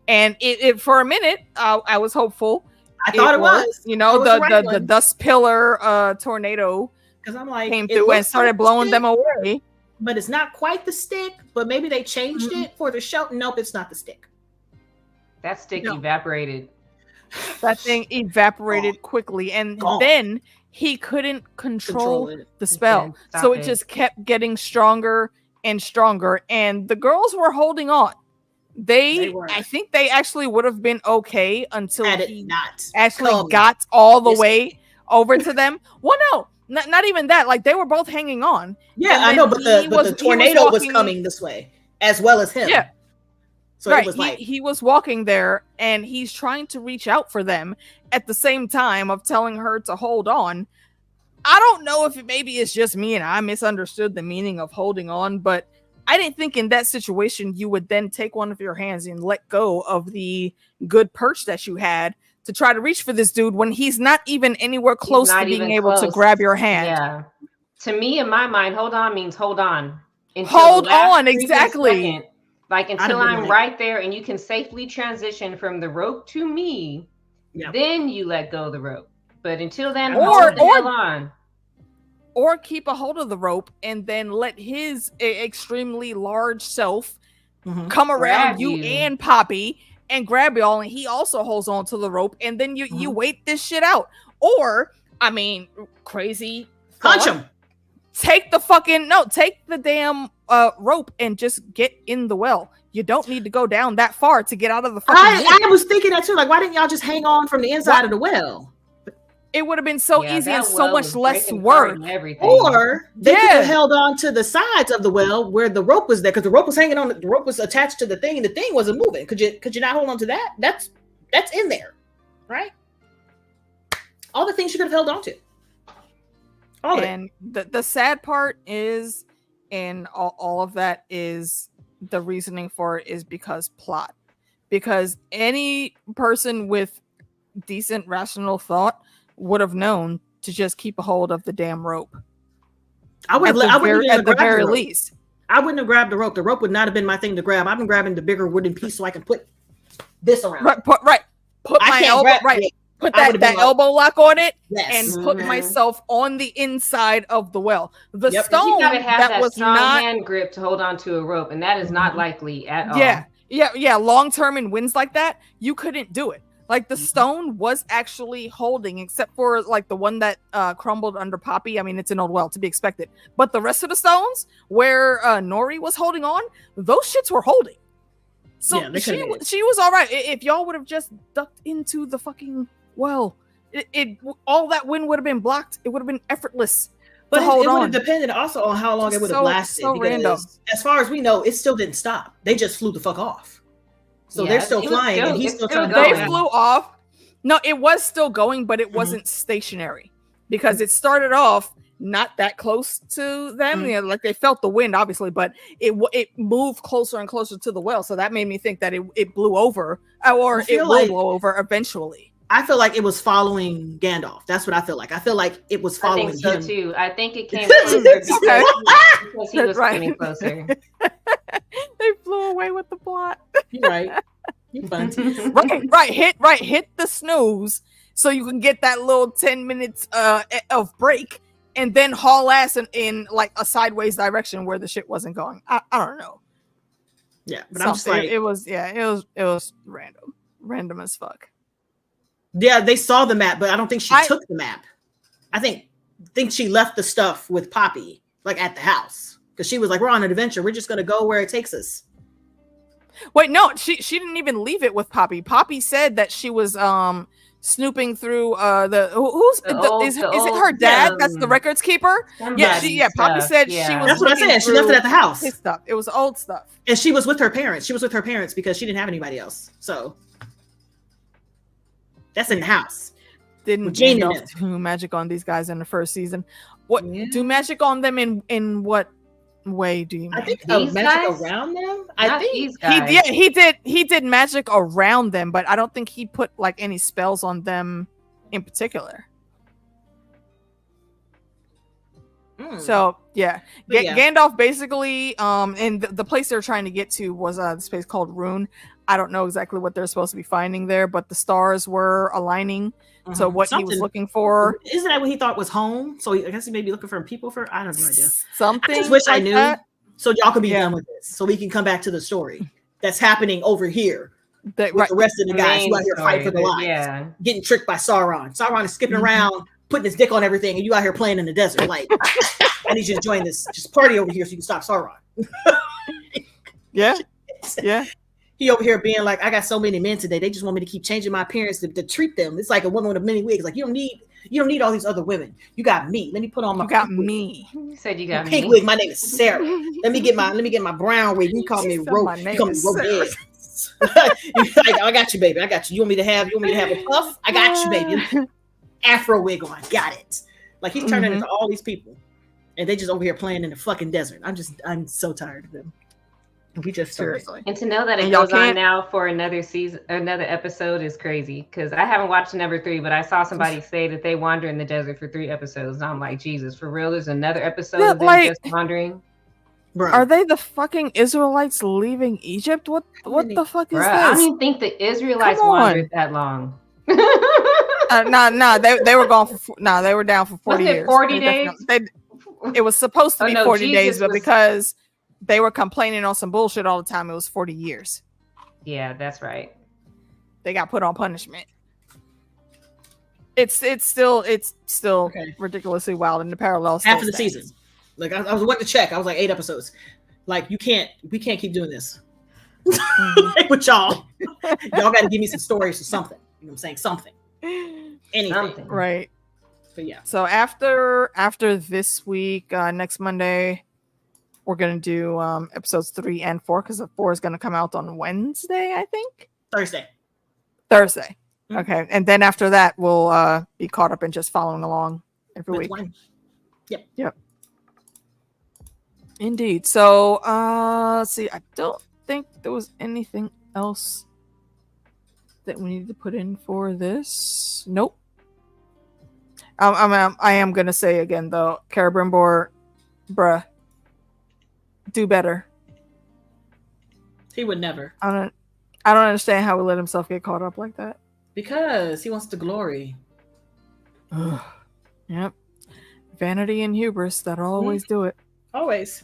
Speaker 3: And it for a minute, I was hopeful.
Speaker 1: I thought it was.
Speaker 3: The dust pillar tornado.
Speaker 1: Because I'm like,
Speaker 3: came through and started blowing them away.
Speaker 1: But it's not quite the stick. But maybe they changed it for the show. Nope, it's not the stick.
Speaker 2: That stick evaporated.
Speaker 3: That thing evaporated quickly, and then he couldn't control the spell. So it just kept getting stronger and stronger, and the girls were holding on. I think they actually would have been okay until he got all the way over to them. Well, no, not even that. Like, they were both hanging on.
Speaker 1: Yeah, I know, but the tornado was coming this way as well as him. Yeah. So it was he was walking there, and he's trying to reach out for them at the same time of telling her to hold on. I don't know if maybe it's just me and I misunderstood the meaning of holding on, but I didn't think in that situation you would then take one of your hands and let go of the good perch that you had to try to reach for this dude when he's not even anywhere close to being able to grab your hand.
Speaker 2: Yeah. To me, in my mind, hold on means hold on.
Speaker 3: Hold on, exactly.
Speaker 2: Second. Like, until I'm right there and you can safely transition from the rope to me, then you let go of the rope. But until then, hold the hell on.
Speaker 3: Or keep a hold of the rope and then let his extremely large self come around you and Poppy and grab y'all, and he also holds on to the rope, and then you wait this shit out. Or, I mean, crazy
Speaker 1: punch him.
Speaker 3: Take the damn rope and just get in the well. You don't need to go down that far to get out of the fucking
Speaker 1: I was thinking that too. Like, why didn't y'all just hang on from the inside of the well?
Speaker 3: It would have been so easy and so much less work.
Speaker 1: Or they could have held on to the sides of the well where the rope was there, because the rope was hanging on. The rope was attached to the thing, and the thing wasn't moving. Could you not hold on to that? That's in there, right? All the things you could have held on to.
Speaker 3: And the sad part is, and all of that is, the reasoning for it is because plot. Because any person with decent rational thought would have known to just keep a hold of the damn rope.
Speaker 1: At the very least. I wouldn't have grabbed the rope. The rope would not have been my thing to grab. I've been grabbing the bigger wooden piece so I can put this around.
Speaker 3: Put my elbow Put that elbow lock on it and put myself on the inside of the well. The stone
Speaker 2: you gotta have that
Speaker 3: was
Speaker 2: strong
Speaker 3: not
Speaker 2: hand grip to hold on to a rope, and that is not likely at all.
Speaker 3: Yeah. Long term in winds like that, you couldn't do it. Like, the stone was actually holding, except for like the one that crumbled under Poppy. I mean, it's an old well, to be expected. But the rest of the stones where Nori was holding on, those shits were holding. So she was all right. If y'all would have just ducked into the fucking well, all that wind would have been blocked. It would have been effortless.
Speaker 1: But it would have depended also on how long it would have lasted.
Speaker 3: So random.
Speaker 1: As far as we know, it still didn't stop. They just flew the fuck off. So they're still flying, and he's still trying to go.
Speaker 3: They flew off. No, it was still going, but it wasn't stationary, because it started off not that close to them. You know, like, they felt the wind, obviously, but it moved closer and closer to the well. So that made me think that it blew over, or it will blow over eventually.
Speaker 1: I feel like it was following Gandalf. That's what I feel like. I feel like it was following him.
Speaker 2: I think so too. I think it came closer because he was coming closer.
Speaker 3: They flew away with the plot.
Speaker 1: You're right. You bunty.
Speaker 3: Right. Hit the snooze so you can get that little 10 minutes of break, and then haul ass in like a sideways direction where the shit wasn't going. I don't know.
Speaker 1: Yeah, but I'm just like,
Speaker 3: it was random as fuck.
Speaker 1: Yeah, they saw the map, but I don't think she took the map. I think she left the stuff with Poppy, like, at the house, because she was like, "We're on an adventure. We're just gonna go where it takes us."
Speaker 3: Wait, no, she didn't even leave it with Poppy. Poppy said that she was snooping through is it her dad that's the records keeper? Poppy said she was.
Speaker 1: That's what I said. She left it at the house.
Speaker 3: His stuff. It was old stuff.
Speaker 1: And she was with her parents. She was with her parents because she didn't have anybody else. So that's in the house.
Speaker 3: Didn't Gandalf do magic on these guys in the first season? What do magic on them in what way do you mean?
Speaker 1: I think magic around them. I think
Speaker 3: he did magic around them, but I don't think he put like any spells on them in particular. So Gandalf basically and the place they're trying to get to was this place called Rune. I don't know exactly what they're supposed to be finding there, but the stars were aligning. So what he was looking for,
Speaker 1: isn't that what he thought was home? So I guess he may be looking for people for, I don't know idea.
Speaker 3: Something.
Speaker 1: I just wish I knew, so y'all could be done with this, so we can come back to the story that's happening over here with the rest of the guys who out here fighting for their lives, getting tricked by Sauron. Sauron is skipping around, putting his dick on everything, and you out here playing in the desert. Like, I need you to join this party over here so you can stop Sauron.
Speaker 3: Yeah.
Speaker 1: He over here being like, I got so many men today. They just want me to keep changing my appearance to treat them. It's like a woman with many wigs. Like, you don't need all these other women. You got me. Let me put on my.
Speaker 3: You got me.
Speaker 2: You said you got
Speaker 1: pink wig. My name is Sarah. Let me get my brown wig. You call me Ro. You call me Ro. Like, I got you, baby. I got you. You want me to have a puff? I got you, baby. Afro wig on. Got it. Like, he's turning into all these people, and they just over here playing in the fucking desert. I'm so tired of them. We just
Speaker 3: seriously.
Speaker 2: And to know that it goes on now for another season, another episode is crazy. Because I haven't watched number 3, but I saw somebody say that they wander in the desert for 3 episodes. And I'm like, Jesus, for real? There's another episode of them just wandering?
Speaker 3: Bro. Are they the fucking Israelites leaving Egypt? What the fuck is this?
Speaker 2: I don't even think the Israelites wandered that long.
Speaker 3: They were gone for they were down for 40 years.
Speaker 2: 40 days?
Speaker 3: It was supposed to be 40 days, but because they were complaining on some bullshit all the time, it was 40 years.
Speaker 2: Yeah, that's right.
Speaker 3: They got put on punishment. It's still ridiculously wild in the parallel.
Speaker 1: Half of the season. Like I was wanting to check. I was like 8 episodes. Like we can't keep doing this. Like with y'all. Y'all got to give me some stories or something. You know what I'm saying? Something. Anything.
Speaker 2: Something.
Speaker 3: Right.
Speaker 1: But yeah.
Speaker 3: So after this week, next Monday, we're gonna do episodes 3 and 4 because the 4 is gonna come out on Wednesday, I think.
Speaker 1: Thursday.
Speaker 3: Mm-hmm. Okay, and then after that, we'll be caught up and just following along every week. Yep. Indeed. So, let's see. I don't think there was anything else that we need to put in for this. Nope. I am gonna say again though, Carabrimbor, bruh, do better.
Speaker 1: He would never.
Speaker 3: I don't understand how he let himself get caught up like that.
Speaker 1: Because he wants the glory.
Speaker 3: Yep. Vanity and hubris that always do it.
Speaker 1: Always.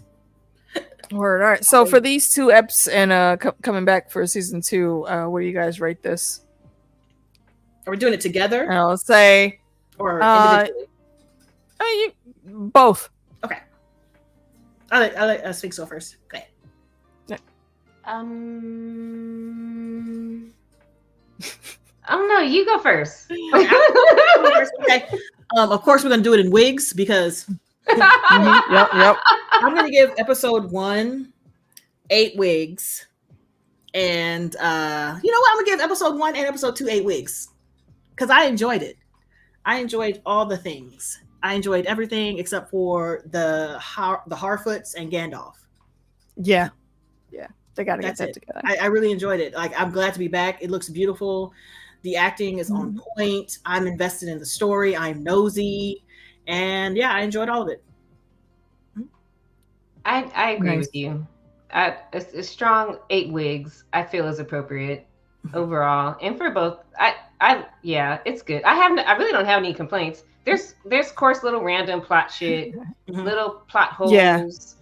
Speaker 3: Word. All right. So for these 2 eps and coming back for season 2, what do you guys rate this?
Speaker 1: Are we doing it together?
Speaker 3: I'll say
Speaker 1: or individually?
Speaker 3: Both.
Speaker 1: Okay. I think so first. Okay.
Speaker 2: I don't know. You go first.
Speaker 1: Okay. Of course, we're gonna do it in wigs because.
Speaker 3: Yep.
Speaker 1: I'm gonna give episode 1 8 wigs, and you know what? I'm gonna give episode 1 and episode 2 8 wigs because I enjoyed it. I enjoyed all the things. I enjoyed everything except for the Harfoots and Gandalf.
Speaker 3: Yeah. They got to get that together.
Speaker 1: I really enjoyed it. Like, I'm glad to be back. It looks beautiful. The acting is on point. I'm invested in the story. I'm nosy. And yeah, I enjoyed all of it.
Speaker 2: I agree with you. A strong 8 wigs, I feel, is appropriate overall. And for both, yeah, it's good. I really don't have any complaints. There's course little random plot shit, little plot holes.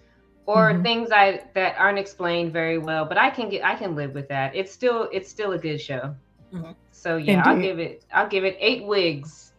Speaker 2: Or things that aren't explained very well, but I can live with that. It's still a good show. So yeah, Indeed. I'll give it 8 wigs.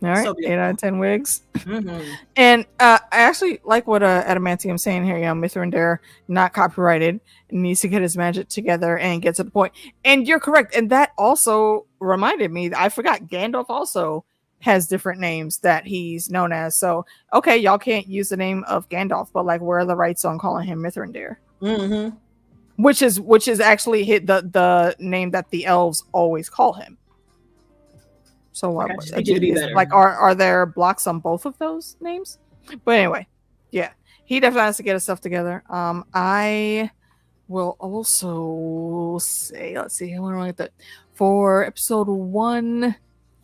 Speaker 3: All right,
Speaker 1: So
Speaker 3: 8 out of 10 wigs.
Speaker 1: Mm-hmm.
Speaker 3: And I actually like what Adamantium's saying here. Mithrandir, not copyrighted, needs to get his magic together and get to the point. And you're correct. And that also reminded me, I forgot Gandalf also has different names that he's known as. So, okay, y'all can't use the name of Gandalf, but like, where are the rights on calling him Mithrandir?
Speaker 1: Mm-hmm.
Speaker 3: Which is actually the name that the elves always call him. So
Speaker 1: I just need you to be better.
Speaker 3: like, are there blocks on both of those names? But anyway, yeah, he definitely has to get his stuff together. I will also say, let's see, what do I get for episode 1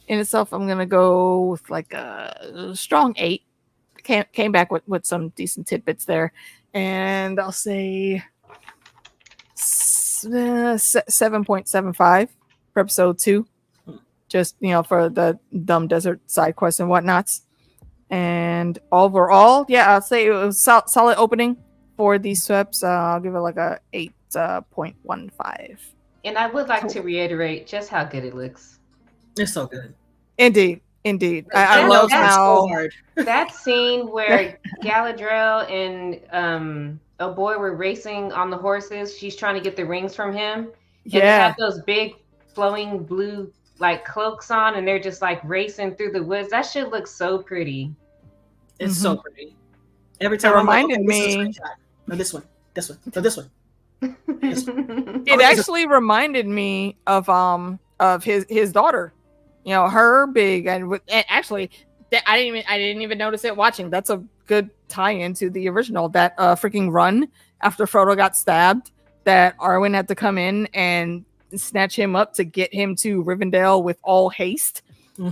Speaker 3: in itself? I'm gonna go with like a strong 8. Came back with some decent tidbits there, and I'll say 7.75 for episode 2. Just, for the dumb desert side quests and whatnots. And overall, yeah, I'll say it was solid opening for these sweeps. I'll give it like a 8.15.
Speaker 2: And I would like to reiterate just how good it looks.
Speaker 1: It's so good.
Speaker 3: Indeed. I love how
Speaker 2: that scene where Galadriel and oh boy were racing on the horses. She's trying to get the rings from him. And they have those big flowing blue like cloaks on, and they're just like racing through the woods. That shit looks so pretty.
Speaker 1: It's so pretty. Every time
Speaker 3: it reminded me.
Speaker 1: No, this one. No, this one.
Speaker 3: It actually reminded me of his daughter. Her big and actually I didn't even notice it watching. That's a good tie-in to the original. That freaking run after Frodo got stabbed, that Arwen had to come in and snatch him up to get him to Rivendell with all haste.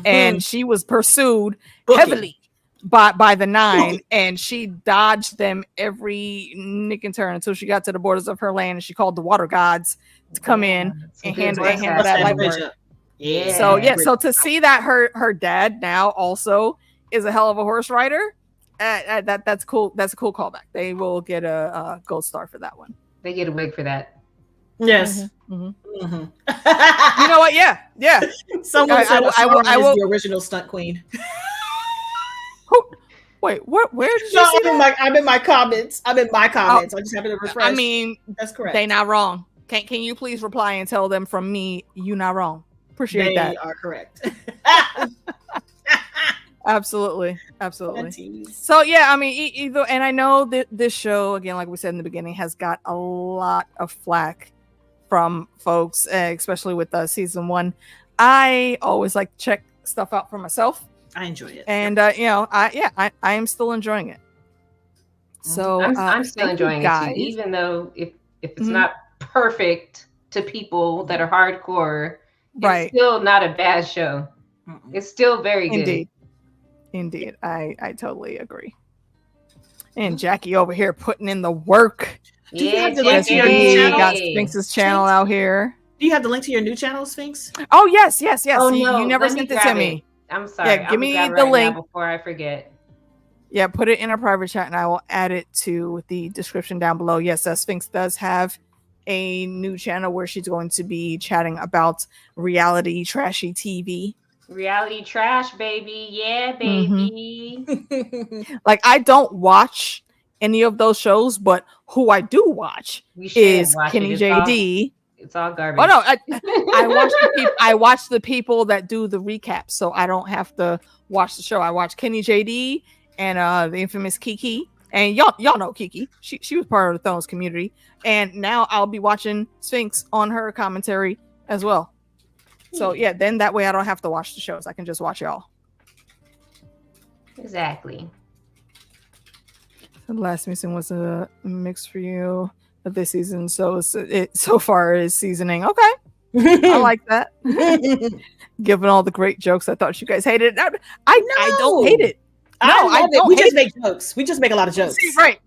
Speaker 3: And she was pursued heavily by the 9, and she dodged them every nick and turn until she got to the borders of her land, and she called the water gods to come in and handle that light work. So to see that her dad now also is a hell of a horse rider, that's cool. That's a cool callback. They will get a gold star for that one.
Speaker 2: They get a wig for that.
Speaker 1: Yes.
Speaker 3: You know what? Yeah.
Speaker 1: Someone said I will the original stunt queen.
Speaker 3: Wait, where did you see
Speaker 1: that? I'm in my comments. I just happen to refresh.
Speaker 3: I mean,
Speaker 1: that's correct.
Speaker 3: They not wrong. Can you please reply and tell them from me, you not wrong? Appreciate that.
Speaker 1: They are correct.
Speaker 3: Absolutely. So yeah, I mean, either, and I know that this show, again, like we said in the beginning, has got a lot of flack from folks, especially with season 1. I always like to check stuff out for myself.
Speaker 1: I enjoy it,
Speaker 3: and I am still enjoying it. So
Speaker 2: I'm still enjoying it too, even though if it's not perfect to people that are hardcore, it's still not a bad show. It's still very good.
Speaker 3: Indeed, I totally agree. And Jackie over here putting in the work.
Speaker 1: Do you have the link to your new channel?
Speaker 3: Got Sphinx's channel out here.
Speaker 1: Do you have the link to your new channel, Sphinx?
Speaker 3: Oh yes.
Speaker 2: Oh, no.
Speaker 3: You never sent it to me.
Speaker 2: I'm sorry.
Speaker 3: Yeah, give me the link
Speaker 2: before I forget.
Speaker 3: Yeah, put it in a private chat, and I will add it to the description down below. Yes, Sphinx does have a new channel where she's going to be chatting about reality trashy TV.
Speaker 2: Reality trash, baby. Yeah, baby.
Speaker 3: Like, I don't watch any of those shows, but who I do watch is Kenny JD.
Speaker 2: It's all garbage.
Speaker 3: Oh no, I watch the people that do the recaps, so I don't have to watch the show. I watch Kenny JD and the infamous Kiki, and y'all know Kiki. She was part of the Thrones community, and now I'll be watching Sphinx on her commentary as well. So yeah, then that way I don't have to watch the shows. I can just watch y'all.
Speaker 2: Exactly.
Speaker 3: The last mission was a mix for you of this season, so it so far is seasoning. Okay, I like that. Given all the great jokes, I thought you guys hated it. I don't hate it. No, I don't.
Speaker 1: We just make jokes. We just make a lot of jokes.
Speaker 3: See, right.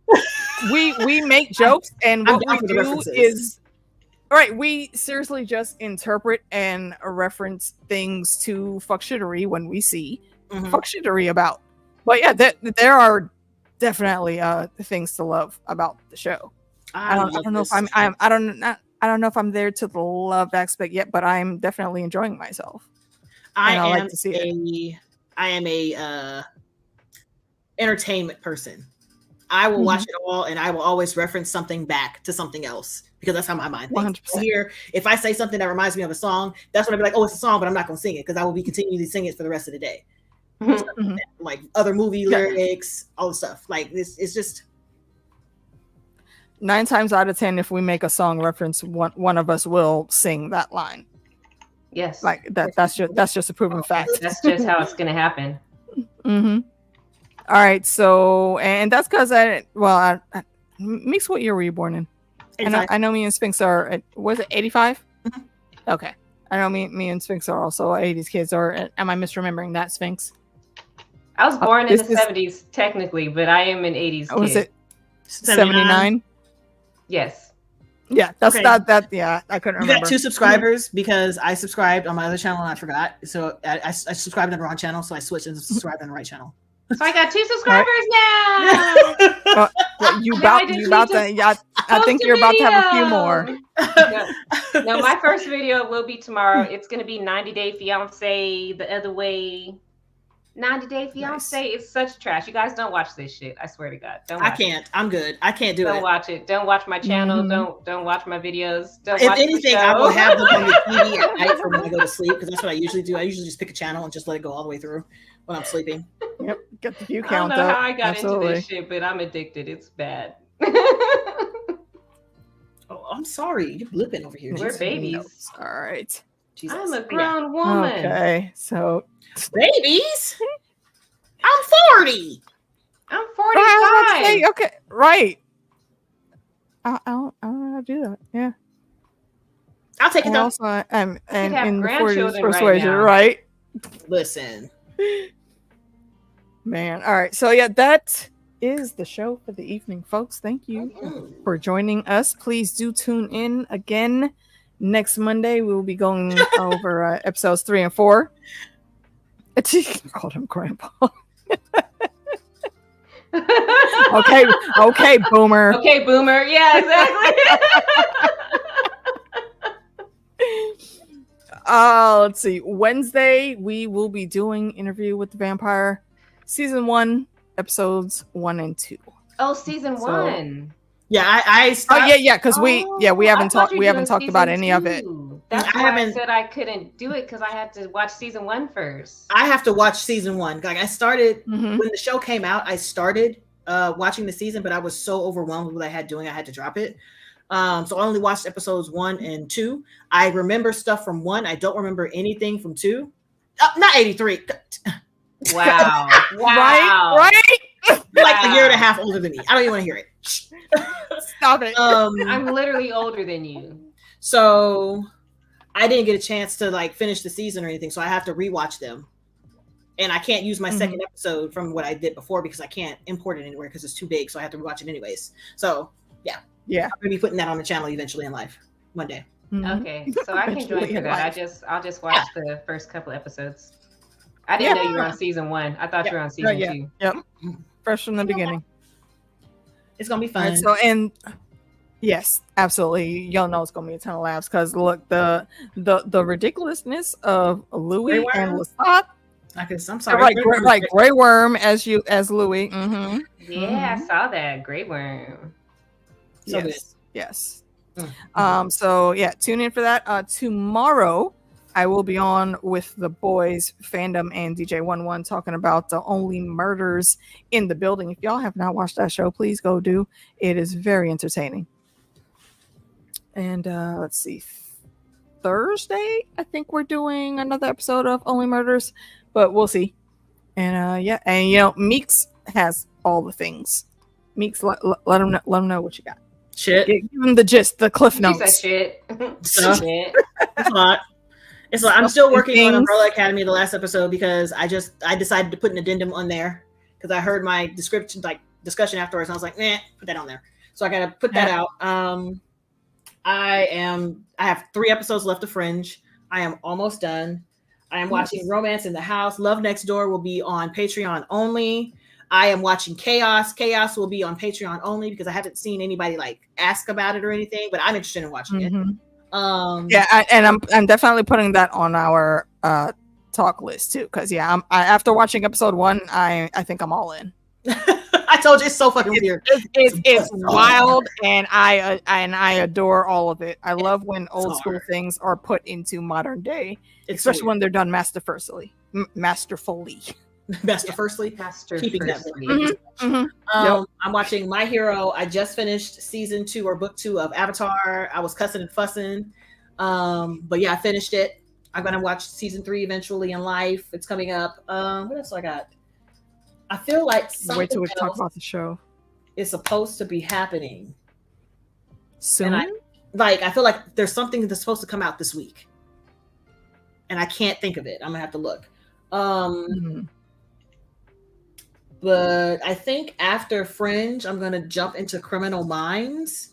Speaker 3: We make jokes, and what we do is we seriously just interpret and reference things to fuck shittery when we see fuck shittery about. But yeah, there are definitely things to love about the show. I don't know if I'm there to the love aspect yet, but I'm definitely enjoying myself.
Speaker 1: I
Speaker 3: like to see it.
Speaker 1: a entertainment person. I will watch it all, and I will always reference something back to something else because that's how my mind thinks. Here, if I say something that reminds me of a song, that's when I'll be like, "Oh, it's a song," but I'm not going to sing it because I will be continually singing it for the rest of the day. Like other movie lyrics, all the stuff. Like this, it's just
Speaker 3: 9 times out of 10, if we make a song reference, one of us will sing that line.
Speaker 2: Yes,
Speaker 3: like that. That's just a proven fact.
Speaker 2: That's just how it's going to happen.
Speaker 3: All right, so and that's because Meeks, what year were you born in? I know me and Sphinx are. Was it 85? Okay, I know me and Sphinx are also 80s kids. Or am I misremembering that, Sphinx?
Speaker 2: I was born in the 70s technically, but I am an 80s kid.
Speaker 3: Was it 79?
Speaker 2: Yes.
Speaker 3: Yeah, that's not that. Yeah, I couldn't remember.
Speaker 1: You got 2 subscribers because I subscribed on my other channel and I forgot. So I subscribed on the wrong channel, so I switched and subscribed on the right channel.
Speaker 2: So I got 2 subscribers now.
Speaker 3: I think you're about to have a few more.
Speaker 2: No, my first video will be tomorrow. It's going to be 90 Day Fiance the other way. 90 Day Fiance is such trash. You guys don't watch this shit. I swear to God. Don't watch
Speaker 1: I can't. I'm good. I can't do it.
Speaker 2: Don't watch it. Don't watch my channel. Don't watch my videos. Don't
Speaker 1: if
Speaker 2: watch
Speaker 1: anything, I will have them on the TV at night for when I go to sleep because that's what I usually do. I usually just pick a channel and just let it go all the way through when I'm sleeping.
Speaker 3: Yep. Get the view count.
Speaker 2: I don't know how I got into this shit, but I'm addicted. It's bad.
Speaker 1: Oh, I'm sorry. You're blipping over here.
Speaker 2: We're babies.
Speaker 3: All right.
Speaker 2: Jesus. I'm a grown woman.
Speaker 3: Okay, so
Speaker 1: babies. I'm 40.
Speaker 2: I'm 45.
Speaker 3: Okay, right. I don't know how to do that. Yeah.
Speaker 1: I'll take it though.
Speaker 3: Also, and in the 40s
Speaker 2: persuasion,
Speaker 3: persuasion, right?
Speaker 1: Listen.
Speaker 3: Man. All right. So yeah, that is the show for the evening, folks. Thank you for joining us. Please do tune in again next Monday. We will be going over episodes 3 and 4. I called him Grandpa. Okay, boomer.
Speaker 2: Okay, boomer. Yeah, exactly.
Speaker 3: Let's see. Wednesday, we will be doing Interview with the Vampire, season 1, episodes 1 and 2.
Speaker 2: Oh, season 1.
Speaker 1: Yeah, I stopped.
Speaker 3: Because we haven't talked about any of it.
Speaker 2: That's why I said I couldn't do it because I had to watch season 1 first.
Speaker 1: I have to watch season 1. Like I started when the show came out. I started watching the season, but I was so overwhelmed with what I had doing, I had to drop it. So I only watched episodes 1 and 2. I remember stuff from 1. I don't remember anything from 2. Not 83.
Speaker 2: Wow.
Speaker 3: Right.
Speaker 1: Like a year and a half older than me. I don't even want to hear it.
Speaker 3: Stop it.
Speaker 2: I'm literally older than you.
Speaker 1: So I didn't get a chance to like finish the season or anything. So I have to rewatch them. And I can't use my second episode from what I did before because I can't import it anywhere because it's too big. So I have to rewatch it anyways. So yeah. I'm gonna be putting that on the channel eventually in life one day.
Speaker 2: Okay. So I can join for that. I'll just watch the first couple episodes. I didn't know you were on season 1. I thought you were on season 2.
Speaker 3: Yep. Fresh from the beginning.
Speaker 1: It's gonna be fun.
Speaker 3: Right, so yes, absolutely. Y'all know it's gonna be a ton of laughs because look, the ridiculousness of Louis and Lestat.
Speaker 1: I'm sorry.
Speaker 3: Right, Grey Worm as Louis.
Speaker 2: Yeah, I saw that. Grey Worm.
Speaker 1: So
Speaker 3: yes. So yeah, tune in for that. Tomorrow I will be on with the boys Fandom and DJ Wun Wun talking about the only murders in the building. If y'all have not watched that show, please go do. It is very entertaining. And let's see, Thursday I think we're doing another episode of Only Murders, but we'll see. And Meeks has all the things. Meeks, let them know what you got.
Speaker 1: Shit.
Speaker 3: Give them the gist, the cliff notes.
Speaker 2: Shit.
Speaker 1: It's a lot. It's like I'm still working on Umbrella Academy, the last episode, because I decided to put an addendum on there because I heard my discussion afterwards, and I was like, put that on there. So I gotta put that out. I have 3 episodes left of Fringe. I am almost done. I am watching Romance in the House. Love Next Door will be on Patreon only. I am watching Chaos. Chaos will be on Patreon only because I haven't seen anybody like ask about it or anything, but I'm interested in watching it.
Speaker 3: I'm definitely putting that on our talk list too, because after watching episode 1, I think I'm all in.
Speaker 1: I told you it's so fucking weird.
Speaker 3: It's wild, and I adore all of it. I love when old school things are put into modern day, especially when they're done masterfully.
Speaker 1: Keeping that. I'm watching My Hero. I just finished season 2 or book 2 of Avatar. I was cussing and fussing, but yeah, I finished it. I'm gonna watch season 3 eventually in life. It's coming up. What else I got? I feel like
Speaker 3: wait till we talk about the show.
Speaker 1: Is supposed to be happening
Speaker 3: soon.
Speaker 1: And I feel like there's something that's supposed to come out this week, and I can't think of it. I'm gonna have to look. But I think after Fringe, I'm gonna jump into Criminal Minds,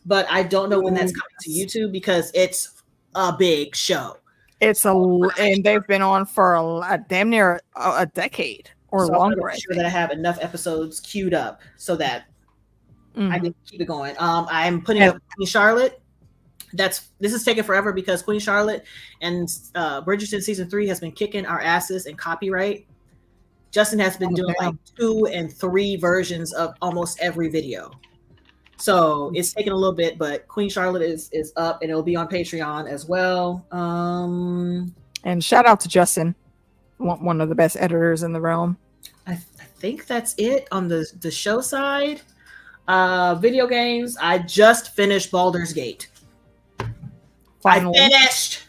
Speaker 1: but I don't know when that's coming to YouTube because it's a big show.
Speaker 3: And they've been on for a damn near a decade. Or longer.
Speaker 1: I'm sure that I have enough episodes queued up so that I can keep it going. I'm putting up Queen Charlotte. This is taking forever because Queen Charlotte and Bridgerton season 3 has been kicking our asses in copyright. Justin has been doing like 2 and 3 versions of almost every video. So it's taking a little bit, but Queen Charlotte is up and it'll be on Patreon as well.
Speaker 3: And shout out to Justin, one of the best editors in the realm.
Speaker 1: I think that's it on the show side. Video games. I just finished Baldur's Gate. Finally. I finished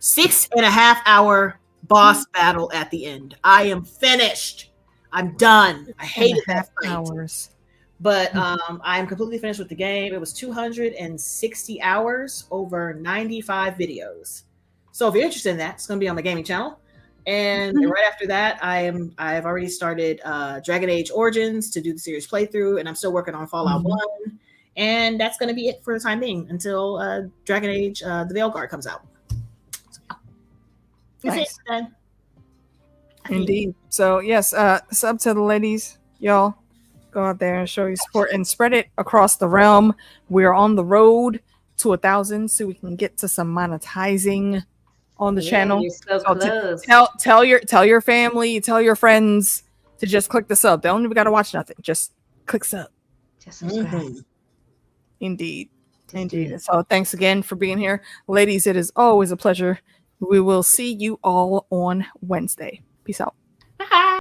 Speaker 1: 6.5 hour boss battle at the end. I am finished. I'm done. I hated that fight.
Speaker 3: Hours.
Speaker 1: But I'm completely finished with the game. It was 260 hours over 95 videos. So if you're interested in that, it's going to be on my gaming channel. And right after that, I've already started Dragon Age Origins to do the series playthrough, and I'm still working on Fallout 1. And that's going to be it for the time being until Dragon Age The Veilguard comes out.
Speaker 3: Nice. Indeed. So yes, sub to the ladies, y'all. Go out there and show your support and spread it across the realm. We're on the road to 1,000, so we can get to some monetizing on the channel. So tell your family, tell your friends to just click the sub. They don't even gotta watch nothing. Just click sub.
Speaker 2: Just subscribe.
Speaker 3: Indeed. So thanks again for being here. Ladies, it is always a pleasure. We will see you all on Wednesday. Peace out.
Speaker 1: Bye.